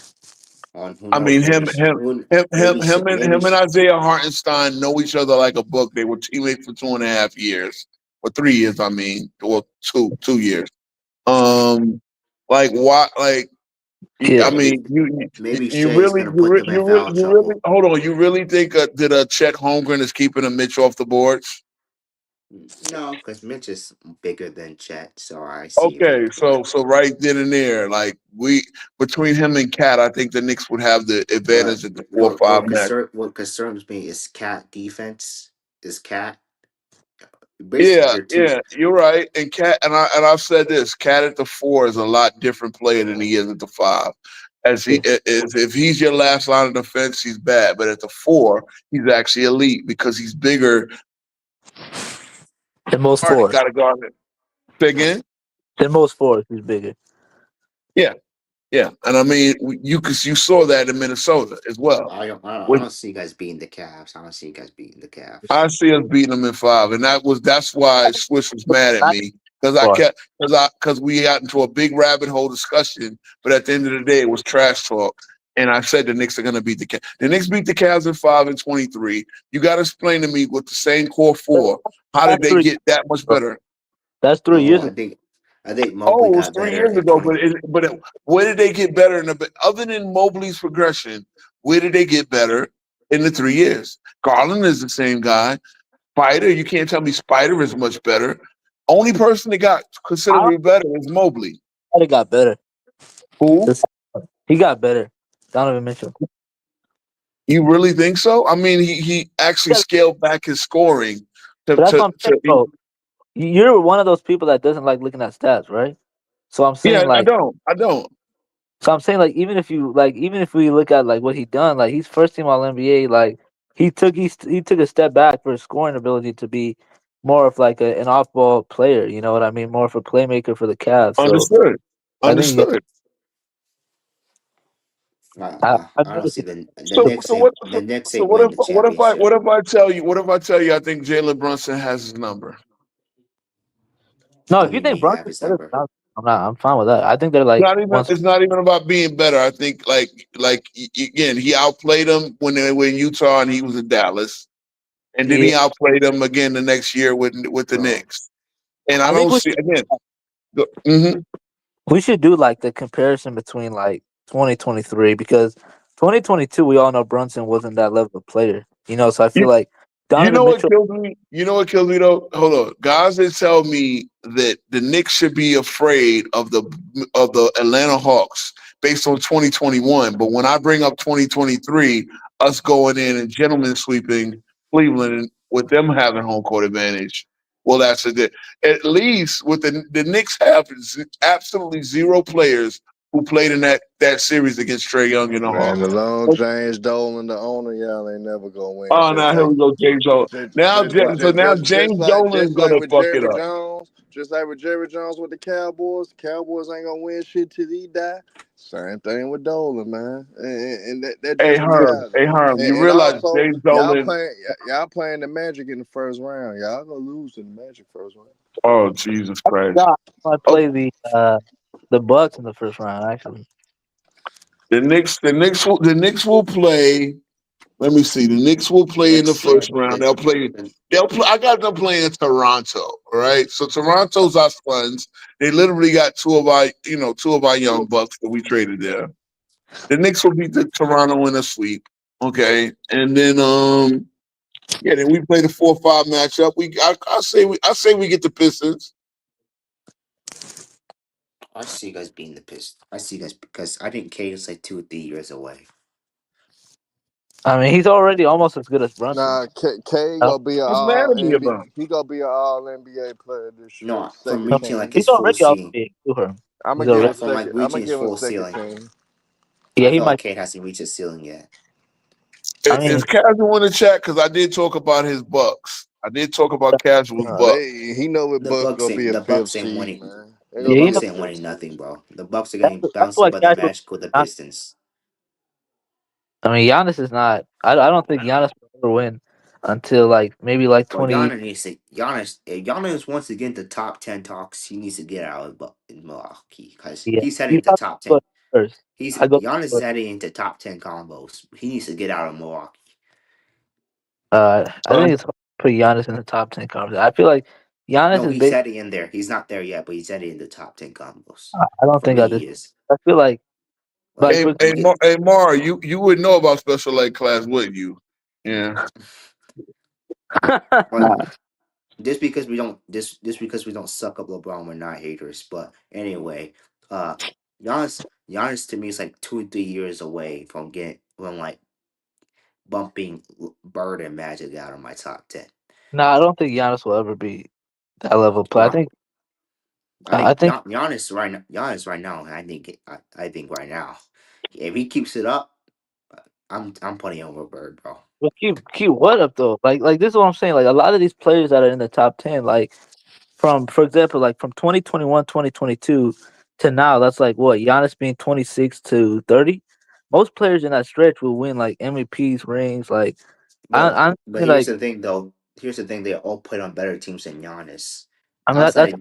[SPEAKER 9] on who
[SPEAKER 3] I mean,
[SPEAKER 9] knows?
[SPEAKER 3] him and Isaiah Hartenstein know each other like a book. They were teammates for 2.5 years, or 3 years. I mean, or 2 years. Um, like why? Like I
[SPEAKER 7] Yeah.
[SPEAKER 3] mean, you
[SPEAKER 9] maybe
[SPEAKER 3] you
[SPEAKER 9] Shea is
[SPEAKER 3] really
[SPEAKER 9] gonna put them in foul
[SPEAKER 3] you really
[SPEAKER 9] trouble.
[SPEAKER 3] hold on. You really think that Chet Holmgren is keeping a Mitch off the boards?
[SPEAKER 9] No, because Mitch is bigger than Chet, so I see him.
[SPEAKER 3] Okay, so right then and there, like we between him and Cat, I think the Knicks would have the
[SPEAKER 9] But
[SPEAKER 3] advantage at the 4-5 match.
[SPEAKER 9] what concerns me is Cat defense. Is Cat basically
[SPEAKER 3] Yeah,
[SPEAKER 9] your two?
[SPEAKER 3] yeah, you're right. And Cat I've said this, Cat at the 4 is a lot different player than he is at the 5.
[SPEAKER 7] Yeah.
[SPEAKER 3] If he's your last line of defense, he's bad. But at the 4, he's actually elite because he's bigger.
[SPEAKER 7] The most
[SPEAKER 3] Hard,
[SPEAKER 7] fours.
[SPEAKER 3] gotta guard it. Say again?
[SPEAKER 7] The most fours is bigger.
[SPEAKER 3] Yeah, yeah. And I mean, you saw that in Minnesota as well.
[SPEAKER 9] I don't see you guys beating the Cavs. I don't see you guys beating the Cavs.
[SPEAKER 3] I see us beating them in 5, and that's why Swiss was mad at
[SPEAKER 7] Not
[SPEAKER 3] me because
[SPEAKER 7] far.
[SPEAKER 3] we got into a big rabbit hole discussion, but at the end of the day, it was trash talk. And I said the Knicks are going to beat the Cavs. The Knicks beat the Cavs in 5 and 23. You got to explain to me with the same core 4, how did
[SPEAKER 7] That's
[SPEAKER 3] they
[SPEAKER 7] 3 years
[SPEAKER 3] get that much
[SPEAKER 7] ago.
[SPEAKER 3] better?
[SPEAKER 7] That's 3 years ago.
[SPEAKER 9] I think
[SPEAKER 3] Oh,
[SPEAKER 9] Mobley
[SPEAKER 3] it was
[SPEAKER 9] got
[SPEAKER 3] 3 years
[SPEAKER 9] better in
[SPEAKER 3] ago,
[SPEAKER 9] 20.
[SPEAKER 3] where did they get better other than Mobley's progression? Where did they get better in the 3 years? Garland is the same guy. Spider, you can't tell me Spider is much better. Only person that got
[SPEAKER 7] I
[SPEAKER 3] considerably better is Mobley.
[SPEAKER 7] thought he got better.
[SPEAKER 3] Who?
[SPEAKER 7] He got better. Donovan Mitchell.
[SPEAKER 3] You really think so? I mean, he actually
[SPEAKER 7] Yeah,
[SPEAKER 3] scaled back his scoring to
[SPEAKER 7] but that's what I'm saying,
[SPEAKER 3] to
[SPEAKER 7] bro. You're one of those people that doesn't like looking at stats, right? So I'm
[SPEAKER 3] yeah.
[SPEAKER 7] saying like
[SPEAKER 3] I don't.
[SPEAKER 7] even if we look at like what he done, like he's first team all NBA, like he took a step back for his scoring ability to be more of like an off ball player, you know what I mean? More of a playmaker for the Cavs. So
[SPEAKER 3] Understood.
[SPEAKER 7] I think
[SPEAKER 3] Understood.
[SPEAKER 9] I
[SPEAKER 7] I've
[SPEAKER 9] don't
[SPEAKER 7] never
[SPEAKER 9] see
[SPEAKER 7] seen
[SPEAKER 3] So so what
[SPEAKER 9] The Knicks
[SPEAKER 3] so
[SPEAKER 9] ain't winning the championship.
[SPEAKER 3] what if I tell you I think Jalen Brunson has his number?
[SPEAKER 7] no,
[SPEAKER 9] What
[SPEAKER 7] if
[SPEAKER 9] do
[SPEAKER 7] you
[SPEAKER 9] you mean
[SPEAKER 7] think
[SPEAKER 9] he have
[SPEAKER 7] Brunson's
[SPEAKER 9] his
[SPEAKER 7] better
[SPEAKER 9] number?
[SPEAKER 7] I'm fine with that. I think they're like once
[SPEAKER 3] It's not even about being better. I think again, he outplayed them when they were in Utah and he was in Dallas. And then
[SPEAKER 7] yeah,
[SPEAKER 3] he outplayed them again the next year with the
[SPEAKER 9] Bro,
[SPEAKER 3] Knicks. And I
[SPEAKER 7] I think
[SPEAKER 3] don't see again.
[SPEAKER 7] we should do like the comparison between like 2023 because 2022 we all know Brunson wasn't that level of player. You know, so I feel
[SPEAKER 3] You,
[SPEAKER 7] like
[SPEAKER 3] You
[SPEAKER 7] Donovan
[SPEAKER 3] know what
[SPEAKER 7] Mitchell.
[SPEAKER 3] kills me? You know what kills me though? Hold on. Guys that tell me that the Knicks should be afraid of the Atlanta Hawks based on 2021. But when I bring up 2023, us going in and gentlemen sweeping Cleveland with them having home court advantage. Well, that's a good. At least with the Knicks have absolutely zero players who played in that series against Trey Young and the
[SPEAKER 10] Man,
[SPEAKER 3] Hawks.
[SPEAKER 10] the long James Dolan, the owner, y'all ain't never gonna win.
[SPEAKER 3] Oh, now here we go, James Jones. So now James Dolan is gonna fuck it up.
[SPEAKER 10] Just like with Jerry Jones with the Cowboys. Cowboys ain't gonna win shit till he die. Same thing with Dolan, man, and that
[SPEAKER 3] Hey
[SPEAKER 10] just
[SPEAKER 3] Herm,
[SPEAKER 10] reality.
[SPEAKER 3] hey Herm, you
[SPEAKER 10] And
[SPEAKER 3] realize
[SPEAKER 10] also,
[SPEAKER 3] James Dolan?
[SPEAKER 10] y'all playing the Magic in the first round. Y'all gonna lose in the Magic first round.
[SPEAKER 3] Oh Jesus Christ!
[SPEAKER 8] God, I
[SPEAKER 3] Oh,
[SPEAKER 8] play the Bucks in the first round. Actually,
[SPEAKER 3] the Knicks will play. Let me see. The Knicks will play in the
[SPEAKER 9] Next
[SPEAKER 3] first
[SPEAKER 9] year,
[SPEAKER 3] round. They'll play. They'll play. I got them playing Toronto. All right. So Toronto's our sons. They literally got two of our young bucks that we traded there. The Knicks will beat the Toronto in a sweep. Okay, and then yeah, then we play the 4-5 matchup. I say we get the Pistons.
[SPEAKER 9] I see you guys being the pissed. I see you guys because I think Cade is like 2 or 3 years away.
[SPEAKER 8] I mean, he's already almost as good as Brunson.
[SPEAKER 10] Nah, K
[SPEAKER 8] No,
[SPEAKER 10] gonna be an
[SPEAKER 3] What's mad
[SPEAKER 10] all
[SPEAKER 3] at me
[SPEAKER 10] NBA.
[SPEAKER 3] about?
[SPEAKER 10] He gonna be an all NBA player this year.
[SPEAKER 9] No, from
[SPEAKER 10] Second
[SPEAKER 8] no,
[SPEAKER 9] reaching
[SPEAKER 10] team.
[SPEAKER 9] like
[SPEAKER 8] he's
[SPEAKER 9] his full
[SPEAKER 8] already all
[SPEAKER 9] ceiling.
[SPEAKER 8] big to her.
[SPEAKER 10] I'm
[SPEAKER 8] He's
[SPEAKER 10] gonna give
[SPEAKER 8] already.
[SPEAKER 10] him
[SPEAKER 9] From like
[SPEAKER 10] second. I'm
[SPEAKER 9] reaching
[SPEAKER 10] gonna
[SPEAKER 9] his
[SPEAKER 10] give him
[SPEAKER 9] full
[SPEAKER 10] second
[SPEAKER 9] ceiling.
[SPEAKER 10] team.
[SPEAKER 8] Yeah,
[SPEAKER 9] I
[SPEAKER 8] he
[SPEAKER 9] feel like
[SPEAKER 8] might.
[SPEAKER 9] Cade hasn't reached his ceiling yet.
[SPEAKER 8] I mean,
[SPEAKER 3] Is Casual in the chat? Because I did talk about his Bucks. I did talk about Casual's
[SPEAKER 10] Nah,
[SPEAKER 3] Bucks.
[SPEAKER 10] he know what
[SPEAKER 9] The
[SPEAKER 10] Bucks
[SPEAKER 9] Bucks
[SPEAKER 10] gonna
[SPEAKER 9] ain't
[SPEAKER 10] be a
[SPEAKER 9] the
[SPEAKER 10] fifth
[SPEAKER 9] Bucks ain't
[SPEAKER 10] seed,
[SPEAKER 9] winning.
[SPEAKER 10] man. They
[SPEAKER 9] The
[SPEAKER 8] yeah,
[SPEAKER 10] gonna
[SPEAKER 8] he
[SPEAKER 10] be
[SPEAKER 8] knows.
[SPEAKER 10] a
[SPEAKER 9] Bucks ain't
[SPEAKER 10] fifth
[SPEAKER 9] winning
[SPEAKER 10] seed.
[SPEAKER 9] nothing, bro. The Bucks are getting
[SPEAKER 8] That's
[SPEAKER 9] bounced
[SPEAKER 8] why
[SPEAKER 9] by the
[SPEAKER 8] casual.
[SPEAKER 9] Magic with the Pistons.
[SPEAKER 8] I mean, Giannis is not. I don't think Giannis will ever win until like maybe like
[SPEAKER 9] But
[SPEAKER 8] 20.
[SPEAKER 9] Giannis, if Giannis wants to get into top 10 talks, he needs to get out of Milwaukee because
[SPEAKER 8] Yeah,
[SPEAKER 9] he's heading
[SPEAKER 8] he's
[SPEAKER 9] to
[SPEAKER 8] not
[SPEAKER 9] top 10.
[SPEAKER 8] good first. I go.
[SPEAKER 9] Giannis is heading into top 10 combos. He needs to get out of Milwaukee.
[SPEAKER 8] I think it's hard to put Giannis in the top 10 conference. I feel like Giannis
[SPEAKER 9] No,
[SPEAKER 8] is
[SPEAKER 9] he's
[SPEAKER 8] big.
[SPEAKER 9] heading in there. He's not there yet, but he's heading into top 10 combos.
[SPEAKER 8] I don't
[SPEAKER 9] For
[SPEAKER 8] think
[SPEAKER 9] me,
[SPEAKER 8] I just.
[SPEAKER 9] he is.
[SPEAKER 8] I feel like
[SPEAKER 3] Hey,
[SPEAKER 8] for
[SPEAKER 3] hey,
[SPEAKER 9] Get,
[SPEAKER 3] Mar, you would know about special ed class, wouldn't you? Yeah.
[SPEAKER 9] but just because we don't suck up LeBron, we're not haters. But anyway, uh, Giannis to me is like 2 or 3 years away from like bumping Bird and Magic out of my top 10.
[SPEAKER 8] no, I don't think Giannis will ever be that level of play. I
[SPEAKER 9] Why?
[SPEAKER 8] think.
[SPEAKER 9] I
[SPEAKER 8] I
[SPEAKER 9] think
[SPEAKER 8] think.
[SPEAKER 9] Giannis right now. I think right now, if he keeps it up, I'm putting over Bird, bro.
[SPEAKER 8] But keep what up though? Like this is what I'm saying. Like a lot of these players that are in the top 10, like from for example, like from 2021, 2022 to now, that's like what Giannis being 26 to 30. Most players in that stretch will win like MVPs, rings. Like
[SPEAKER 9] But
[SPEAKER 8] I
[SPEAKER 9] but
[SPEAKER 8] mean,
[SPEAKER 9] here's
[SPEAKER 8] like
[SPEAKER 9] the thing though. Here's the thing. They all played on better teams than Giannis.
[SPEAKER 8] I mean
[SPEAKER 9] Outside
[SPEAKER 8] that's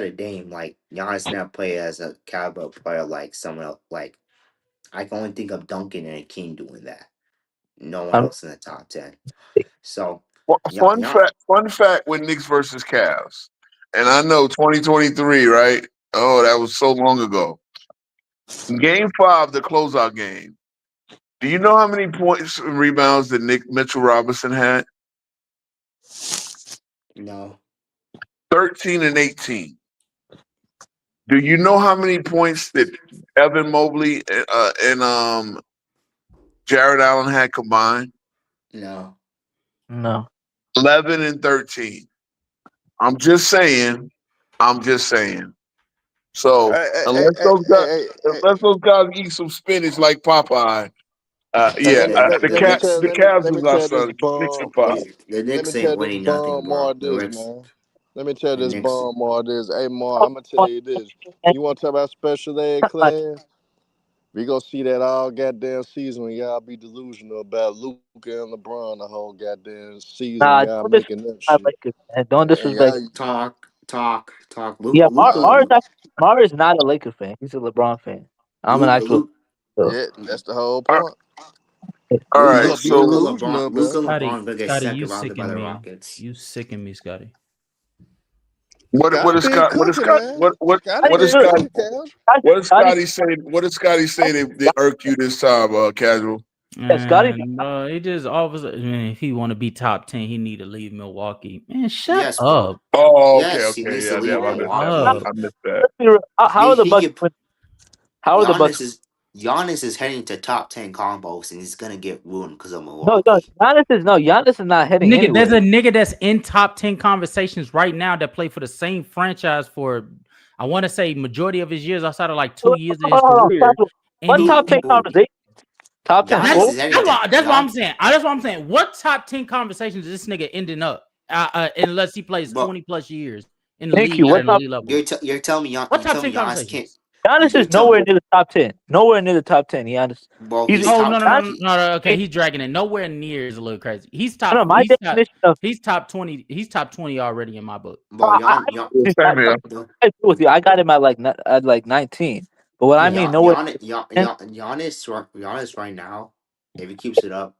[SPEAKER 9] of Dame, like Giannis never played as a caliber player like someone else. Like I can only think of Duncan and King doing that. No one
[SPEAKER 8] I'm
[SPEAKER 9] else in the top 10. So,
[SPEAKER 3] Fun
[SPEAKER 9] yeah,
[SPEAKER 3] fact. Fun fact with Knicks versus Cavs, and I know 2023, right? Oh, that was so long ago. Game 5, the closeout game. Do you know how many points and rebounds that Nick Mitchell Robinson had?
[SPEAKER 9] no,
[SPEAKER 3] 13 and 18. Do you know how many points that Evan Mobley and Jared Allen had combined?
[SPEAKER 9] no.
[SPEAKER 8] no.
[SPEAKER 3] 11 and 13. I'm just saying. I'm just saying. So
[SPEAKER 10] Hey, hey, hey,
[SPEAKER 3] unless
[SPEAKER 10] hey,
[SPEAKER 3] those guys,
[SPEAKER 10] hey, hey,
[SPEAKER 3] unless those guys eat some spinach like Popeye,
[SPEAKER 10] hey,
[SPEAKER 3] yeah, the
[SPEAKER 9] The
[SPEAKER 3] cat,
[SPEAKER 9] Knicks,
[SPEAKER 3] the Cavs
[SPEAKER 10] let me
[SPEAKER 3] is our
[SPEAKER 10] tell this
[SPEAKER 3] son, Knicks
[SPEAKER 10] bum.
[SPEAKER 3] and Pop.
[SPEAKER 9] the
[SPEAKER 10] Let me
[SPEAKER 9] Knicks ain't
[SPEAKER 10] tell this
[SPEAKER 9] winning nothing,
[SPEAKER 10] bum Mar
[SPEAKER 9] bro.
[SPEAKER 10] this, man. Let me tell
[SPEAKER 9] The
[SPEAKER 10] this
[SPEAKER 9] Knicks,
[SPEAKER 10] bum Mar this. Hey Mar, I'm gonna tell you this. You want to talk about special ed class? We gonna see that all goddamn season when y'all be delusional about Luca and LeBron the whole goddamn season when
[SPEAKER 8] Nah,
[SPEAKER 10] y'all
[SPEAKER 8] don't
[SPEAKER 10] making
[SPEAKER 8] disrespect
[SPEAKER 10] that
[SPEAKER 8] my
[SPEAKER 10] shit.
[SPEAKER 8] Lakers, man. Don't
[SPEAKER 10] And
[SPEAKER 8] disrespect.
[SPEAKER 10] y'all,
[SPEAKER 9] talk.
[SPEAKER 8] Yeah,
[SPEAKER 10] uh,
[SPEAKER 8] Mar is not a Laker fan. He's a LeBron fan. I'm an actual.
[SPEAKER 9] Luke,
[SPEAKER 8] So,
[SPEAKER 10] yeah, that's the whole
[SPEAKER 3] All
[SPEAKER 10] point.
[SPEAKER 3] all
[SPEAKER 10] You
[SPEAKER 3] right,
[SPEAKER 10] gonna be
[SPEAKER 9] Luca,
[SPEAKER 3] so
[SPEAKER 10] delusional
[SPEAKER 9] LeBron,
[SPEAKER 10] about
[SPEAKER 9] Luca,
[SPEAKER 10] it.
[SPEAKER 9] LeBron
[SPEAKER 11] Scotty,
[SPEAKER 9] gonna get
[SPEAKER 11] Scotty,
[SPEAKER 9] second
[SPEAKER 11] you
[SPEAKER 9] rounded by
[SPEAKER 11] sicken
[SPEAKER 9] the
[SPEAKER 11] me.
[SPEAKER 9] Rockets.
[SPEAKER 11] You sicken me, Scotty.
[SPEAKER 3] what
[SPEAKER 10] Scotty
[SPEAKER 3] is
[SPEAKER 10] been
[SPEAKER 3] Scott? What is
[SPEAKER 10] cooking,
[SPEAKER 3] Scott?
[SPEAKER 10] man.
[SPEAKER 8] I
[SPEAKER 10] Scotty
[SPEAKER 3] What is
[SPEAKER 10] been
[SPEAKER 8] look,
[SPEAKER 3] Scotty?
[SPEAKER 10] cooking, Cal.
[SPEAKER 3] What does
[SPEAKER 8] Scotty,
[SPEAKER 3] Scotty say? What does Scotty say that irk you this time, casual?
[SPEAKER 7] Scotty.
[SPEAKER 11] Bro, he just all of a sudden, man, if he want to be top 10, he need to leave Milwaukee. Man, shut
[SPEAKER 9] Yes, bro.
[SPEAKER 11] up.
[SPEAKER 3] Oh, okay,
[SPEAKER 9] Yes, he
[SPEAKER 3] okay,
[SPEAKER 9] needs to
[SPEAKER 3] yeah,
[SPEAKER 9] leave
[SPEAKER 3] yeah. I
[SPEAKER 11] Shut
[SPEAKER 3] missed that.
[SPEAKER 9] Milwaukee.
[SPEAKER 11] up.
[SPEAKER 3] I missed that.
[SPEAKER 7] How are the
[SPEAKER 9] He
[SPEAKER 7] Bucks?
[SPEAKER 9] get
[SPEAKER 7] How are the Bucks?
[SPEAKER 9] Giannis is heading to top 10 combos and he's gonna get ruined because of
[SPEAKER 7] No,
[SPEAKER 9] Milwaukee.
[SPEAKER 7] Giannis is not heading
[SPEAKER 11] Nigga, there's
[SPEAKER 7] anywhere.
[SPEAKER 11] a nigga that's in top 10 conversations right now that played for the same franchise for, I want to say, majority of his years outside of like 2 years of his
[SPEAKER 7] Hold on,
[SPEAKER 11] career. And
[SPEAKER 7] One top 10 conversation. Top 10
[SPEAKER 9] Giannis
[SPEAKER 7] score.
[SPEAKER 9] is heading
[SPEAKER 11] that's
[SPEAKER 9] to
[SPEAKER 11] what I'm saying. That's what I'm saying. What top 10 conversations is this nigga ending up? Unless he plays
[SPEAKER 9] Bro,
[SPEAKER 11] 20 plus years in the
[SPEAKER 7] Thank
[SPEAKER 11] league
[SPEAKER 7] you.
[SPEAKER 11] at
[SPEAKER 7] What
[SPEAKER 11] an
[SPEAKER 7] top?
[SPEAKER 11] elite level.
[SPEAKER 9] you're telling me
[SPEAKER 11] What top 10
[SPEAKER 9] Giannis can't.
[SPEAKER 11] conversations?
[SPEAKER 7] Giannis
[SPEAKER 9] You're
[SPEAKER 7] is
[SPEAKER 9] telling
[SPEAKER 7] nowhere
[SPEAKER 9] me,
[SPEAKER 7] near the top 10. Nowhere near the top 10. Giannis.
[SPEAKER 9] bro,
[SPEAKER 7] He's
[SPEAKER 9] he's
[SPEAKER 11] Oh
[SPEAKER 9] top.
[SPEAKER 11] no. Okay, he's dragging it. Nowhere near is a little crazy. He's
[SPEAKER 7] no,
[SPEAKER 11] top.
[SPEAKER 7] my definition of
[SPEAKER 11] He's top 20. He's top 20 already in my book.
[SPEAKER 9] Bro,
[SPEAKER 3] Yeah, same here.
[SPEAKER 7] I agree with you. I got him at like 19. But what I mean, nowhere.
[SPEAKER 9] Giannis right now, if he keeps it up,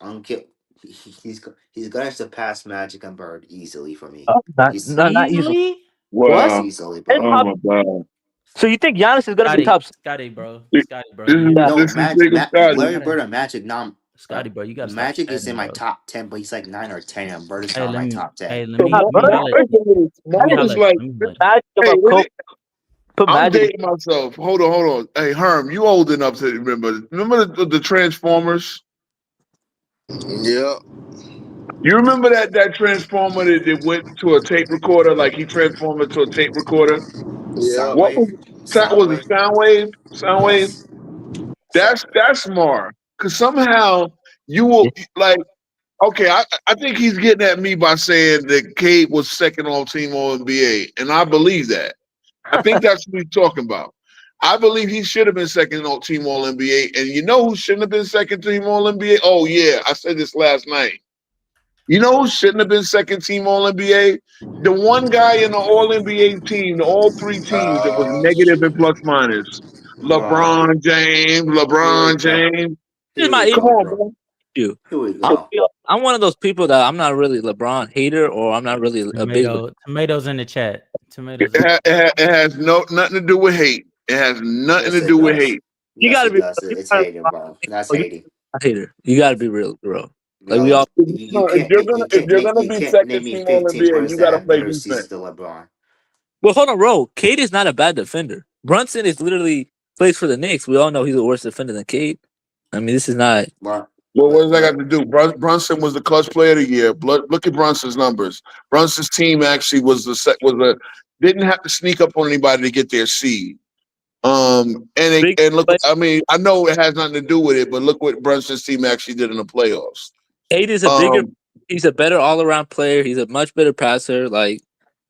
[SPEAKER 9] I don't care. He's gonna surpass Magic and Bird easily for me.
[SPEAKER 7] Not easily.
[SPEAKER 11] Easily,
[SPEAKER 7] What?
[SPEAKER 9] Yes,
[SPEAKER 3] Wow.
[SPEAKER 9] easily,
[SPEAKER 7] And
[SPEAKER 9] bro.
[SPEAKER 3] Oh
[SPEAKER 7] top,
[SPEAKER 3] my God.
[SPEAKER 7] so you think Giannis is gonna be top?
[SPEAKER 11] Scotty, bro.
[SPEAKER 3] This
[SPEAKER 11] Scotty, bro.
[SPEAKER 3] is
[SPEAKER 11] You
[SPEAKER 7] Yeah.
[SPEAKER 9] No,
[SPEAKER 3] this is big
[SPEAKER 9] Larry
[SPEAKER 3] Scotty.
[SPEAKER 9] Bird and Magic. Now,
[SPEAKER 11] Scotty, bro. You gotta stop
[SPEAKER 9] Magic is in
[SPEAKER 11] chatting,
[SPEAKER 9] my
[SPEAKER 11] bro.
[SPEAKER 9] top 10, but he's like 9 or 10, and Bird is
[SPEAKER 11] Hey,
[SPEAKER 9] not in
[SPEAKER 11] let
[SPEAKER 9] my
[SPEAKER 11] me.
[SPEAKER 9] top 10.
[SPEAKER 11] Hey, let
[SPEAKER 7] So
[SPEAKER 11] me. Let me
[SPEAKER 7] Bird,
[SPEAKER 11] holler at you. Let me
[SPEAKER 3] That
[SPEAKER 11] holler
[SPEAKER 3] is
[SPEAKER 11] at you.
[SPEAKER 3] like,
[SPEAKER 11] Let me holler at you.
[SPEAKER 7] Magic
[SPEAKER 3] hey,
[SPEAKER 7] above Kobe. Put
[SPEAKER 3] I'm
[SPEAKER 7] Magic.
[SPEAKER 3] dating myself. Hold on. Hey, Herm, you old enough to remember? Remember the Transformers?
[SPEAKER 10] Yeah.
[SPEAKER 3] You remember that Transformer that went to a tape recorder? Like he transformed into a tape recorder.
[SPEAKER 10] Yeah.
[SPEAKER 3] What was
[SPEAKER 9] Soundwave,
[SPEAKER 3] was it?
[SPEAKER 9] Soundwave.
[SPEAKER 3] Soundwave? Soundwave?
[SPEAKER 9] Yes, Soundwave.
[SPEAKER 3] That's smart. Cause somehow you will like. Okay, I think he's getting at me by saying that Cade was second all team All NBA, and I believe that. I think that's what he's talking about. I believe he should have been second all team All NBA, and you know who shouldn't have been second team All NBA? Oh yeah, I said this last night. You know who shouldn't have been second team All NBA? The one guy in the All NBA team, the all three teams that was negative and
[SPEAKER 9] Shit,
[SPEAKER 3] plus minus.
[SPEAKER 9] bro. Here we
[SPEAKER 3] LeBron
[SPEAKER 9] go.
[SPEAKER 3] James.
[SPEAKER 7] This is
[SPEAKER 9] Here we
[SPEAKER 7] my
[SPEAKER 3] Come
[SPEAKER 9] go,
[SPEAKER 3] on,
[SPEAKER 9] bro.
[SPEAKER 3] bro.
[SPEAKER 7] issue.
[SPEAKER 9] Here we go.
[SPEAKER 7] I'm one of those people that I'm not really LeBron hater, or I'm not really a big.
[SPEAKER 11] Tomatoes in the chat.
[SPEAKER 3] It,
[SPEAKER 11] Tomatoes in the
[SPEAKER 3] ha-
[SPEAKER 11] chat.
[SPEAKER 3] it has nothing to do with hate. It has nothing
[SPEAKER 9] Yes,
[SPEAKER 3] to
[SPEAKER 9] it
[SPEAKER 3] do with
[SPEAKER 9] does.
[SPEAKER 3] hate.
[SPEAKER 7] You
[SPEAKER 9] Yes,
[SPEAKER 7] gotta
[SPEAKER 9] it
[SPEAKER 7] be.
[SPEAKER 9] does.
[SPEAKER 7] You
[SPEAKER 9] It's
[SPEAKER 7] gotta,
[SPEAKER 9] hating, bro. That's
[SPEAKER 7] you're
[SPEAKER 9] hating,
[SPEAKER 7] a hater. You gotta be real, bro. Like we
[SPEAKER 9] bro.
[SPEAKER 7] all.
[SPEAKER 9] You can't name you
[SPEAKER 3] Be
[SPEAKER 9] can't name
[SPEAKER 3] second
[SPEAKER 9] me
[SPEAKER 3] team All
[SPEAKER 9] 15
[SPEAKER 3] NBA,
[SPEAKER 9] players
[SPEAKER 3] you
[SPEAKER 9] that
[SPEAKER 3] got to
[SPEAKER 9] have
[SPEAKER 3] play
[SPEAKER 9] better
[SPEAKER 3] defense.
[SPEAKER 9] seasons than LeBron.
[SPEAKER 7] Well, hold on, bro. Cade is not a bad defender. Brunson is literally plays for the Knicks. We all know he's a worse defender than Cade. I mean, this is not.
[SPEAKER 9] But
[SPEAKER 3] Well, what
[SPEAKER 9] but
[SPEAKER 3] does that got
[SPEAKER 9] but
[SPEAKER 3] to do? Brunson was the clutch player of the year. Look at Brunson's numbers. Brunson's team actually didn't have to sneak up on anybody to get their seed.
[SPEAKER 7] Big,
[SPEAKER 3] And look,
[SPEAKER 7] but
[SPEAKER 3] I mean, I know it has nothing to do with it, but look what Brunson's team actually did in the playoffs.
[SPEAKER 7] Cade is a bigger.
[SPEAKER 3] Um,
[SPEAKER 7] He's a better all around player. He's a much better passer. Like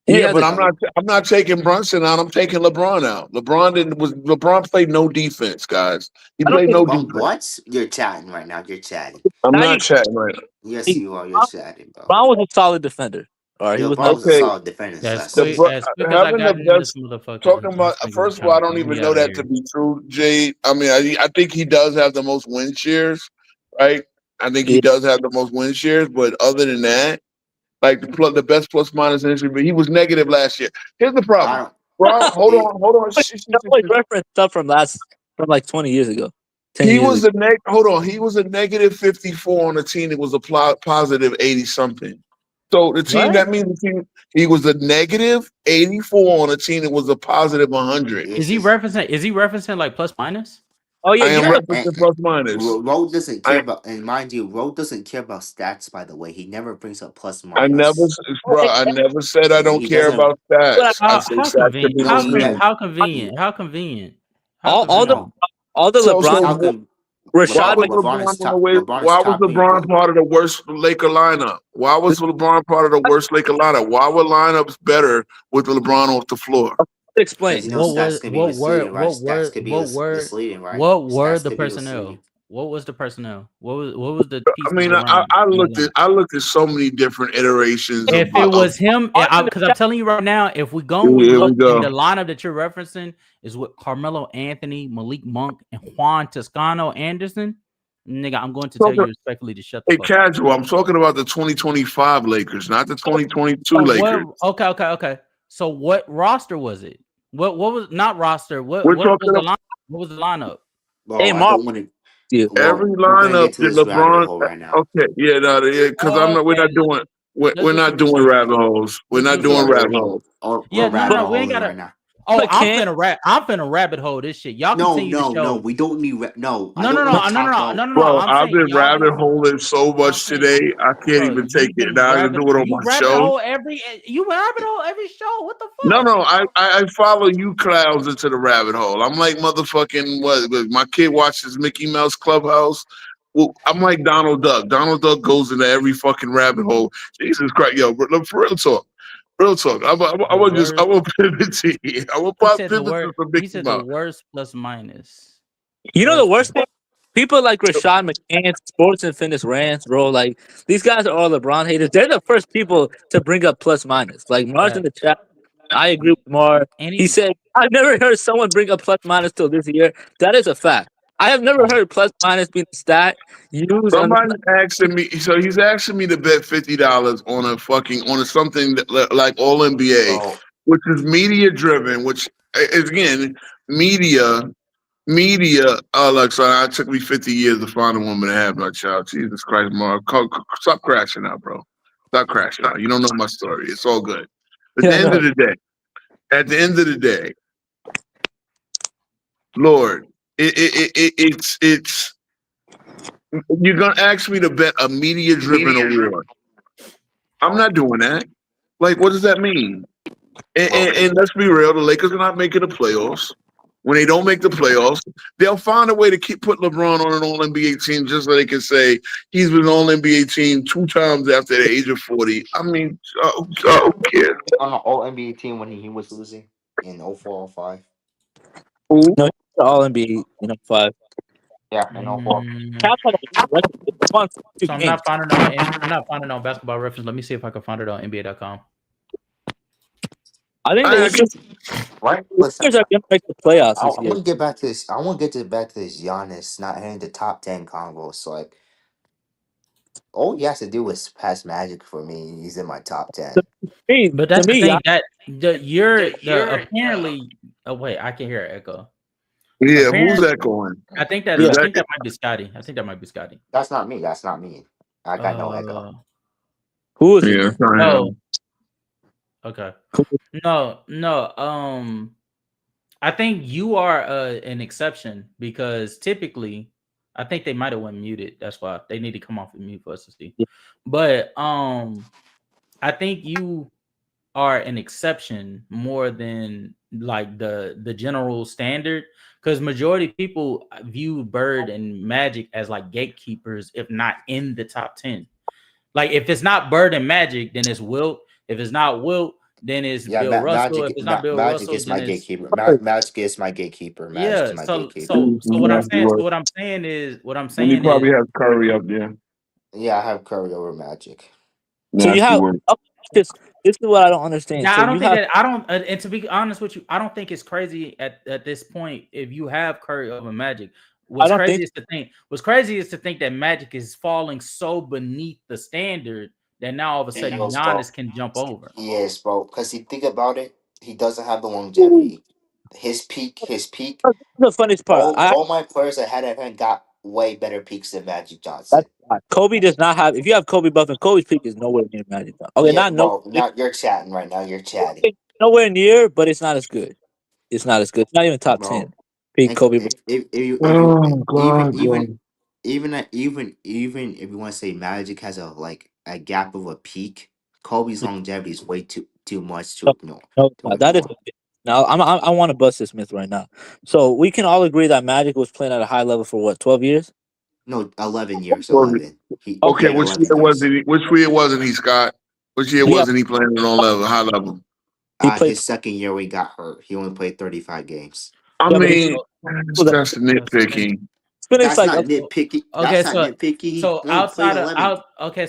[SPEAKER 7] he
[SPEAKER 3] yeah,
[SPEAKER 7] has
[SPEAKER 3] but
[SPEAKER 7] a.
[SPEAKER 3] I'm not taking Brunson out. I'm taking LeBron out. LeBron played no defense, guys. He
[SPEAKER 7] I don't
[SPEAKER 3] played
[SPEAKER 7] think
[SPEAKER 3] no
[SPEAKER 9] but
[SPEAKER 3] defense.
[SPEAKER 9] what? You're chatting right now. You're chatting.
[SPEAKER 3] I'm
[SPEAKER 7] now
[SPEAKER 3] not
[SPEAKER 7] you.
[SPEAKER 3] chatting right now.
[SPEAKER 9] Yes,
[SPEAKER 7] He,
[SPEAKER 9] you are. You're chatting, bro.
[SPEAKER 7] Brown was a solid defender. All right, he
[SPEAKER 9] Yo,
[SPEAKER 7] was
[SPEAKER 9] LeBron
[SPEAKER 7] not.
[SPEAKER 9] was a
[SPEAKER 3] Okay,
[SPEAKER 9] solid defender
[SPEAKER 11] As
[SPEAKER 9] last
[SPEAKER 3] the
[SPEAKER 11] quick
[SPEAKER 9] season.
[SPEAKER 11] as quick as I
[SPEAKER 3] having the
[SPEAKER 11] got in this
[SPEAKER 3] best
[SPEAKER 11] motherfucker,
[SPEAKER 3] talking
[SPEAKER 11] this
[SPEAKER 3] about.
[SPEAKER 11] nigga
[SPEAKER 3] First of all, I
[SPEAKER 11] trying to
[SPEAKER 3] don't
[SPEAKER 11] get
[SPEAKER 3] even
[SPEAKER 11] me
[SPEAKER 3] know
[SPEAKER 11] out of
[SPEAKER 3] that to
[SPEAKER 11] here.
[SPEAKER 3] be true, Jay. I mean, I think he does have the most win shares, right? I think he
[SPEAKER 7] Yeah,
[SPEAKER 3] does have the most win shares, but other than that, like the best plus minus in history, but he was negative last year. Here's the
[SPEAKER 9] I
[SPEAKER 3] problem,
[SPEAKER 9] don't.
[SPEAKER 3] bro.
[SPEAKER 9] It,
[SPEAKER 3] Hold on.
[SPEAKER 7] I always reference stuff from like 20 years ago, 10
[SPEAKER 3] He
[SPEAKER 7] years
[SPEAKER 3] was
[SPEAKER 7] ago.
[SPEAKER 3] a hold on. He was a negative 54 on a team that was a positive 80 something. So the team
[SPEAKER 11] What?
[SPEAKER 3] that means he was a negative 84 on a team that was a positive 100.
[SPEAKER 11] Is
[SPEAKER 9] it's
[SPEAKER 11] he
[SPEAKER 9] just
[SPEAKER 11] referencing? Is he referencing like plus minus?
[SPEAKER 7] Oh yeah,
[SPEAKER 3] I
[SPEAKER 7] you
[SPEAKER 3] am
[SPEAKER 7] know.
[SPEAKER 3] referencing plus minus.
[SPEAKER 9] Roe doesn't
[SPEAKER 3] I
[SPEAKER 9] care about, and mind you, Roe doesn't care about stats. By the way, he never brings up plus
[SPEAKER 3] I never,
[SPEAKER 9] minus.
[SPEAKER 7] Oh,
[SPEAKER 3] bro. I never said I don't
[SPEAKER 9] He
[SPEAKER 3] care
[SPEAKER 9] doesn't.
[SPEAKER 3] about stats. I
[SPEAKER 11] How
[SPEAKER 3] say
[SPEAKER 11] how
[SPEAKER 3] stats should
[SPEAKER 11] convenient?
[SPEAKER 3] be
[SPEAKER 9] No,
[SPEAKER 11] How
[SPEAKER 9] he
[SPEAKER 11] con-
[SPEAKER 9] ne-
[SPEAKER 3] misleading.
[SPEAKER 11] how
[SPEAKER 9] he-
[SPEAKER 11] convenient? How convenient? How
[SPEAKER 7] all the
[SPEAKER 11] convenient?
[SPEAKER 9] no.
[SPEAKER 3] So
[SPEAKER 7] LeBron,
[SPEAKER 9] How come
[SPEAKER 3] why
[SPEAKER 7] Rashad
[SPEAKER 3] was
[SPEAKER 7] McConnell.
[SPEAKER 9] LeBron is
[SPEAKER 3] LeBron on the
[SPEAKER 9] top?
[SPEAKER 3] way?
[SPEAKER 9] LeBron is
[SPEAKER 3] Why was
[SPEAKER 9] top
[SPEAKER 3] LeBron
[SPEAKER 9] rated.
[SPEAKER 3] part of the worst Laker lineup? Why was LeBron part of the worst Laker lineup? Why were lineups better with LeBron off the floor?
[SPEAKER 9] Because
[SPEAKER 7] Explain.
[SPEAKER 9] stats can be misleading, right? Stats could be misleading, right?
[SPEAKER 11] What were
[SPEAKER 9] Stats
[SPEAKER 11] the
[SPEAKER 9] could be misleading.
[SPEAKER 11] personnel? What was the personnel? What was the
[SPEAKER 3] I
[SPEAKER 11] pieces
[SPEAKER 3] mean,
[SPEAKER 11] around in the lineup?
[SPEAKER 3] I looked at so many different iterations
[SPEAKER 11] If it was him, because I'm telling you right now, if we going with
[SPEAKER 3] here
[SPEAKER 11] Luck
[SPEAKER 3] we
[SPEAKER 11] and the
[SPEAKER 3] go.
[SPEAKER 11] lineup that you're referencing is with Carmelo Anthony, Malik Monk, and Juan Toscano Anderson, nigga, I'm going to tell you respectfully to shut the
[SPEAKER 3] Hey,
[SPEAKER 11] fuck up.
[SPEAKER 3] casual. I'm talking about the 2025 Lakers, not the 2022
[SPEAKER 11] So
[SPEAKER 3] Lakers.
[SPEAKER 11] what? Okay. So what roster was it? What was not roster? What
[SPEAKER 3] We're
[SPEAKER 11] was
[SPEAKER 3] talking
[SPEAKER 11] the
[SPEAKER 3] about
[SPEAKER 11] line? What was the lineup?
[SPEAKER 9] Bro,
[SPEAKER 7] Hey
[SPEAKER 9] I
[SPEAKER 7] Mark,
[SPEAKER 9] don't want to.
[SPEAKER 7] you.
[SPEAKER 3] Every
[SPEAKER 9] We're gonna
[SPEAKER 3] lineup
[SPEAKER 9] get to
[SPEAKER 3] that
[SPEAKER 9] this rabbit
[SPEAKER 3] LeBron.
[SPEAKER 9] hole right now.
[SPEAKER 3] Okay, yeah, no, yeah, because I'm not. We're
[SPEAKER 11] Okay,
[SPEAKER 3] not doing.
[SPEAKER 11] let's
[SPEAKER 3] We're
[SPEAKER 11] do some
[SPEAKER 3] not doing
[SPEAKER 11] research.
[SPEAKER 3] rabbit holes. We're
[SPEAKER 11] Let's
[SPEAKER 3] not
[SPEAKER 11] do some
[SPEAKER 3] doing
[SPEAKER 9] Yeah,
[SPEAKER 3] rabbit
[SPEAKER 11] research.
[SPEAKER 3] holes.
[SPEAKER 11] Yeah,
[SPEAKER 9] we're
[SPEAKER 11] no,
[SPEAKER 9] rabbit
[SPEAKER 11] we ain't
[SPEAKER 9] holing
[SPEAKER 11] gotta.
[SPEAKER 9] right now.
[SPEAKER 11] Oh,
[SPEAKER 7] But can't
[SPEAKER 11] I'm finna rabbit hole this shit. Y'all continue to
[SPEAKER 9] No.
[SPEAKER 11] show.
[SPEAKER 9] We don't need. No, I
[SPEAKER 11] No, no,
[SPEAKER 9] don't want
[SPEAKER 11] no,
[SPEAKER 9] to
[SPEAKER 11] no, no,
[SPEAKER 9] talk
[SPEAKER 11] no, no,
[SPEAKER 9] about.
[SPEAKER 11] no, no.
[SPEAKER 3] Bro,
[SPEAKER 11] I'm
[SPEAKER 3] I've
[SPEAKER 11] saying
[SPEAKER 3] been
[SPEAKER 11] y'all
[SPEAKER 3] rabbit
[SPEAKER 11] can.
[SPEAKER 3] holing so
[SPEAKER 11] I'm
[SPEAKER 3] much
[SPEAKER 11] saying,
[SPEAKER 3] today. I can't
[SPEAKER 11] bro,
[SPEAKER 3] even take
[SPEAKER 11] you've
[SPEAKER 3] it.
[SPEAKER 11] been
[SPEAKER 3] Now I can
[SPEAKER 11] rabbit.
[SPEAKER 3] do it on
[SPEAKER 11] You
[SPEAKER 3] my
[SPEAKER 11] rabbit
[SPEAKER 3] show.
[SPEAKER 11] hole every. You rabbit hole every show. What the
[SPEAKER 3] No,
[SPEAKER 11] fuck?
[SPEAKER 3] no, I follow you clowns into the rabbit hole. I'm like motherfucking what? My kid watches Mickey Mouse Clubhouse. Well, I'm like Donald Duck. Donald Duck goes into every fucking rabbit hole. Jesus Christ, yo, bro, look, for real talk. Real talk.
[SPEAKER 11] The
[SPEAKER 3] I
[SPEAKER 11] worst.
[SPEAKER 3] will pivot to here. I will
[SPEAKER 11] He
[SPEAKER 3] pop
[SPEAKER 11] said the
[SPEAKER 3] pivot
[SPEAKER 11] word.
[SPEAKER 3] to some
[SPEAKER 11] He
[SPEAKER 3] Mickey
[SPEAKER 11] said the
[SPEAKER 3] Mouse.
[SPEAKER 11] worst plus minus.
[SPEAKER 7] you know the
[SPEAKER 11] Worst.
[SPEAKER 7] worst thing? People like Rashad McCants, Sports and Fitness Rants, bro. Like these guys are all LeBron haters. They're the first people to bring up plus minus. Like Mars in
[SPEAKER 11] Fact.
[SPEAKER 7] the chat. I agree with Mar. He
[SPEAKER 11] Any.
[SPEAKER 7] said, I've never heard someone bring up plus minus till this year. That is a fact. I have never heard plus minus being a stat used on
[SPEAKER 3] Somebody's asking me, so he's asking me to bet $50 on a something like All NBA,
[SPEAKER 9] So
[SPEAKER 3] which is media driven. Which is again media. Media, Alexa, it took me 50 years to find a woman to have my child. Jesus Christ, Mark. Stop crashing out, bro. Stop crashing out. You don't know my story. It's all good. At the
[SPEAKER 7] Yeah,
[SPEAKER 3] end
[SPEAKER 7] no.
[SPEAKER 3] of the day, Lord, it's you're gonna ask me to bet a media driven award. I'm not doing that. Like, what does that mean? And let's be real, the Lakers are not making the playoffs. When they don't make the playoffs, they'll find a way to keep putting LeBron on an All NBA team just so they can say he's been an All NBA team 2 times after the age of 40. I mean, who cares?
[SPEAKER 9] on the All NBA team when he was losing in 0405.
[SPEAKER 3] Who?
[SPEAKER 7] No, he's all NBA, 5.
[SPEAKER 9] Yeah, in 04.
[SPEAKER 11] Mm,
[SPEAKER 7] Cap had a record. He won 2
[SPEAKER 11] so I'm
[SPEAKER 7] games.
[SPEAKER 11] not finding on. I'm not finding on Basketball Reference. Let me see if I can find it on NBA.com.
[SPEAKER 7] I think the
[SPEAKER 3] I can,
[SPEAKER 7] Lakers,
[SPEAKER 9] Right?
[SPEAKER 7] the
[SPEAKER 9] Listen,
[SPEAKER 7] Lakers are going to make the playoffs
[SPEAKER 9] I
[SPEAKER 7] this year.
[SPEAKER 9] want to get back to this. I want to back to this Giannis not hitting the top 10 combos. So like, all he has to do is pass Magic for me. He's in my top 10.
[SPEAKER 11] But
[SPEAKER 7] To
[SPEAKER 11] that's the
[SPEAKER 7] me,
[SPEAKER 11] thing that the apparently. Oh wait, I can hear an echo.
[SPEAKER 3] yeah, who's
[SPEAKER 11] Apparently,
[SPEAKER 3] that going?
[SPEAKER 11] I
[SPEAKER 3] Is
[SPEAKER 7] yeah.
[SPEAKER 3] that
[SPEAKER 11] think that might be Scotty. I think that might be Scotty.
[SPEAKER 9] That's not me. That's not me. I got no echo.
[SPEAKER 11] Uh
[SPEAKER 7] Who is it
[SPEAKER 3] yeah,
[SPEAKER 7] then?
[SPEAKER 3] it's not
[SPEAKER 11] no.
[SPEAKER 3] him.
[SPEAKER 11] Okay. No. I think you are an exception because typically, I think they might have went muted. That's why they need to come off of mute for us to see. But I think you are an exception more than like the general standard because majority of people view Bird and Magic as like gatekeepers, if not in the top 10. Like if it's not Bird and Magic, then it's Wilt. If it's not Wilt, then it's
[SPEAKER 9] Yeah,
[SPEAKER 11] Bill Russell. If it's not Bill
[SPEAKER 9] Magic
[SPEAKER 11] Russell,
[SPEAKER 9] is
[SPEAKER 11] then
[SPEAKER 9] my
[SPEAKER 11] it's
[SPEAKER 9] gatekeeper. Magic is my gatekeeper. Magic is
[SPEAKER 11] yeah.
[SPEAKER 9] my
[SPEAKER 11] So
[SPEAKER 9] gatekeeper.
[SPEAKER 11] so so what I'm
[SPEAKER 3] Nasty
[SPEAKER 11] saying. So
[SPEAKER 3] word.
[SPEAKER 11] what I'm
[SPEAKER 3] And he
[SPEAKER 11] saying is
[SPEAKER 3] probably has Curry up there.
[SPEAKER 9] Yeah, I have Curry over Magic.
[SPEAKER 7] So you
[SPEAKER 3] Nasty
[SPEAKER 7] have
[SPEAKER 3] word.
[SPEAKER 7] this is what I don't understand.
[SPEAKER 11] now
[SPEAKER 7] So
[SPEAKER 11] I don't
[SPEAKER 7] you
[SPEAKER 11] think
[SPEAKER 7] have
[SPEAKER 11] that I don't and to be honest with you, I don't think it's crazy at this point if you have Curry over Magic.
[SPEAKER 7] I don't think
[SPEAKER 11] What's crazy is to think that Magic is falling so beneath the standard that now all of a sudden
[SPEAKER 9] Yes, bro.
[SPEAKER 11] Giannis can jump over.
[SPEAKER 9] Yes, bro. Because he think about it, he doesn't have the longevity. His peak.
[SPEAKER 7] the funniest part.
[SPEAKER 9] All my players ahead of him got way better peaks than Magic
[SPEAKER 7] That's
[SPEAKER 9] Johnson.
[SPEAKER 7] why. Kobe does not have. If you have Kobe Buffett, Kobe's peak is nowhere near Magic. Okay,
[SPEAKER 9] Yeah,
[SPEAKER 7] not no,
[SPEAKER 9] bro.
[SPEAKER 7] it's
[SPEAKER 9] Now you're chatting right now. You're chatting,
[SPEAKER 7] nowhere near, but it's not as good. It's not as good. It's not even top
[SPEAKER 9] bro.
[SPEAKER 7] 10. Peak
[SPEAKER 9] And
[SPEAKER 7] Kobe.
[SPEAKER 9] if you
[SPEAKER 3] Oh God, bro.
[SPEAKER 9] even if you want to say Magic has a gap of a peak, Kobe's longevity is way too much
[SPEAKER 7] No,
[SPEAKER 9] to
[SPEAKER 7] no,
[SPEAKER 9] to
[SPEAKER 7] that is
[SPEAKER 9] ignore.
[SPEAKER 7] now. I want to bust this myth right now. So we can all agree that Magic was playing at a high level for what 12 years.
[SPEAKER 9] No, 11 years.
[SPEAKER 3] Well,
[SPEAKER 9] 11. He
[SPEAKER 7] Okay,
[SPEAKER 3] okay,
[SPEAKER 9] played
[SPEAKER 3] which year
[SPEAKER 9] 11 years.
[SPEAKER 3] wasn't he? Which year wasn't he, Scott? Which year
[SPEAKER 7] yeah,
[SPEAKER 3] wasn't he playing on level, high level?
[SPEAKER 7] he played.
[SPEAKER 9] His second year we got hurt. He only played 35 games.
[SPEAKER 3] I
[SPEAKER 7] Yeah, but he
[SPEAKER 3] mean, that's
[SPEAKER 11] That's the thing.
[SPEAKER 3] nitpicking.
[SPEAKER 7] finished
[SPEAKER 9] That's
[SPEAKER 7] like
[SPEAKER 9] not
[SPEAKER 7] a,
[SPEAKER 9] nitpicky.
[SPEAKER 11] Okay,
[SPEAKER 9] That's not nitpicky. He
[SPEAKER 11] so
[SPEAKER 9] only played 11.
[SPEAKER 7] okay,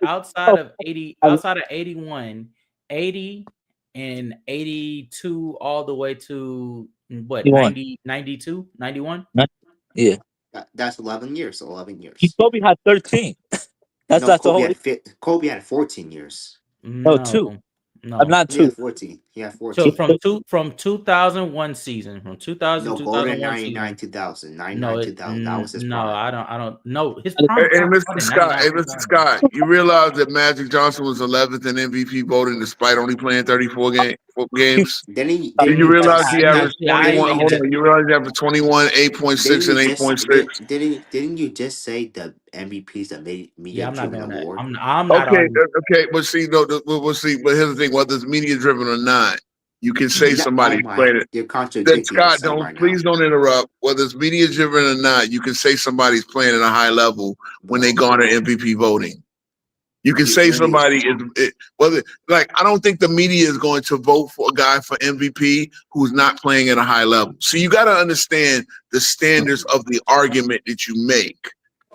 [SPEAKER 11] outside of 80, outside of 81, 80 and 82 all the way to what
[SPEAKER 7] he won.
[SPEAKER 11] 90, 92, 91?
[SPEAKER 7] Yeah,
[SPEAKER 9] That's 11 years. 11
[SPEAKER 7] he
[SPEAKER 9] years.
[SPEAKER 7] Kobe had 13. That's
[SPEAKER 9] No,
[SPEAKER 7] the whole.
[SPEAKER 9] Kobe had 14 years.
[SPEAKER 7] No,
[SPEAKER 11] No,
[SPEAKER 7] 2. I'm
[SPEAKER 11] no.
[SPEAKER 7] not
[SPEAKER 9] Yeah,
[SPEAKER 7] 2.
[SPEAKER 9] 14. He had
[SPEAKER 11] So
[SPEAKER 9] 14.
[SPEAKER 11] from 2001 season, from 2000
[SPEAKER 9] No, Golden
[SPEAKER 11] 2001
[SPEAKER 9] 99
[SPEAKER 11] season.
[SPEAKER 9] 2000.
[SPEAKER 11] No,
[SPEAKER 9] 2000. That was his
[SPEAKER 11] no,
[SPEAKER 9] prime.
[SPEAKER 11] I don't know. His
[SPEAKER 3] Hey,
[SPEAKER 11] prime was
[SPEAKER 3] hey,
[SPEAKER 11] not
[SPEAKER 3] Mr.
[SPEAKER 11] starting
[SPEAKER 3] Scott.
[SPEAKER 11] 99
[SPEAKER 3] Hey, Mr.
[SPEAKER 11] 2000.
[SPEAKER 3] Scott. You realize that Magic Johnson was 11th in MVP voting despite only playing games? Did
[SPEAKER 9] Didn't
[SPEAKER 3] you
[SPEAKER 9] you
[SPEAKER 3] realize
[SPEAKER 9] just
[SPEAKER 3] he
[SPEAKER 11] Yeah,
[SPEAKER 3] averaged
[SPEAKER 9] did,
[SPEAKER 11] see, I
[SPEAKER 9] didn't
[SPEAKER 3] 21?
[SPEAKER 11] ain't
[SPEAKER 9] you
[SPEAKER 3] Hold
[SPEAKER 11] even.
[SPEAKER 9] just
[SPEAKER 3] on. You realize he averaged 21, 8.6,
[SPEAKER 9] didn't
[SPEAKER 3] and
[SPEAKER 9] you just
[SPEAKER 3] 8.6?
[SPEAKER 9] didn't you just say the MVP is a
[SPEAKER 11] Yeah,
[SPEAKER 9] media
[SPEAKER 11] I'm not
[SPEAKER 9] driven
[SPEAKER 11] doing that.
[SPEAKER 9] award?
[SPEAKER 11] I'm not
[SPEAKER 3] Okay,
[SPEAKER 11] arguing.
[SPEAKER 3] okay, but see, no, we'll see. But here's the thing: whether it's media driven or not, you can say
[SPEAKER 9] Oh
[SPEAKER 3] somebody's
[SPEAKER 9] my,
[SPEAKER 3] playing it.
[SPEAKER 9] you're
[SPEAKER 3] Then
[SPEAKER 9] contradicting
[SPEAKER 3] Scott,
[SPEAKER 9] yourself right now,
[SPEAKER 3] please don't interrupt. Whether it's media driven or not, you can say somebody's playing at a high level when they
[SPEAKER 9] bro.
[SPEAKER 3] garner MVP voting. You can
[SPEAKER 9] He
[SPEAKER 3] say
[SPEAKER 9] only
[SPEAKER 3] somebody whether like I don't think the media is going to vote for a guy for MVP who's not playing at a high level. So you got to understand the standards of the argument that you make.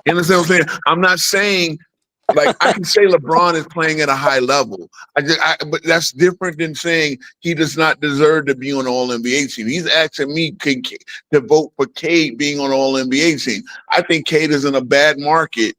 [SPEAKER 3] You understand what I'm saying? I'm not saying like I can say LeBron is playing at a high level. But that's different than saying he does not deserve to be on the All NBA team. He's asking me to vote for Cade being on the All NBA team. I think Cade is in a bad market,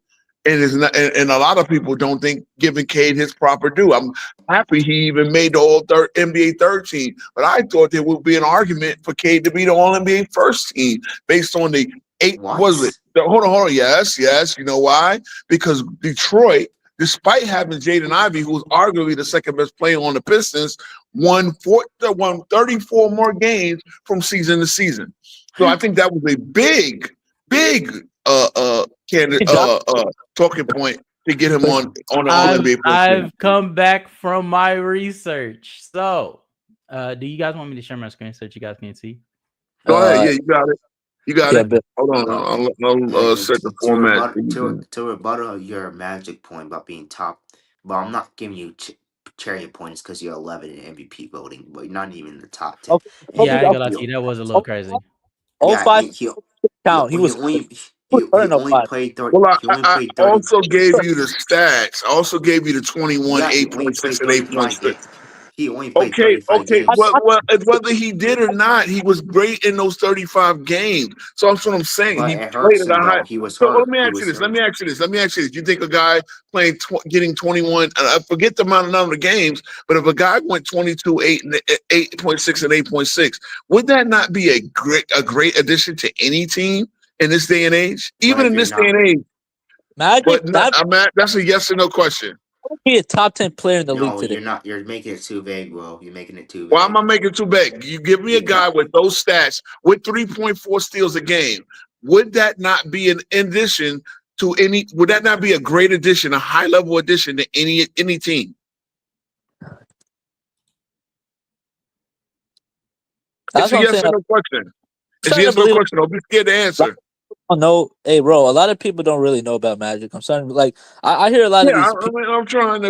[SPEAKER 3] and is not. And a lot of people don't think giving Cade his proper due. I'm happy he even made the All NBA third team, but I thought there would be an argument for Cade to be the All NBA first team based on the eight. Was it?
[SPEAKER 9] what?
[SPEAKER 3] Hold on. Yes. You know why? Because Detroit, despite having Jaden Ivey, who's arguably the second best player on the Pistons, won 34 more games from season to season. So I think that was a big candidate talking point to get him on the All NBA first team.
[SPEAKER 11] I've come back from my research. So, do you guys want me to share my screen so that you guys can see?
[SPEAKER 3] Go ahead. Yeah, you got it. You got
[SPEAKER 7] Yeah,
[SPEAKER 3] it.
[SPEAKER 7] but
[SPEAKER 3] Hold on.
[SPEAKER 9] Well,
[SPEAKER 3] I'll set the format.
[SPEAKER 9] to rebuttal your Magic point about being top, but I'm not giving you cherry points because you're 11 in MVP voting, but you're not even in the top 10.
[SPEAKER 7] okay,
[SPEAKER 9] And
[SPEAKER 11] Yeah,
[SPEAKER 7] okay,
[SPEAKER 11] I ain't
[SPEAKER 9] he,
[SPEAKER 11] gonna lie
[SPEAKER 9] he
[SPEAKER 11] to you. That was a little
[SPEAKER 7] oh,
[SPEAKER 11] crazy.
[SPEAKER 9] yeah,
[SPEAKER 7] 05 count.
[SPEAKER 9] he only
[SPEAKER 7] He was
[SPEAKER 9] he
[SPEAKER 7] better than
[SPEAKER 9] only
[SPEAKER 7] 05.
[SPEAKER 9] played 30.
[SPEAKER 3] Well,
[SPEAKER 9] He only
[SPEAKER 3] I
[SPEAKER 9] played 30.
[SPEAKER 3] also gave you the stats. I also gave you the 21,
[SPEAKER 9] Yeah, he only
[SPEAKER 3] 8.6,
[SPEAKER 9] played
[SPEAKER 3] and
[SPEAKER 9] 35
[SPEAKER 3] 8.6.
[SPEAKER 9] games. He only played
[SPEAKER 3] Okay,
[SPEAKER 9] 35 games.
[SPEAKER 3] whether he did or not, he was great in those 35 games. So that's what I'm saying.
[SPEAKER 9] But
[SPEAKER 3] He
[SPEAKER 9] it
[SPEAKER 3] played
[SPEAKER 9] hurts
[SPEAKER 3] at a
[SPEAKER 9] him
[SPEAKER 3] high.
[SPEAKER 9] though. He was
[SPEAKER 3] So let
[SPEAKER 9] hurt.
[SPEAKER 3] me
[SPEAKER 9] He
[SPEAKER 3] ask you
[SPEAKER 9] was
[SPEAKER 3] this. Let
[SPEAKER 9] hurt.
[SPEAKER 3] me ask you this. Let me ask you this. You think a guy playing, getting 21, and I forget the number of games, but if a guy went 22, 8.6, and 8.6, would that not be a great addition to any team in this day and age?
[SPEAKER 9] But
[SPEAKER 3] Even
[SPEAKER 9] if
[SPEAKER 3] in
[SPEAKER 9] you're
[SPEAKER 3] this day
[SPEAKER 9] not,
[SPEAKER 3] and age.
[SPEAKER 7] Magic,
[SPEAKER 3] But no,
[SPEAKER 7] that
[SPEAKER 3] that's a yes or no question.
[SPEAKER 7] would be a top 10 player in the league
[SPEAKER 9] no,
[SPEAKER 7] today.
[SPEAKER 9] you're not. You're making it too vague, bro. You're making it too
[SPEAKER 3] Why am
[SPEAKER 9] vague.
[SPEAKER 3] I making too big? You give me a
[SPEAKER 9] Because
[SPEAKER 3] guy with those stats with 3.4 steals a game. Would that not be an addition to any? Would that not be a great addition, a high level addition to any team?
[SPEAKER 7] That's
[SPEAKER 3] It's a
[SPEAKER 7] what I'm
[SPEAKER 3] yes
[SPEAKER 7] saying.
[SPEAKER 3] or
[SPEAKER 7] I'm
[SPEAKER 3] no question. It's a
[SPEAKER 7] starting to
[SPEAKER 3] yes or no
[SPEAKER 7] believe
[SPEAKER 3] question. Don't be scared to
[SPEAKER 7] a lot
[SPEAKER 3] answer.
[SPEAKER 7] of people don't know. Hey, bro, a lot of people don't really know about Magic. I'm starting to like. I hear a lot
[SPEAKER 3] Yeah,
[SPEAKER 7] of these
[SPEAKER 3] I
[SPEAKER 7] people.
[SPEAKER 3] mean, I'm trying to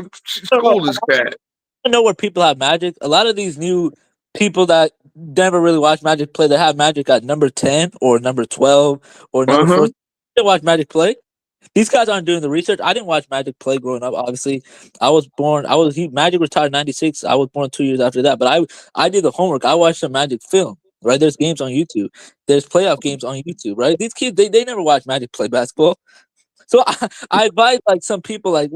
[SPEAKER 7] I don't know,
[SPEAKER 3] school this cat.
[SPEAKER 7] I know where people have Magic. A lot of these new people that never really watch Magic play, they have Magic at number 10 or number 12 or number
[SPEAKER 3] Uh-huh.
[SPEAKER 7] 4. They watch Magic play. These guys aren't doing the research. I didn't watch Magic play growing up. Obviously, I was born. Magic retired '96. I was born 2 years after that. But I did the homework. I watched the Magic film. Right, there's games on YouTube. There's playoff games on YouTube. Right, these kids they never watch Magic play basketball. So I advise like some people like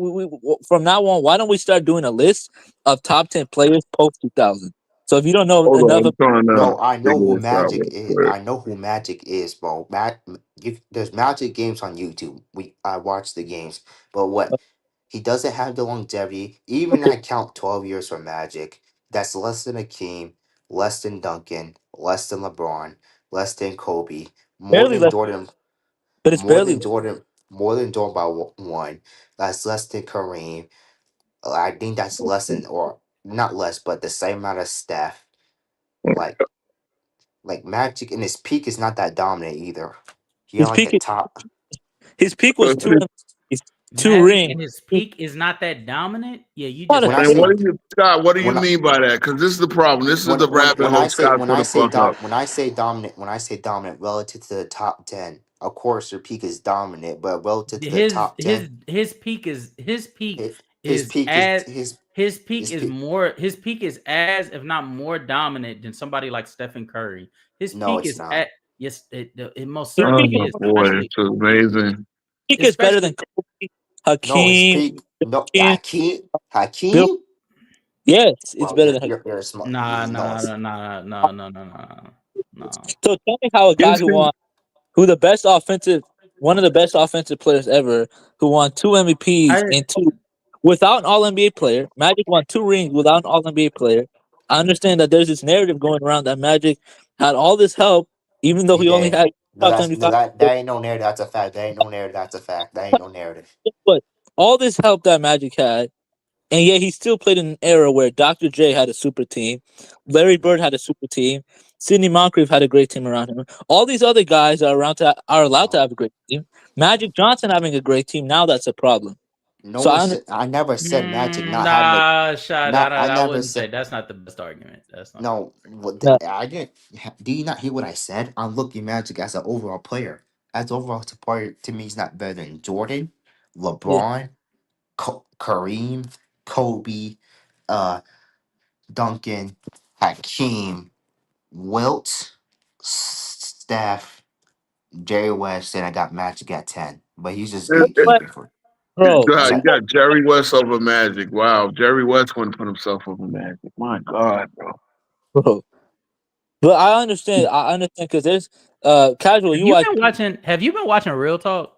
[SPEAKER 7] from now on, why don't we start doing a list of top 10 players post 2000? So if you don't know
[SPEAKER 3] Hold
[SPEAKER 7] enough,
[SPEAKER 3] on, I'm trying to
[SPEAKER 9] no, I know
[SPEAKER 3] figure
[SPEAKER 9] who
[SPEAKER 3] this out
[SPEAKER 9] Magic
[SPEAKER 3] real
[SPEAKER 9] is.
[SPEAKER 3] quick.
[SPEAKER 9] I know who Magic is, bro. There's Magic games on YouTube. I watch the games, but what he doesn't have the longevity. Even I count 12 years for Magic. That's less than Akeem, less than Duncan, less than LeBron, less than Kobe, more
[SPEAKER 7] barely
[SPEAKER 9] than
[SPEAKER 7] less,
[SPEAKER 9] Jordan,
[SPEAKER 7] but it's
[SPEAKER 9] more
[SPEAKER 7] barely
[SPEAKER 9] than
[SPEAKER 7] less.
[SPEAKER 9] Jordan, more than Jordan by one. That's less than Kareem. I think that's less than or not less, but the same amount of Steph. Like Magic in his peak is not that dominant either. He on
[SPEAKER 7] His
[SPEAKER 9] like the
[SPEAKER 7] peak,
[SPEAKER 9] top.
[SPEAKER 7] his peak was two two
[SPEAKER 11] Magic
[SPEAKER 7] rings.
[SPEAKER 11] in his peak is not that dominant. Yeah, you
[SPEAKER 7] Not
[SPEAKER 11] just
[SPEAKER 7] a
[SPEAKER 9] When I
[SPEAKER 11] got
[SPEAKER 3] And
[SPEAKER 9] say
[SPEAKER 3] what
[SPEAKER 11] to.
[SPEAKER 3] do you, Scott? What do you
[SPEAKER 9] when I
[SPEAKER 3] mean by that? Because this is the problem. This is the rabbit hole Scott's going to fuck up.
[SPEAKER 9] when I say dominant relative to the top 10, of course your peak is dominant, but relative to the
[SPEAKER 11] his
[SPEAKER 9] top
[SPEAKER 11] his
[SPEAKER 9] 10,
[SPEAKER 11] his peak is his peak
[SPEAKER 9] his
[SPEAKER 11] is
[SPEAKER 9] peak is
[SPEAKER 11] as his peak
[SPEAKER 9] his
[SPEAKER 11] is
[SPEAKER 9] peak.
[SPEAKER 11] more his peak is as if not more dominant than somebody like Stephen Curry. His
[SPEAKER 9] No,
[SPEAKER 11] peak
[SPEAKER 9] it's
[SPEAKER 11] is
[SPEAKER 9] not.
[SPEAKER 11] at yes it most
[SPEAKER 7] His
[SPEAKER 3] Oh
[SPEAKER 11] certainly
[SPEAKER 7] peak,
[SPEAKER 3] my
[SPEAKER 11] is,
[SPEAKER 3] boy, it's amazing.
[SPEAKER 7] peak is better than
[SPEAKER 11] especially
[SPEAKER 7] Kobe,
[SPEAKER 9] No, his
[SPEAKER 7] Hakeem,
[SPEAKER 9] peak. No,
[SPEAKER 7] Hakeem,
[SPEAKER 9] Hakeem.
[SPEAKER 7] Bill.
[SPEAKER 9] Hakeem.
[SPEAKER 7] Yes, it's
[SPEAKER 9] Well,
[SPEAKER 7] better than Hakeem.
[SPEAKER 9] you're smart.
[SPEAKER 11] Nah,
[SPEAKER 9] No,
[SPEAKER 11] nah,
[SPEAKER 9] it's
[SPEAKER 11] nah, nah, nah, no, no, no, no.
[SPEAKER 7] So tell me how a guy who won, who the best offensive, one of the best offensive players ever, who won 2 MVPs
[SPEAKER 11] I
[SPEAKER 7] and two without an All NBA player. Magic won 2 rings without an All NBA player. I understand that there's this narrative going around that Magic had all this help, even though
[SPEAKER 9] he
[SPEAKER 7] he only
[SPEAKER 9] did.
[SPEAKER 7] had
[SPEAKER 9] No,
[SPEAKER 7] top
[SPEAKER 9] that's no,
[SPEAKER 7] 75.
[SPEAKER 9] that ain't no narrative. That's a fact. That ain't no narrative. That's a fact. That ain't no narrative.
[SPEAKER 7] But all this help that Magic had, and yet he still played in an era where Dr. J had a super team, Larry Bird
[SPEAKER 9] No,
[SPEAKER 7] had a super team, Sidney Moncrief had a great team around him. All these other guys are allowed to
[SPEAKER 9] no,
[SPEAKER 7] have a great team. Magic Johnson having a great team, now that's a problem.
[SPEAKER 9] no
[SPEAKER 7] So
[SPEAKER 9] one
[SPEAKER 7] I
[SPEAKER 9] said. I never said Magic not having a.
[SPEAKER 11] Nah, shot.
[SPEAKER 9] Not. I
[SPEAKER 11] I
[SPEAKER 9] never
[SPEAKER 11] wouldn't say
[SPEAKER 9] said.
[SPEAKER 11] that's not the best argument. That's not.
[SPEAKER 9] No, what
[SPEAKER 7] understand.
[SPEAKER 9] I didn't. Do you not hear what I said? I'm looking Magic as an overall player. As overall player, to me, he's not better than Jordan,
[SPEAKER 7] Yeah.
[SPEAKER 9] LeBron, Kareem, Kobe, uh, Duncan, Hakeem, Wilt, Steph, Jerry West, and I got Magic at 10. But he's just
[SPEAKER 7] But
[SPEAKER 9] gatekeeping for.
[SPEAKER 7] bro,
[SPEAKER 3] God,
[SPEAKER 9] But
[SPEAKER 3] you got Jerry West over Magic. Wow, Jerry West wouldn't put himself over Magic. My God, bro.
[SPEAKER 7] bro. But I understand because there's casual. You watch.
[SPEAKER 11] Have you been watching Real Talk?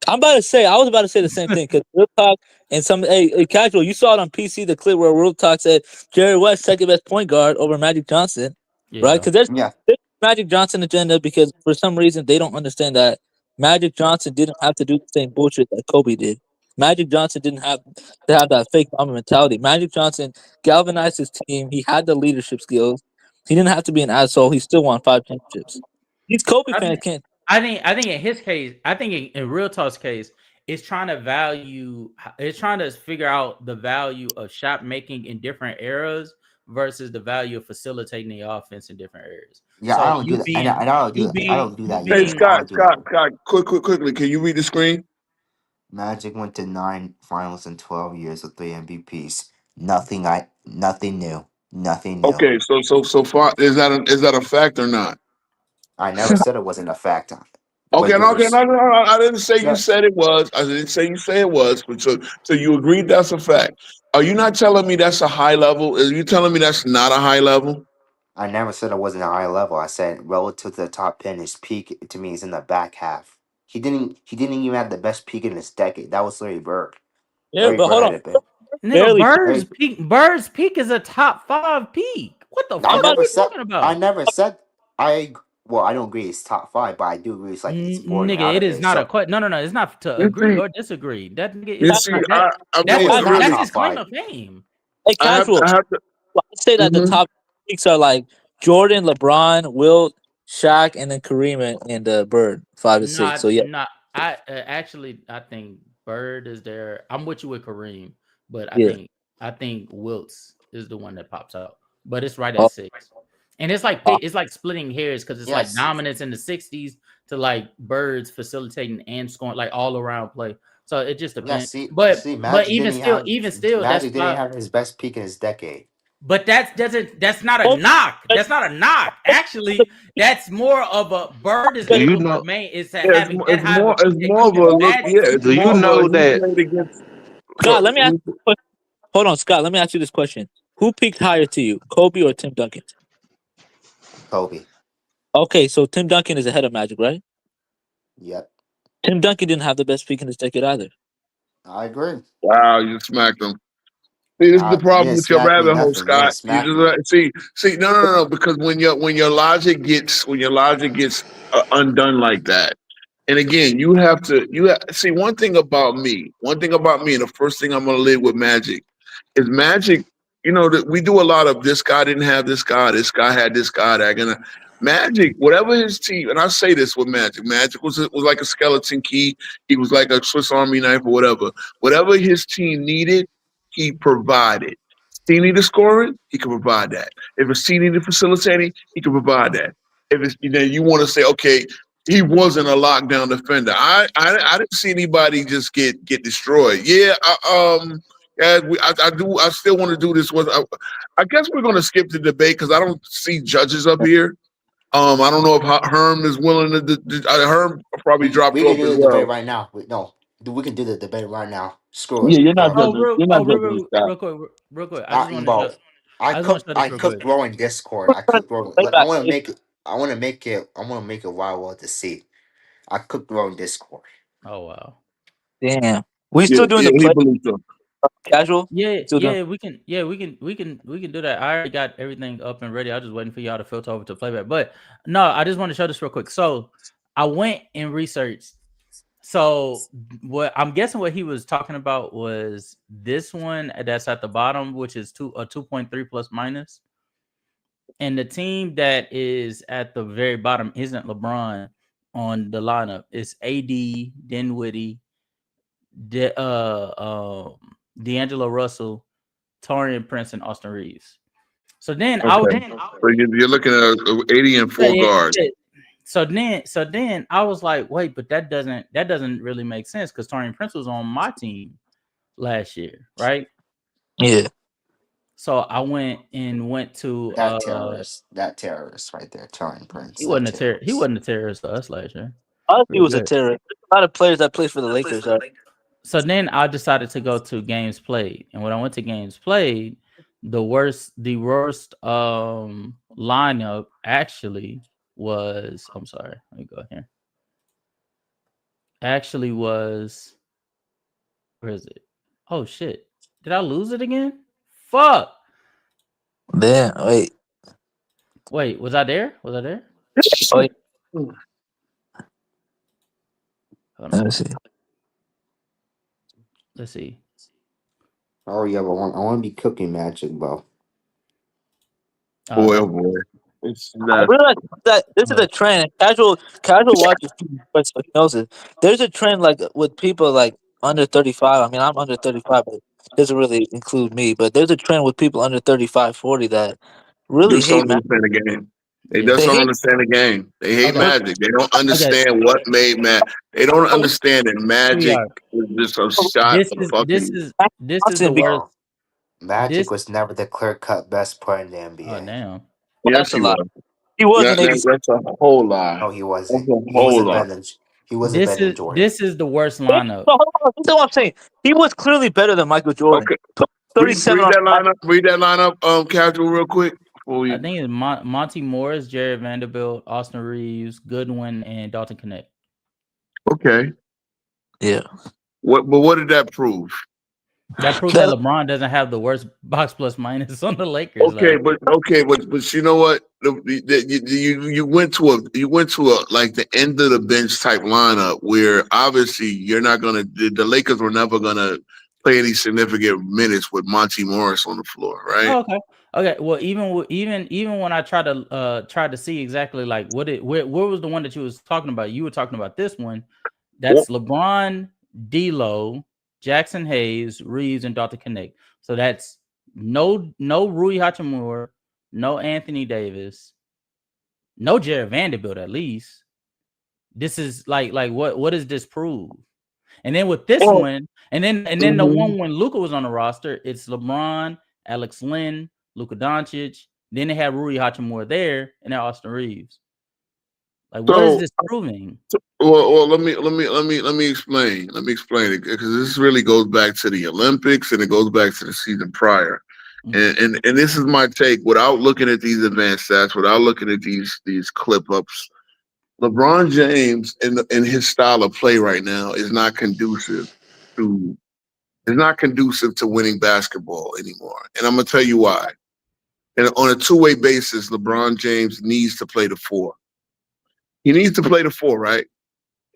[SPEAKER 7] I was about to say the same thing because Real Talk and some casual. You saw it on PC the clip where Real Talk said Jerry West second best point guard over Magic Johnson, right?
[SPEAKER 11] Yeah.
[SPEAKER 7] Because
[SPEAKER 9] yeah,
[SPEAKER 7] there's Magic Johnson agenda because for some reason they don't understand that Magic Johnson didn't have to do the same bullshit that Kobe did. Magic Johnson didn't have to have that fake mama mentality. Magic Johnson galvanized his team. He had the leadership skills. He didn't have to be an asshole. He still won 5 championships. These Kobe
[SPEAKER 11] I
[SPEAKER 7] fans
[SPEAKER 11] think
[SPEAKER 7] can't.
[SPEAKER 11] I think in his case, I think in Real Talk's case, it's trying to figure out the value of shot making in different eras versus the value of facilitating the offense in different areas.
[SPEAKER 9] yeah. I
[SPEAKER 11] So
[SPEAKER 9] don't do that, and I don't do that. I don't do
[SPEAKER 11] you
[SPEAKER 9] that
[SPEAKER 3] Hey,
[SPEAKER 9] either.
[SPEAKER 11] being
[SPEAKER 9] I
[SPEAKER 3] Scott,
[SPEAKER 9] don't do that.
[SPEAKER 3] quickly, can you read the screen?
[SPEAKER 9] Magic went to 9 finals in 12 years with 3 MVPs. Nothing new. Nothing new.
[SPEAKER 3] Okay, so far, is that a fact or not?
[SPEAKER 9] I never said it wasn't a fact.
[SPEAKER 3] Okay,
[SPEAKER 9] But
[SPEAKER 3] no,
[SPEAKER 9] you're
[SPEAKER 3] okay, no, no, no, I didn't say you
[SPEAKER 9] yeah,
[SPEAKER 3] said it was. I didn't say you say it was. But so you agreed that's a fact. Are you not telling me that's a high level? Are you telling me that's not a high level?
[SPEAKER 9] I never said it wasn't a high level. I said relative to the top 10, his peak to me is in the back half. He didn't even have the best peak in his decade. That was Larry Bird.
[SPEAKER 7] Yeah,
[SPEAKER 9] Larry
[SPEAKER 7] but
[SPEAKER 9] Bird
[SPEAKER 7] hold
[SPEAKER 9] had
[SPEAKER 7] on.
[SPEAKER 9] a bit.
[SPEAKER 11] nigga,
[SPEAKER 7] Barely.
[SPEAKER 9] Larry,
[SPEAKER 11] Bird's peak is a top 5 peak. What the
[SPEAKER 9] I
[SPEAKER 11] fuck are
[SPEAKER 7] Somebody,
[SPEAKER 9] never
[SPEAKER 11] we
[SPEAKER 9] said
[SPEAKER 11] talking
[SPEAKER 9] I
[SPEAKER 11] about?
[SPEAKER 9] never said I well, I don't agree it's top five, but I do agree it's like it's falling
[SPEAKER 11] Nigga,
[SPEAKER 9] out
[SPEAKER 11] it
[SPEAKER 9] of
[SPEAKER 11] is
[SPEAKER 9] there.
[SPEAKER 11] not a
[SPEAKER 9] So
[SPEAKER 11] question. No, it's not to
[SPEAKER 3] You
[SPEAKER 11] agree
[SPEAKER 3] see,
[SPEAKER 11] or disagree. That nigga
[SPEAKER 3] you
[SPEAKER 11] is
[SPEAKER 3] see,
[SPEAKER 11] that
[SPEAKER 3] I
[SPEAKER 9] no,
[SPEAKER 3] mean,
[SPEAKER 9] it's not
[SPEAKER 11] that's
[SPEAKER 3] really,
[SPEAKER 11] his
[SPEAKER 9] top
[SPEAKER 11] claim
[SPEAKER 9] five.
[SPEAKER 11] of fame.
[SPEAKER 7] hey, casual.
[SPEAKER 3] I have to.
[SPEAKER 7] Well, I'd say that the
[SPEAKER 3] Mhm.
[SPEAKER 7] top picks are like Jordan, LeBron, Wilt, Shaq, and then Kareem and Bird, 5 and 6. So
[SPEAKER 11] Not
[SPEAKER 7] yeah,
[SPEAKER 11] not I actually I think Bird is there. I'm with you with Kareem, but
[SPEAKER 7] yeah.
[SPEAKER 11] I think Wilts is the one that pops out. But it's right at
[SPEAKER 7] Oh,
[SPEAKER 11] 6. And
[SPEAKER 7] oh,
[SPEAKER 11] it's like splitting hairs because it's like
[SPEAKER 9] Yes.
[SPEAKER 11] dominance in the 60s to like Birds facilitating and scoring like all around play. So it just
[SPEAKER 9] Yeah,
[SPEAKER 11] depends.
[SPEAKER 9] see,
[SPEAKER 11] But even still, that's
[SPEAKER 9] Magic didn't
[SPEAKER 11] five.
[SPEAKER 9] have his best peak in his decade.
[SPEAKER 11] But that's not a
[SPEAKER 7] oh,
[SPEAKER 11] knock. That's not a knock. Actually, that's more of a Bird is
[SPEAKER 6] Do you
[SPEAKER 11] able to
[SPEAKER 6] know?
[SPEAKER 11] remain is to
[SPEAKER 3] Yeah,
[SPEAKER 11] having that high of a
[SPEAKER 3] it's
[SPEAKER 11] peak that
[SPEAKER 3] more of
[SPEAKER 11] keep
[SPEAKER 3] a
[SPEAKER 11] him
[SPEAKER 3] look.
[SPEAKER 11] magic.
[SPEAKER 3] Yeah, it's
[SPEAKER 6] Do you
[SPEAKER 3] more of a
[SPEAKER 6] know
[SPEAKER 3] he
[SPEAKER 6] that?
[SPEAKER 3] played against.
[SPEAKER 7] Scott, let me ask you a question. Hold on, Scott. Let me ask you this question: Who peaked higher to you, Kobe or Tim Duncan?
[SPEAKER 9] Kobe.
[SPEAKER 7] Okay, so Tim Duncan is ahead of Magic, right?
[SPEAKER 9] Yep.
[SPEAKER 7] Tim Duncan didn't have the best peak in his decade either.
[SPEAKER 9] I agree.
[SPEAKER 3] Wow, you smacked him. See, this is the
[SPEAKER 9] You
[SPEAKER 3] problem
[SPEAKER 9] didn't
[SPEAKER 3] with your
[SPEAKER 9] smack me
[SPEAKER 3] rabbit hole,
[SPEAKER 9] nothing. You didn't
[SPEAKER 3] Scott. You
[SPEAKER 9] smack
[SPEAKER 3] just
[SPEAKER 9] me.
[SPEAKER 3] see. No, no, no, no. Because when your logic gets undone like that, and again, see one thing about me. One thing about me, and the first thing I'm going to live with Magic is Magic. You know that we do a lot of this guy didn't have this guy. This guy had this guy. That gonna Magic, whatever his team, and I say this with Magic. Magic was like a skeleton key. He was like a Swiss Army knife or whatever. Whatever his team needed, he provided. Team needed scoring, he could provide that. If his team needed facilitating, he could provide that. If it's you want to say, okay, he wasn't a lockdown defender. I didn't see anybody just get destroyed. Yeah, I still want to do this. I guess we're going to skip the debate because I don't see judges up here. I don't know if Herm is willing to. Herm probably
[SPEAKER 9] We
[SPEAKER 3] dropped
[SPEAKER 9] we can
[SPEAKER 3] off as
[SPEAKER 9] do the debate
[SPEAKER 3] well.
[SPEAKER 9] right now. No. We can do the debate right now. Screw
[SPEAKER 3] Yeah,
[SPEAKER 9] it.
[SPEAKER 3] you're not
[SPEAKER 9] Fuck it.
[SPEAKER 3] judging. You're not judging Scott.
[SPEAKER 11] Real quick.
[SPEAKER 9] Bro,
[SPEAKER 11] I just want to show this
[SPEAKER 9] I
[SPEAKER 11] real
[SPEAKER 9] cooked
[SPEAKER 11] quick.
[SPEAKER 9] bro in Discord. I cooked bro. Like
[SPEAKER 7] Playback.
[SPEAKER 9] I want to make it. I want to make it wild to see. I cooked bro in Discord.
[SPEAKER 11] Oh wow.
[SPEAKER 7] Damn. We
[SPEAKER 3] Yeah,
[SPEAKER 7] still doing
[SPEAKER 3] yeah,
[SPEAKER 7] the
[SPEAKER 3] he
[SPEAKER 7] play
[SPEAKER 3] believes so.
[SPEAKER 7] casual?
[SPEAKER 11] Yeah,
[SPEAKER 7] Still doing
[SPEAKER 11] we can do that. I already got everything up and ready. I was just waiting for y'all to filter over to playback. But no, I just want to show this real quick. So I went and researched. So what I'm guessing what he was talking about was this one that's at the bottom, which is 2.3 plus minus. And the team that is at the very bottom isn't LeBron on the lineup. It's AD, Dinwiddie, D'Angelo Russell, Torian Prince, and Austin Reeves. So then I was
[SPEAKER 3] Okay. So you're looking at 80 and four guards.
[SPEAKER 11] so then I was like, wait, but that doesn't really make sense because Torian Prince was on my team last year, right?
[SPEAKER 7] Yeah.
[SPEAKER 11] So I went to
[SPEAKER 9] That terrorist right there, Torrin Prince.
[SPEAKER 11] he
[SPEAKER 9] That
[SPEAKER 11] wasn't a
[SPEAKER 9] terrorist.
[SPEAKER 11] he wasn't a terrorist to us last year.
[SPEAKER 7] Honestly,
[SPEAKER 11] We
[SPEAKER 7] he
[SPEAKER 11] were
[SPEAKER 7] was a
[SPEAKER 11] good.
[SPEAKER 7] terrorist. There's a lot of players that play for the Lakers.
[SPEAKER 11] So then I decided to go to games played, and when I went to games played, the worst lineup actually was. I'm sorry, let me go here. Actually was, where is it? Oh shit! Did I lose it again? Fuck!
[SPEAKER 7] Damn.
[SPEAKER 11] Wait, was I there? Was I there?
[SPEAKER 7] Oh, yeah.
[SPEAKER 11] Hold
[SPEAKER 7] Let
[SPEAKER 11] on.
[SPEAKER 7] me see.
[SPEAKER 11] Let's see.
[SPEAKER 9] Oh yeah, but I want to be cooking magic, bro.
[SPEAKER 3] Boy,
[SPEAKER 11] Hold
[SPEAKER 3] oh
[SPEAKER 11] on.
[SPEAKER 3] boy. It's
[SPEAKER 7] I
[SPEAKER 3] not.
[SPEAKER 7] realize that this is a trend. Casual watches but he knows it. There's a trend like with people like under 35. I mean, I'm under 35, but it doesn't really include me. But there's a trend with people under 35, 40 that really
[SPEAKER 3] Just
[SPEAKER 7] hate
[SPEAKER 3] don't
[SPEAKER 7] Magic.
[SPEAKER 3] understand the game. They
[SPEAKER 11] Yeah.
[SPEAKER 3] just
[SPEAKER 7] They
[SPEAKER 3] don't
[SPEAKER 7] hate.
[SPEAKER 3] understand the game. They hate
[SPEAKER 11] Okay.
[SPEAKER 3] Magic. They don't
[SPEAKER 11] Okay.
[SPEAKER 3] understand what made Magic. They don't understand that
[SPEAKER 11] Here we
[SPEAKER 3] Magic
[SPEAKER 11] are.
[SPEAKER 3] is just a shot of
[SPEAKER 11] This
[SPEAKER 3] fucking.
[SPEAKER 11] is this is the
[SPEAKER 7] Johnson be.
[SPEAKER 11] worst.
[SPEAKER 9] Bro, Magic
[SPEAKER 11] This
[SPEAKER 9] was never the clear cut best player in the
[SPEAKER 11] oh
[SPEAKER 9] NBA.
[SPEAKER 11] damn.
[SPEAKER 7] Well,
[SPEAKER 3] Yes,
[SPEAKER 7] that's a
[SPEAKER 3] he
[SPEAKER 7] lie.
[SPEAKER 3] was.
[SPEAKER 7] He was in '86.
[SPEAKER 3] That's a whole lie.
[SPEAKER 9] No, he
[SPEAKER 3] That's
[SPEAKER 9] wasn't.
[SPEAKER 3] a whole lie.
[SPEAKER 9] He wasn't better than Jordan.
[SPEAKER 11] This is the worst
[SPEAKER 7] So
[SPEAKER 11] lineup.
[SPEAKER 7] hold on, this is what I'm saying. He was clearly better than Michael Jordan.
[SPEAKER 3] Okay,
[SPEAKER 7] Put
[SPEAKER 3] read
[SPEAKER 7] 37 on.
[SPEAKER 3] that lineup. Read that lineup, casual, real quick. Before
[SPEAKER 11] I
[SPEAKER 3] we,
[SPEAKER 11] think it's Monty Morris, Jared Vanderbilt, Austin Reeves, Goodwin, and Dalton Connect.
[SPEAKER 3] okay.
[SPEAKER 7] Yeah.
[SPEAKER 3] What did that prove?
[SPEAKER 11] That proves that
[SPEAKER 7] That,
[SPEAKER 11] LeBron doesn't have the worst box plus minus on the Lakers.
[SPEAKER 3] But you know what? You went to a like the end of the bench type lineup where obviously you're not gonna the Lakers were never gonna play any significant minutes with Monty Morris on the floor, right?
[SPEAKER 11] Oh, okay. Okay. Well, even when I tried to see exactly like where was the one that you was talking about? You were talking about this one.
[SPEAKER 3] Well,
[SPEAKER 11] That's LeBron, D'Lo, Jackson Hayes, Reeves, and Dalton Connect. So that's no Rui Hachimura, no Anthony Davis, no Jared Vanderbilt at least. This is like what does this prove? And then with this
[SPEAKER 3] well,
[SPEAKER 11] one, and then the
[SPEAKER 3] mhm.
[SPEAKER 11] one when Luka was on the roster, it's LeBron, Alex Lynn, Luka Doncic. Then they have Rui Hachimura there, and then Austin Reeves. Like, what is
[SPEAKER 3] So
[SPEAKER 11] this proving?
[SPEAKER 3] well, let me explain. Let me explain it because this really goes back to the Olympics and it goes back to the season prior. And this is my take without looking at these advanced stats, without looking at these clip ups. LeBron James in his style of play right now to is not conducive to winning basketball anymore. And I'm gonna tell you why. And on a two-way basis, LeBron James needs to play the four. He needs to play the four, right?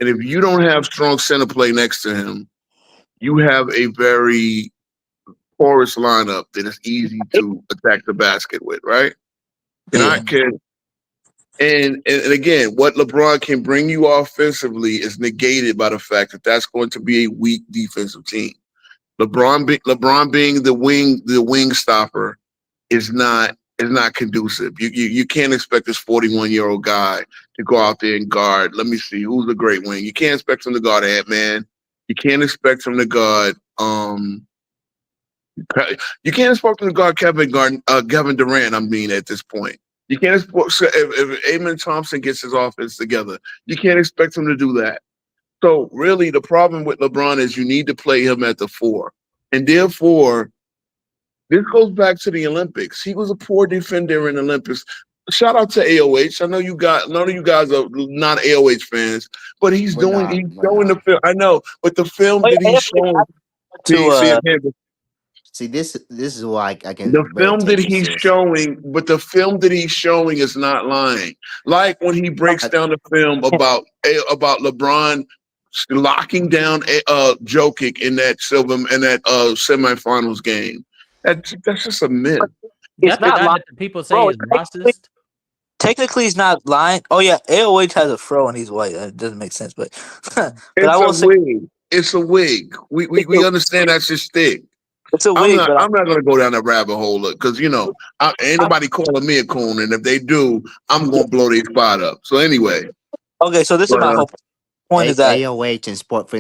[SPEAKER 3] And if you don't have strong center play next to him, you have a very porous lineup that is easy to attack the basket with, right? And I
[SPEAKER 7] yeah.
[SPEAKER 3] can and again, what LeBron can bring you offensively is negated by the fact that that's going to be a weak defensive team. LeBron being the wing stopper is not conducive. You can't expect this 41-year-old guy to go out there and guard. Let me see who's a great wing. You can't expect him to guard Ant-Man. You can't expect him to guard you can't expect him to guard Kevin Durant. I mean, at this point, you can't expect if Amen Thompson gets his offense together. You can't expect him to do that. So really, the problem with LeBron is you need to play him at the four, and therefore this goes back to the Olympics. He was a poor defender in the Olympics. Shout out to AOH. I know you got none of you guys are not AOH fans, but he's
[SPEAKER 9] We're
[SPEAKER 3] doing
[SPEAKER 9] not.
[SPEAKER 3] he's
[SPEAKER 9] We're
[SPEAKER 3] showing the
[SPEAKER 9] not.
[SPEAKER 3] film. I know, but the film
[SPEAKER 7] Oh,
[SPEAKER 3] that
[SPEAKER 7] yeah,
[SPEAKER 3] he's showing,
[SPEAKER 7] to
[SPEAKER 3] see again,
[SPEAKER 9] See, this is why I can
[SPEAKER 3] the
[SPEAKER 9] really
[SPEAKER 3] film that
[SPEAKER 9] take you
[SPEAKER 3] he's
[SPEAKER 9] seriously.
[SPEAKER 3] showing, but the film that he's showing is not lying. Like when he breaks
[SPEAKER 9] But
[SPEAKER 3] down the film about LeBron locking down Jokic in that semifinals game. That's just a myth.
[SPEAKER 11] Y'all
[SPEAKER 7] it's
[SPEAKER 11] think
[SPEAKER 7] not
[SPEAKER 11] I
[SPEAKER 7] lying,
[SPEAKER 11] let the people say
[SPEAKER 7] bro.
[SPEAKER 11] is racist?
[SPEAKER 7] Technically, he's not lying. Oh yeah, AOH has a fro and he's white. It doesn't make sense, but but I
[SPEAKER 3] It's a
[SPEAKER 7] will say
[SPEAKER 3] wig. It's a wig. We we,
[SPEAKER 7] it's
[SPEAKER 3] we understand that's his thing.
[SPEAKER 7] a wig. But
[SPEAKER 3] I'm not gonna go down that rabbit hole because ain't nobody calling me a coon, and if they do, I'm gonna blow their spot up. So anyway,
[SPEAKER 7] okay, so this is
[SPEAKER 3] but
[SPEAKER 7] my whole point is that
[SPEAKER 9] AOH and sports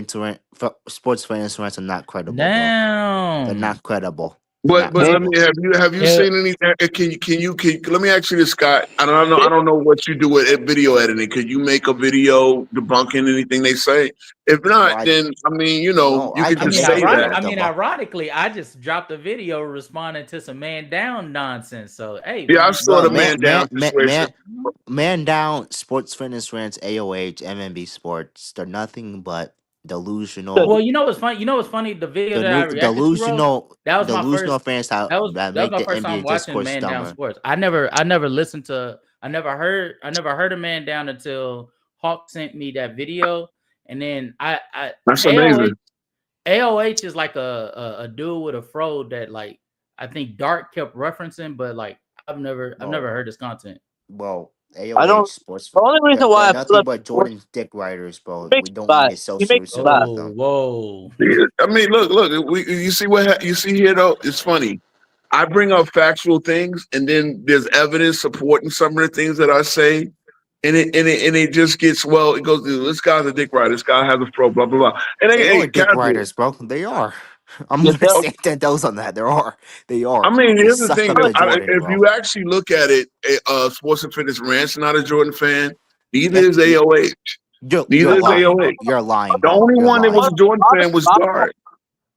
[SPEAKER 9] for insurance are not credible, bro. They're
[SPEAKER 11] Damn.
[SPEAKER 9] not credible. They're
[SPEAKER 3] but
[SPEAKER 9] not
[SPEAKER 3] but let me
[SPEAKER 9] credible.
[SPEAKER 3] have you
[SPEAKER 11] Yeah.
[SPEAKER 3] seen any? Let me ask you this, Scott. I don't know what you do with video editing. Could you make a video debunking anything they say? If not,
[SPEAKER 9] Well,
[SPEAKER 3] then I mean,
[SPEAKER 9] no,
[SPEAKER 3] you
[SPEAKER 9] I
[SPEAKER 3] could
[SPEAKER 11] I
[SPEAKER 9] can
[SPEAKER 3] just
[SPEAKER 11] mean,
[SPEAKER 9] make a
[SPEAKER 3] say that.
[SPEAKER 9] video
[SPEAKER 11] ironically, I just dropped a video responding to some man down nonsense. So, hey,
[SPEAKER 3] Yeah, I
[SPEAKER 11] man.
[SPEAKER 3] saw
[SPEAKER 9] bro.
[SPEAKER 3] the man down situation.
[SPEAKER 9] Man down. Sports fitness rants. AOH. MMB Sports. They're nothing but delusional.
[SPEAKER 11] Well, you know what's funny? You know what's funny? The video that I reacted to, bro, that was my
[SPEAKER 9] Delusional
[SPEAKER 11] first.
[SPEAKER 9] fans how that
[SPEAKER 11] That was
[SPEAKER 9] make
[SPEAKER 11] my
[SPEAKER 9] the
[SPEAKER 11] first time
[SPEAKER 9] NBA
[SPEAKER 11] watching
[SPEAKER 9] discourse
[SPEAKER 11] Man Down
[SPEAKER 9] dumber.
[SPEAKER 11] Sports. I never listened to. I never heard of Man Down until Hawk sent me that video, and then
[SPEAKER 3] That's
[SPEAKER 11] AOH
[SPEAKER 3] amazing.
[SPEAKER 11] AOH is like a dude with a fro that like I think Dark kept referencing, but like I've never
[SPEAKER 9] Well,
[SPEAKER 11] heard his content.
[SPEAKER 9] well,
[SPEAKER 7] I
[SPEAKER 9] AOH
[SPEAKER 7] don't.
[SPEAKER 9] sports.
[SPEAKER 7] The only reason
[SPEAKER 9] They're
[SPEAKER 7] why I feel
[SPEAKER 9] nothing
[SPEAKER 7] like
[SPEAKER 9] but Jordan's dick writers, bro.
[SPEAKER 7] he
[SPEAKER 9] We
[SPEAKER 7] makes me
[SPEAKER 9] don't
[SPEAKER 7] laugh.
[SPEAKER 9] get so
[SPEAKER 7] He makes me
[SPEAKER 9] seriously
[SPEAKER 7] laugh.
[SPEAKER 9] with
[SPEAKER 11] Oh,
[SPEAKER 9] them.
[SPEAKER 11] whoa.
[SPEAKER 3] Yeah, I mean, look. You see you see here though. It's funny. I bring up factual things, and then there's evidence supporting some of the things that I say, and it just gets well. It goes, this guy's a dick rider. This guy has a pro. Blah blah blah. And
[SPEAKER 9] They
[SPEAKER 3] hey,
[SPEAKER 9] are dick
[SPEAKER 3] casual.
[SPEAKER 9] writers, bro. They are. I'm
[SPEAKER 7] Yes,
[SPEAKER 9] gonna
[SPEAKER 7] sir.
[SPEAKER 9] stand 10 toes on that. There are. They
[SPEAKER 3] I
[SPEAKER 9] are.
[SPEAKER 3] mean,
[SPEAKER 9] They
[SPEAKER 3] here's the
[SPEAKER 9] suck
[SPEAKER 3] thing.
[SPEAKER 9] up to Jordan,
[SPEAKER 3] If
[SPEAKER 9] bro.
[SPEAKER 3] you actually look at it, Sports and Fitness Rant's not a Jordan fan. Neither
[SPEAKER 9] Yes,
[SPEAKER 3] is AOH.
[SPEAKER 9] you're
[SPEAKER 3] Neither is
[SPEAKER 9] lying,
[SPEAKER 3] AOH.
[SPEAKER 9] bro. You're lying,
[SPEAKER 3] The
[SPEAKER 9] bro.
[SPEAKER 3] only
[SPEAKER 9] You're
[SPEAKER 3] one that was
[SPEAKER 9] lying.
[SPEAKER 3] a Jordan fan was
[SPEAKER 7] Robin,
[SPEAKER 3] Dart.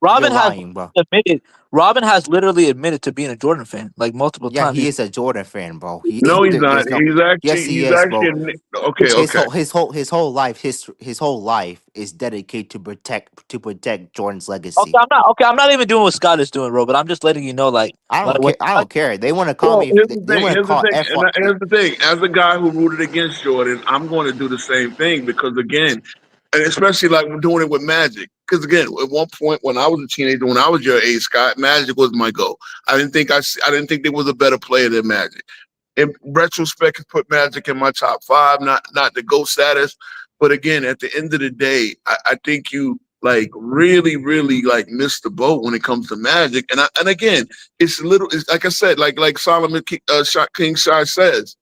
[SPEAKER 9] You're
[SPEAKER 7] Robin has
[SPEAKER 9] lying, bro.
[SPEAKER 7] admitted. Robin has literally admitted to being a Jordan fan like multiple
[SPEAKER 9] Yeah,
[SPEAKER 7] times.
[SPEAKER 9] he is a Jordan fan, bro.
[SPEAKER 3] No, he's not.
[SPEAKER 9] There's no. Yes, he
[SPEAKER 3] He's
[SPEAKER 9] is,
[SPEAKER 3] actually
[SPEAKER 9] bro.
[SPEAKER 3] okay. Okay.
[SPEAKER 9] His whole life his whole life is dedicated to protect Jordan's
[SPEAKER 7] Okay,
[SPEAKER 9] legacy.
[SPEAKER 7] I'm not even doing what Scott is doing, bro. But I'm just letting you know,
[SPEAKER 9] I
[SPEAKER 7] like
[SPEAKER 9] don't
[SPEAKER 7] when
[SPEAKER 9] care. I don't care. They want to call
[SPEAKER 3] Well,
[SPEAKER 9] me. They want to
[SPEAKER 3] Here's the
[SPEAKER 9] call
[SPEAKER 3] thing.
[SPEAKER 9] F.
[SPEAKER 3] And here's the thing. As a guy who rooted against Jordan, I'm going to do the same thing because, again, and especially like we're doing it with Magic. Because again, at one point when I was a teenager, when I was your age, Scott, Magic was my goal. I didn't think there was a better player than Magic. In retrospect, put Magic in my top five, not the GOAT status. But again, at the end of the day, I think you like really like miss the boat when it comes to Magic. And again, it's like I said, like Solomon King Shy says,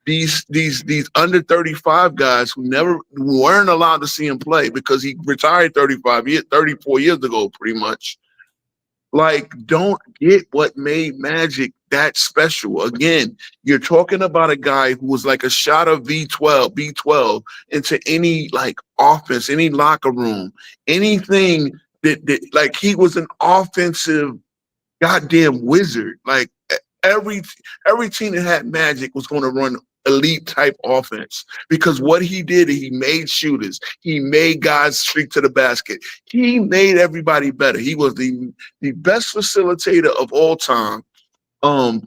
[SPEAKER 3] these under 35 guys who weren't allowed to see him play because he retired 34 years ago, pretty much like don't get what made Magic that special. Again, you're talking about a guy who was like a shot of B12 into any like offense, any locker room, anything that like he was an offensive goddamn wizard. Like every every team that had Magic was going to run elite type offense because what he did, he made shooters, he made guys streak to the basket, he made everybody better. He was the best facilitator of all time. I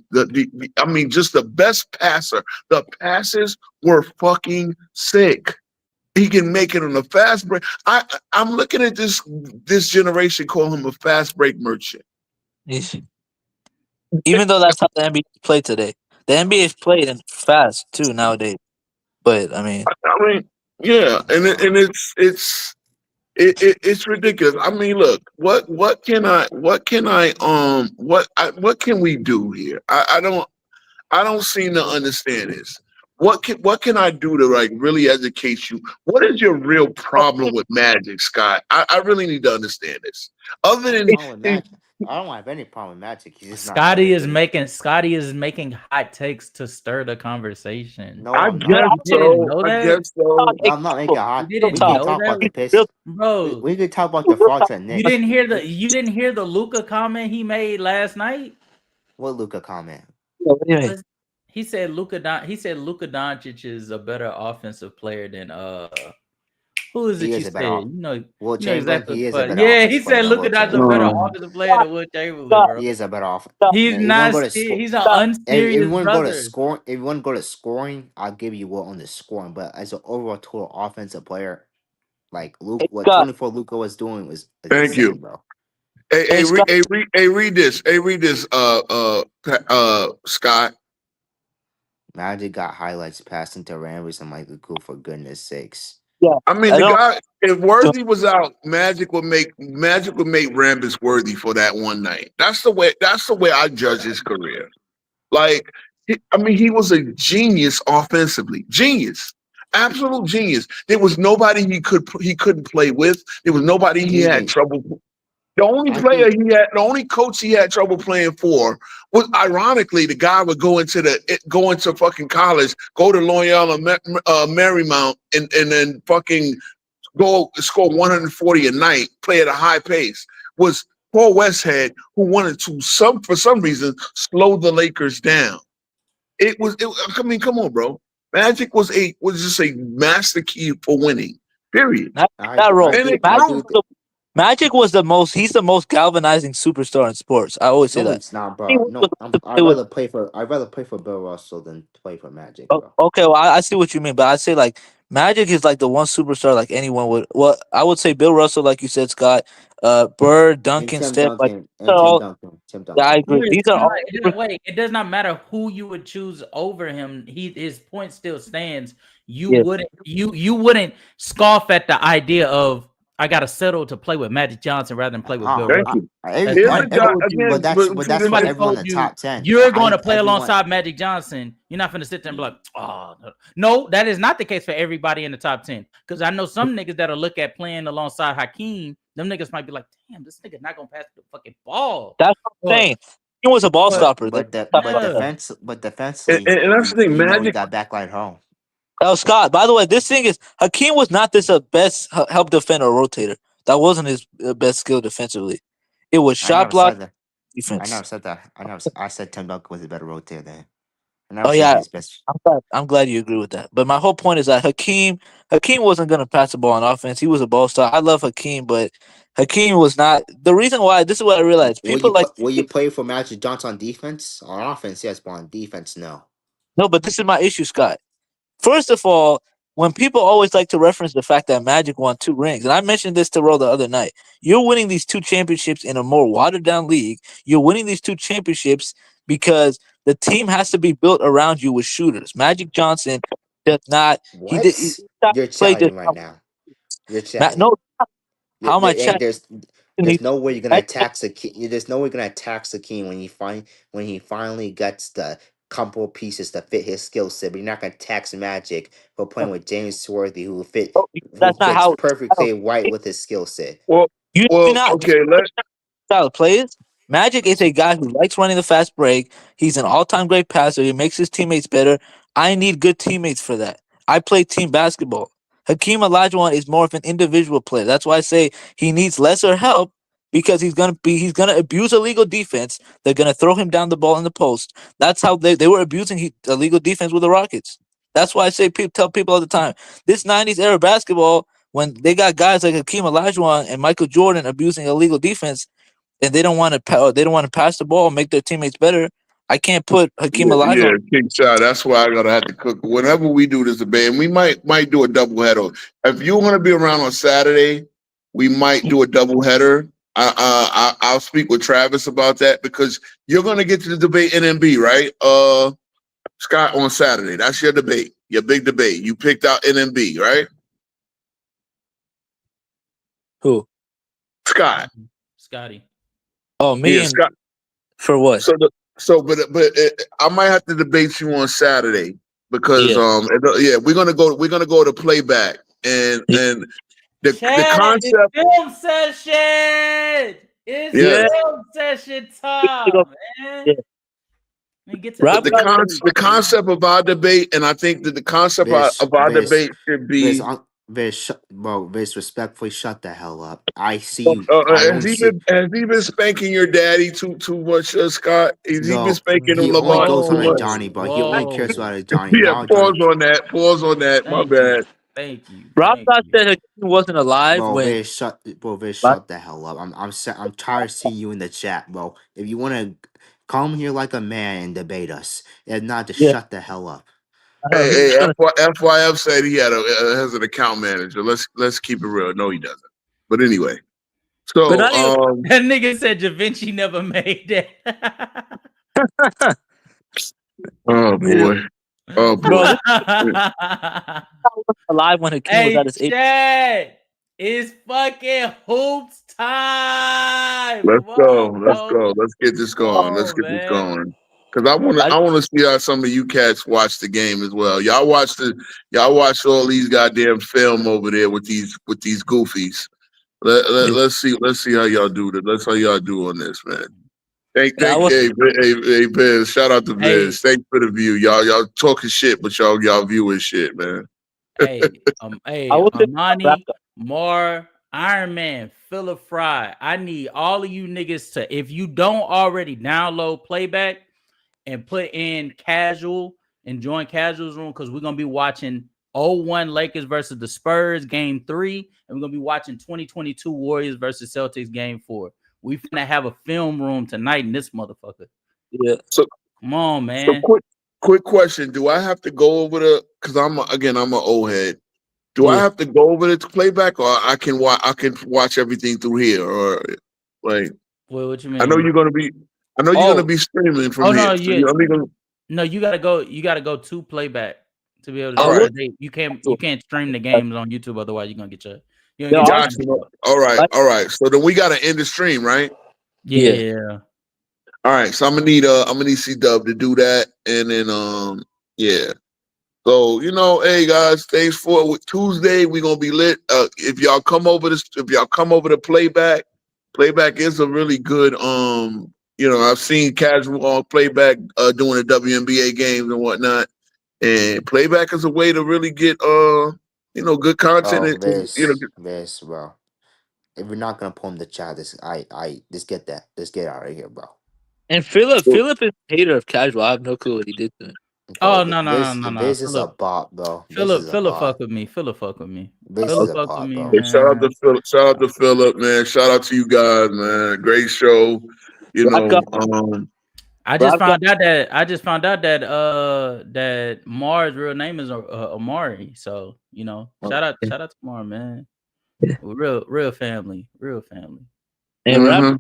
[SPEAKER 3] mean, just the best passer. The passes were fucking sick. He can make it on a fast break. I'm looking at this generation call him a fast break merchant.
[SPEAKER 7] even though that's how the NBA play today, the NBA is played and fast too nowadays. But I mean,
[SPEAKER 3] I mean, yeah, and it's ridiculous. I mean, look, what can we do here? I don't seem to understand this. What can I do to like really educate you? What is your real problem with Magic, Scott? I really need to understand this. Other than
[SPEAKER 9] Oh, Magic. I don't have any problem with Magic. He's just not
[SPEAKER 11] Scotty
[SPEAKER 9] better
[SPEAKER 11] is
[SPEAKER 9] than.
[SPEAKER 11] making hot takes to stir the conversation.
[SPEAKER 9] No,
[SPEAKER 3] I
[SPEAKER 9] I'm not.
[SPEAKER 3] guess
[SPEAKER 11] You didn't
[SPEAKER 3] so.
[SPEAKER 11] know
[SPEAKER 3] I
[SPEAKER 11] that,
[SPEAKER 3] guess so.
[SPEAKER 9] No, I'm not making
[SPEAKER 11] you
[SPEAKER 9] hot.
[SPEAKER 11] didn't
[SPEAKER 9] We can
[SPEAKER 11] know
[SPEAKER 9] talk about the
[SPEAKER 11] that,
[SPEAKER 9] piss.
[SPEAKER 11] bro.
[SPEAKER 9] We could talk about the Fox and Knicks.
[SPEAKER 11] You didn't hear the Luca comment he made last night.
[SPEAKER 9] What Luca comment?
[SPEAKER 7] What do you mean?
[SPEAKER 11] He said Luka Doncic is a better offensive player than who is
[SPEAKER 9] He
[SPEAKER 11] it you
[SPEAKER 9] is a better.
[SPEAKER 11] said? You know
[SPEAKER 9] Chamberlain.
[SPEAKER 11] exactly
[SPEAKER 9] He is
[SPEAKER 11] what.
[SPEAKER 9] a better
[SPEAKER 11] Yeah, he
[SPEAKER 9] offensive player
[SPEAKER 11] said
[SPEAKER 9] than
[SPEAKER 11] Luka
[SPEAKER 9] Will
[SPEAKER 11] Doncic is a better
[SPEAKER 9] Chamberlain.
[SPEAKER 3] Um,
[SPEAKER 11] offensive player than Will Chamberlain, bro.
[SPEAKER 9] He is a better offensive.
[SPEAKER 11] He's
[SPEAKER 9] If you want
[SPEAKER 11] not
[SPEAKER 9] to go to
[SPEAKER 11] scared.
[SPEAKER 9] score,
[SPEAKER 11] He's an
[SPEAKER 9] if you
[SPEAKER 11] unserious
[SPEAKER 9] want to go to
[SPEAKER 11] brother.
[SPEAKER 9] scoring, if you want to go to scoring, I'll give you Will on the scoring. But as an overall total offensive player, like Luke,
[SPEAKER 7] Hey,
[SPEAKER 9] what
[SPEAKER 7] Scott.
[SPEAKER 9] 24 Luca was doing was
[SPEAKER 3] thank you.
[SPEAKER 9] insane, bro.
[SPEAKER 7] Hey, Scott.
[SPEAKER 3] Read this. Hey, read this. Scott.
[SPEAKER 9] Magic got highlights passing to Rambis and Michael Cool for goodness sakes.
[SPEAKER 7] Yeah,
[SPEAKER 3] I mean,
[SPEAKER 7] I
[SPEAKER 3] the
[SPEAKER 7] don't.
[SPEAKER 3] guy. If Worthy was out, Magic would make Rambis worthy for that one night. That's the way. That's the way I judge his career. Like, he was a genius offensively. Genius. Absolute genius. There was nobody he couldn't play with. There was nobody he had
[SPEAKER 9] Even
[SPEAKER 3] trouble. The only
[SPEAKER 9] I
[SPEAKER 3] player
[SPEAKER 9] think
[SPEAKER 3] the only coach he had trouble playing for was, ironically, the guy would go into fucking college, go to Loyola Marymount, and then fucking go score 140 a night, play at a high pace. Was Paul Westhead, who wanted to for some reason slow the Lakers down. I mean, come on, bro. Magic was just a master key for winning. Period.
[SPEAKER 7] Not
[SPEAKER 9] I
[SPEAKER 7] that role.
[SPEAKER 3] And it
[SPEAKER 9] I
[SPEAKER 3] proved.
[SPEAKER 9] do think
[SPEAKER 7] Magic was the most. He's the most galvanizing superstar in sports. I always say
[SPEAKER 9] no,
[SPEAKER 7] that.
[SPEAKER 9] it's not,
[SPEAKER 7] He
[SPEAKER 9] bro.
[SPEAKER 7] was
[SPEAKER 9] No,
[SPEAKER 7] to play with.
[SPEAKER 9] I'd rather play for Bill Russell than play for Magic,
[SPEAKER 7] Oh,
[SPEAKER 9] bro.
[SPEAKER 7] okay, well, I see what you mean, but I'd say like Magic is like the one superstar like anyone would. Well, I would say Bill Russell, like you said, Scott, Bird,
[SPEAKER 9] And
[SPEAKER 7] Duncan,
[SPEAKER 9] Tim
[SPEAKER 7] Steph, like
[SPEAKER 9] Duncan
[SPEAKER 7] these are all.
[SPEAKER 9] Tim
[SPEAKER 7] Yeah, I
[SPEAKER 9] Duncan.
[SPEAKER 7] agree. These are all.
[SPEAKER 11] Wait, it does not matter who you would choose over him. His point still stands.
[SPEAKER 7] Yeah.
[SPEAKER 11] You wouldn't scoff at the idea of I gotta settle to play with Magic Johnson rather than play with Bill
[SPEAKER 3] Thank
[SPEAKER 11] Russell.
[SPEAKER 3] you.
[SPEAKER 11] That's
[SPEAKER 3] Here's
[SPEAKER 11] like
[SPEAKER 3] the guy
[SPEAKER 9] but
[SPEAKER 3] again.
[SPEAKER 9] that's
[SPEAKER 3] But
[SPEAKER 9] but
[SPEAKER 3] see,
[SPEAKER 9] that's for
[SPEAKER 11] somebody
[SPEAKER 9] everyone
[SPEAKER 11] told
[SPEAKER 9] in the
[SPEAKER 11] you
[SPEAKER 9] top 10.
[SPEAKER 11] you're going to play
[SPEAKER 9] Everyone.
[SPEAKER 11] alongside Magic Johnson. You're not going to sit there and be like, oh, no, that is not the case for everybody in the top 10. Because I know some niggas that'll look at playing alongside Hakeem. Them niggas might be like, damn, this nigga not going to pass the fucking ball.
[SPEAKER 7] That's what I'm saying. He was a ball stopper.
[SPEAKER 9] But
[SPEAKER 11] Yeah.
[SPEAKER 9] defensively,
[SPEAKER 3] and that's the thing.
[SPEAKER 9] he
[SPEAKER 3] Magic.
[SPEAKER 9] got backline home.
[SPEAKER 7] Oh, Scott. By the way, this thing is Hakeem was not this best help defender or rotator. That wasn't his best skill defensively. It was
[SPEAKER 9] I
[SPEAKER 7] shot
[SPEAKER 9] never
[SPEAKER 7] block
[SPEAKER 9] said that. I
[SPEAKER 7] defense.
[SPEAKER 9] never said that. I said Tim Duncan was a better rotator than him. I
[SPEAKER 7] Oh
[SPEAKER 9] never said
[SPEAKER 7] yeah,
[SPEAKER 9] he's best.
[SPEAKER 7] I'm glad you agree with that. But my whole point is that Hakeem wasn't gonna pass the ball on offense. He was a ball star. I love Hakeem, but Hakeem was not the reason why. This is what I realized. People like
[SPEAKER 9] Will you play for Magic Johnson on defense? On offense, yes, but on defense, no.
[SPEAKER 7] no, but this is my issue, Scott. First of all, when people always like to reference the fact that Magic won 2 rings, and I mentioned this to Ro the other night, you're winning these 2 championships in a more watered down league. You're winning these 2 championships because the team has to be built around you with shooters. Magic Johnson does not. He did. He
[SPEAKER 9] What?
[SPEAKER 7] stopped
[SPEAKER 9] You're
[SPEAKER 7] play this.
[SPEAKER 9] chatting right now. You're
[SPEAKER 7] No,
[SPEAKER 9] chatting.
[SPEAKER 7] how am I chatting?
[SPEAKER 9] There's no way you're gonna attack Sakeem. There's no way you're gonna attack Sakeem when he finally gets the couple pieces that fit his skill set. But you're not gonna tax Magic for playing with James Swarthy, who
[SPEAKER 7] That's not
[SPEAKER 9] fits
[SPEAKER 7] how.
[SPEAKER 9] perfectly right with his skill set.
[SPEAKER 3] Well,
[SPEAKER 7] You do not.
[SPEAKER 3] okay.
[SPEAKER 7] Style of players. Magic is a guy who likes running the fast break. He's an all-time great passer. He makes his teammates better. I need good teammates for that. I play team basketball. Hakeem Olajuwon is more of an individual player. That's why I say he needs lesser help because he's gonna abuse illegal defense. They're gonna throw him down the ball in the post. That's how they were abusing illegal defense with the Rockets. That's why I say tell people all the time this '90s era basketball when they got guys like Hakeem Olajuwon and Michael Jordan abusing illegal defense and they don't want to pass the ball and make their teammates better. I can't put Hakeem
[SPEAKER 3] Yeah,
[SPEAKER 7] Olajuwon.
[SPEAKER 3] King Shot. That's why I gotta have to cook. Whenever we do this debate, and we might do a double header. If you want to be around on Saturday, we might do a double header. I'll speak with Travis about that because you're gonna get to the debate NMB, right? Scott, on Saturday. That's your debate, your big debate. You picked out NMB, right?
[SPEAKER 7] Who?
[SPEAKER 3] Scott.
[SPEAKER 11] Scotty.
[SPEAKER 7] Oh, me
[SPEAKER 3] Yeah,
[SPEAKER 7] and
[SPEAKER 3] Scott.
[SPEAKER 7] for what?
[SPEAKER 3] But I might have to debate you on Saturday because we're gonna go to playback and the
[SPEAKER 11] Chad,
[SPEAKER 3] concept.
[SPEAKER 11] it's film session. It's
[SPEAKER 3] Yeah.
[SPEAKER 11] film session time, man.
[SPEAKER 7] Yeah.
[SPEAKER 11] Let me get to
[SPEAKER 7] Rob
[SPEAKER 3] The
[SPEAKER 7] got
[SPEAKER 3] concept of our debate, and I think that the concept of our debate should
[SPEAKER 9] Viz,
[SPEAKER 3] be.
[SPEAKER 9] Viz, respectfully, shut the hell up. I see you. I
[SPEAKER 3] Has
[SPEAKER 9] only see.
[SPEAKER 3] he been spanking your daddy too much, Scott? Has he been
[SPEAKER 9] No,
[SPEAKER 3] spanking
[SPEAKER 9] he
[SPEAKER 3] him
[SPEAKER 9] only
[SPEAKER 3] Lamont
[SPEAKER 9] goes
[SPEAKER 3] too
[SPEAKER 9] on a
[SPEAKER 3] much?
[SPEAKER 9] Johnny, bro. He only cares
[SPEAKER 11] Whoa.
[SPEAKER 9] about a Johnny.
[SPEAKER 3] Yeah,
[SPEAKER 9] Now
[SPEAKER 3] pause
[SPEAKER 9] Johnny,
[SPEAKER 3] on that. Pause on that. My
[SPEAKER 11] Thank you.
[SPEAKER 3] bad.
[SPEAKER 11] Thank you.
[SPEAKER 7] Rob
[SPEAKER 11] Thank
[SPEAKER 7] got
[SPEAKER 11] you.
[SPEAKER 7] said Hakeem wasn't alive
[SPEAKER 9] bro,
[SPEAKER 7] when.
[SPEAKER 9] Viz, shut the hell up. I'm tired of seeing you in the chat, bro. If you want to come here like a man and debate us, if not, just
[SPEAKER 7] Yeah,
[SPEAKER 9] shut the hell up.
[SPEAKER 7] he's
[SPEAKER 3] Hey,
[SPEAKER 7] gonna.
[SPEAKER 3] FYF said he has an account manager. Let's keep it real. No, he doesn't. But anyway,
[SPEAKER 7] But
[SPEAKER 3] so
[SPEAKER 7] not even.
[SPEAKER 11] That nigga said Da Vinci never made that.
[SPEAKER 3] oh
[SPEAKER 7] Yeah.
[SPEAKER 3] boy, oh
[SPEAKER 7] Bro,
[SPEAKER 3] boy.
[SPEAKER 7] this was alive when Hakeem was
[SPEAKER 11] Hey,
[SPEAKER 7] at his 8th.
[SPEAKER 11] Chad, it's fucking hoops time.
[SPEAKER 3] Let's
[SPEAKER 11] Come
[SPEAKER 3] go.
[SPEAKER 11] on,
[SPEAKER 3] Let's
[SPEAKER 11] bro.
[SPEAKER 3] go. Let's get this
[SPEAKER 11] Come
[SPEAKER 3] going. Let's
[SPEAKER 11] on,
[SPEAKER 3] get this
[SPEAKER 11] man.
[SPEAKER 3] going. Cause
[SPEAKER 7] I,
[SPEAKER 3] I wanna see how some of you cats watch the game as well. Y'all watch all these goddamn film over there with these goofies.
[SPEAKER 7] yeah,
[SPEAKER 3] Let's see how y'all do that. Let's how y'all do on this, man.
[SPEAKER 7] I was.
[SPEAKER 3] Hey, Biz. Shout out to
[SPEAKER 11] Hey,
[SPEAKER 3] Biz. Thanks for the view. Y'all talking shit, but y'all viewing shit, man.
[SPEAKER 7] I was thinking about
[SPEAKER 11] Amani, Mar, Iron Man, Philip Fry. I need all of you niggas to, if you don't already download playback and put in casual and join casual's room, because we're gonna be watching 0-1 Lakers versus the Spurs game 3, and we're gonna be watching 2022 Warriors versus Celtics game 4. We finna have a film room tonight in this motherfucker.
[SPEAKER 7] Yeah.
[SPEAKER 3] So
[SPEAKER 11] Come on,
[SPEAKER 3] so
[SPEAKER 11] man.
[SPEAKER 3] quick question. Do I have to go over because I'm an old head. Do I
[SPEAKER 7] Yeah.
[SPEAKER 3] have to go over the playback, or I can watch everything through here, or like
[SPEAKER 11] Well, what you
[SPEAKER 3] I know
[SPEAKER 11] mean?
[SPEAKER 3] you're gonna be
[SPEAKER 11] Oh,
[SPEAKER 3] streaming from
[SPEAKER 11] oh
[SPEAKER 3] here.
[SPEAKER 11] no,
[SPEAKER 3] So
[SPEAKER 11] yeah.
[SPEAKER 3] gonna,
[SPEAKER 11] No, you gotta go. You gotta go to playback to be able to
[SPEAKER 7] I
[SPEAKER 3] all
[SPEAKER 11] see,
[SPEAKER 3] right,
[SPEAKER 7] was.
[SPEAKER 11] because you can't stream the games on YouTube, otherwise you're gonna get
[SPEAKER 7] Yeah,
[SPEAKER 11] your
[SPEAKER 3] gotcha.
[SPEAKER 11] time kicked out.
[SPEAKER 3] All right. So then we gotta end the stream, right?
[SPEAKER 7] Yeah.
[SPEAKER 11] Yeah.
[SPEAKER 3] All right. So I'm gonna need C-Dub to do that, and then yeah. So hey guys, thanks for Tuesday. We're gonna be lit. If y'all come over to playback is a really good. I've seen casual on playback doing the WNBA games and whatnot, and playback is a way to really get good content.
[SPEAKER 9] Oh,
[SPEAKER 3] And.
[SPEAKER 9] Viz, bro. If we're not gonna pull him the chat, just get that. Just get out of here, bro.
[SPEAKER 7] And
[SPEAKER 3] So,
[SPEAKER 7] Philip is a hater of casual. I have no clue what he did to him.
[SPEAKER 11] Oh
[SPEAKER 9] Bro,
[SPEAKER 11] no no no no no.
[SPEAKER 9] Viz is a bot, bro. Viz is a
[SPEAKER 11] Philip fuck
[SPEAKER 9] bot.
[SPEAKER 11] with me. Philip fuck with me.
[SPEAKER 9] Viz is
[SPEAKER 11] Philip
[SPEAKER 9] a
[SPEAKER 11] fuck with
[SPEAKER 9] bot,
[SPEAKER 11] me,
[SPEAKER 9] bro.
[SPEAKER 3] Shout out to
[SPEAKER 11] man.
[SPEAKER 3] Philip. Shout out to Philip, man. Shout out to you guys, man. Great show. You
[SPEAKER 7] Rob got.
[SPEAKER 3] know,
[SPEAKER 7] Rob got.
[SPEAKER 11] I just found out that that Mars' real name is Amari. So shout out to Mar, man. We're real family, real family.
[SPEAKER 7] And Rob.
[SPEAKER 3] hmm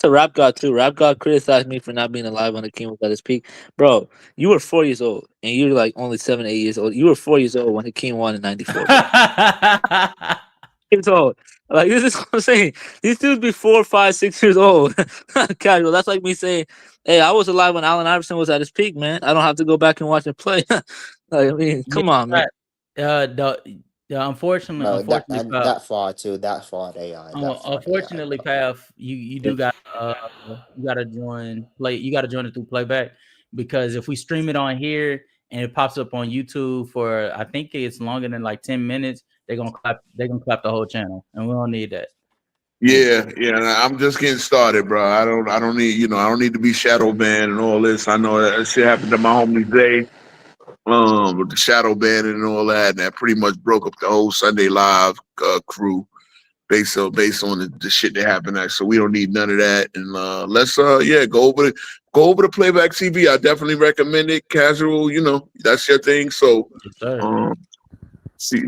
[SPEAKER 7] To Rap God too. Rap God criticized me for not being alive when the King was at his peak. Bro, you were 4 years old, and you're like only 7, 8 years old. You were 4 years old when the King won in '94, bro. Years old. Like this is what I'm saying. These dudes be 4, 5, 6 years old. Casual. That's like me saying, "Hey, I was alive when Allen Iverson was at his peak, man. I don't have to go back and watch him play." I mean,
[SPEAKER 11] Yeah,
[SPEAKER 7] come on, man.
[SPEAKER 11] unfortunately,
[SPEAKER 9] No, that
[SPEAKER 11] unfortunately,
[SPEAKER 9] and that far too. That far AI. That far AI,
[SPEAKER 11] unfortunately,
[SPEAKER 9] bro.
[SPEAKER 11] Path, you do got you gotta join play. You gotta join it through playback, because if we stream it on here and it pops up on YouTube for, I think it's longer than like 10 minutes, they're gonna clap. They're gonna clap the whole channel, and we don't need that.
[SPEAKER 3] Yeah. I'm just getting started, bro. I don't need, I don't need to be shadow banned and all this. I know that shit happened to my homie Zay, with the shadow banning and all that, and that pretty much broke up the whole Sunday Live crew based on the shit that happened. So we don't need none of that. And let's go over the playback TV. I definitely recommend it. Casual, that's your thing. So
[SPEAKER 11] Yes, sir.
[SPEAKER 3] um, see,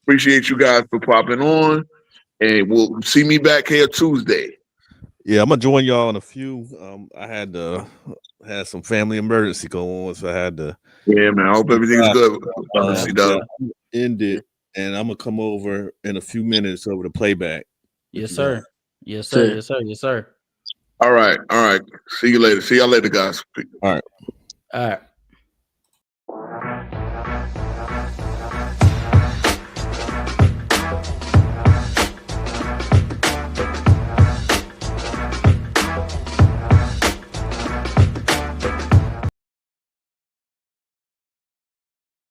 [SPEAKER 3] appreciate you guys for popping on, and we'll see me back here Tuesday.
[SPEAKER 2] Yeah, I'm gonna join y'all in a few. I had some family emergency going on, so I had to
[SPEAKER 3] Yeah, man. I hope everything's good.
[SPEAKER 2] yeah, end it, and I'm gonna come over in a few minutes over to playback.
[SPEAKER 11] Yes, sir. Yes, sir.
[SPEAKER 7] Sure.
[SPEAKER 11] Yes, sir. Yes, sir.
[SPEAKER 3] All right. See you later. See y'all later, guys.
[SPEAKER 2] All right.
[SPEAKER 11] All right.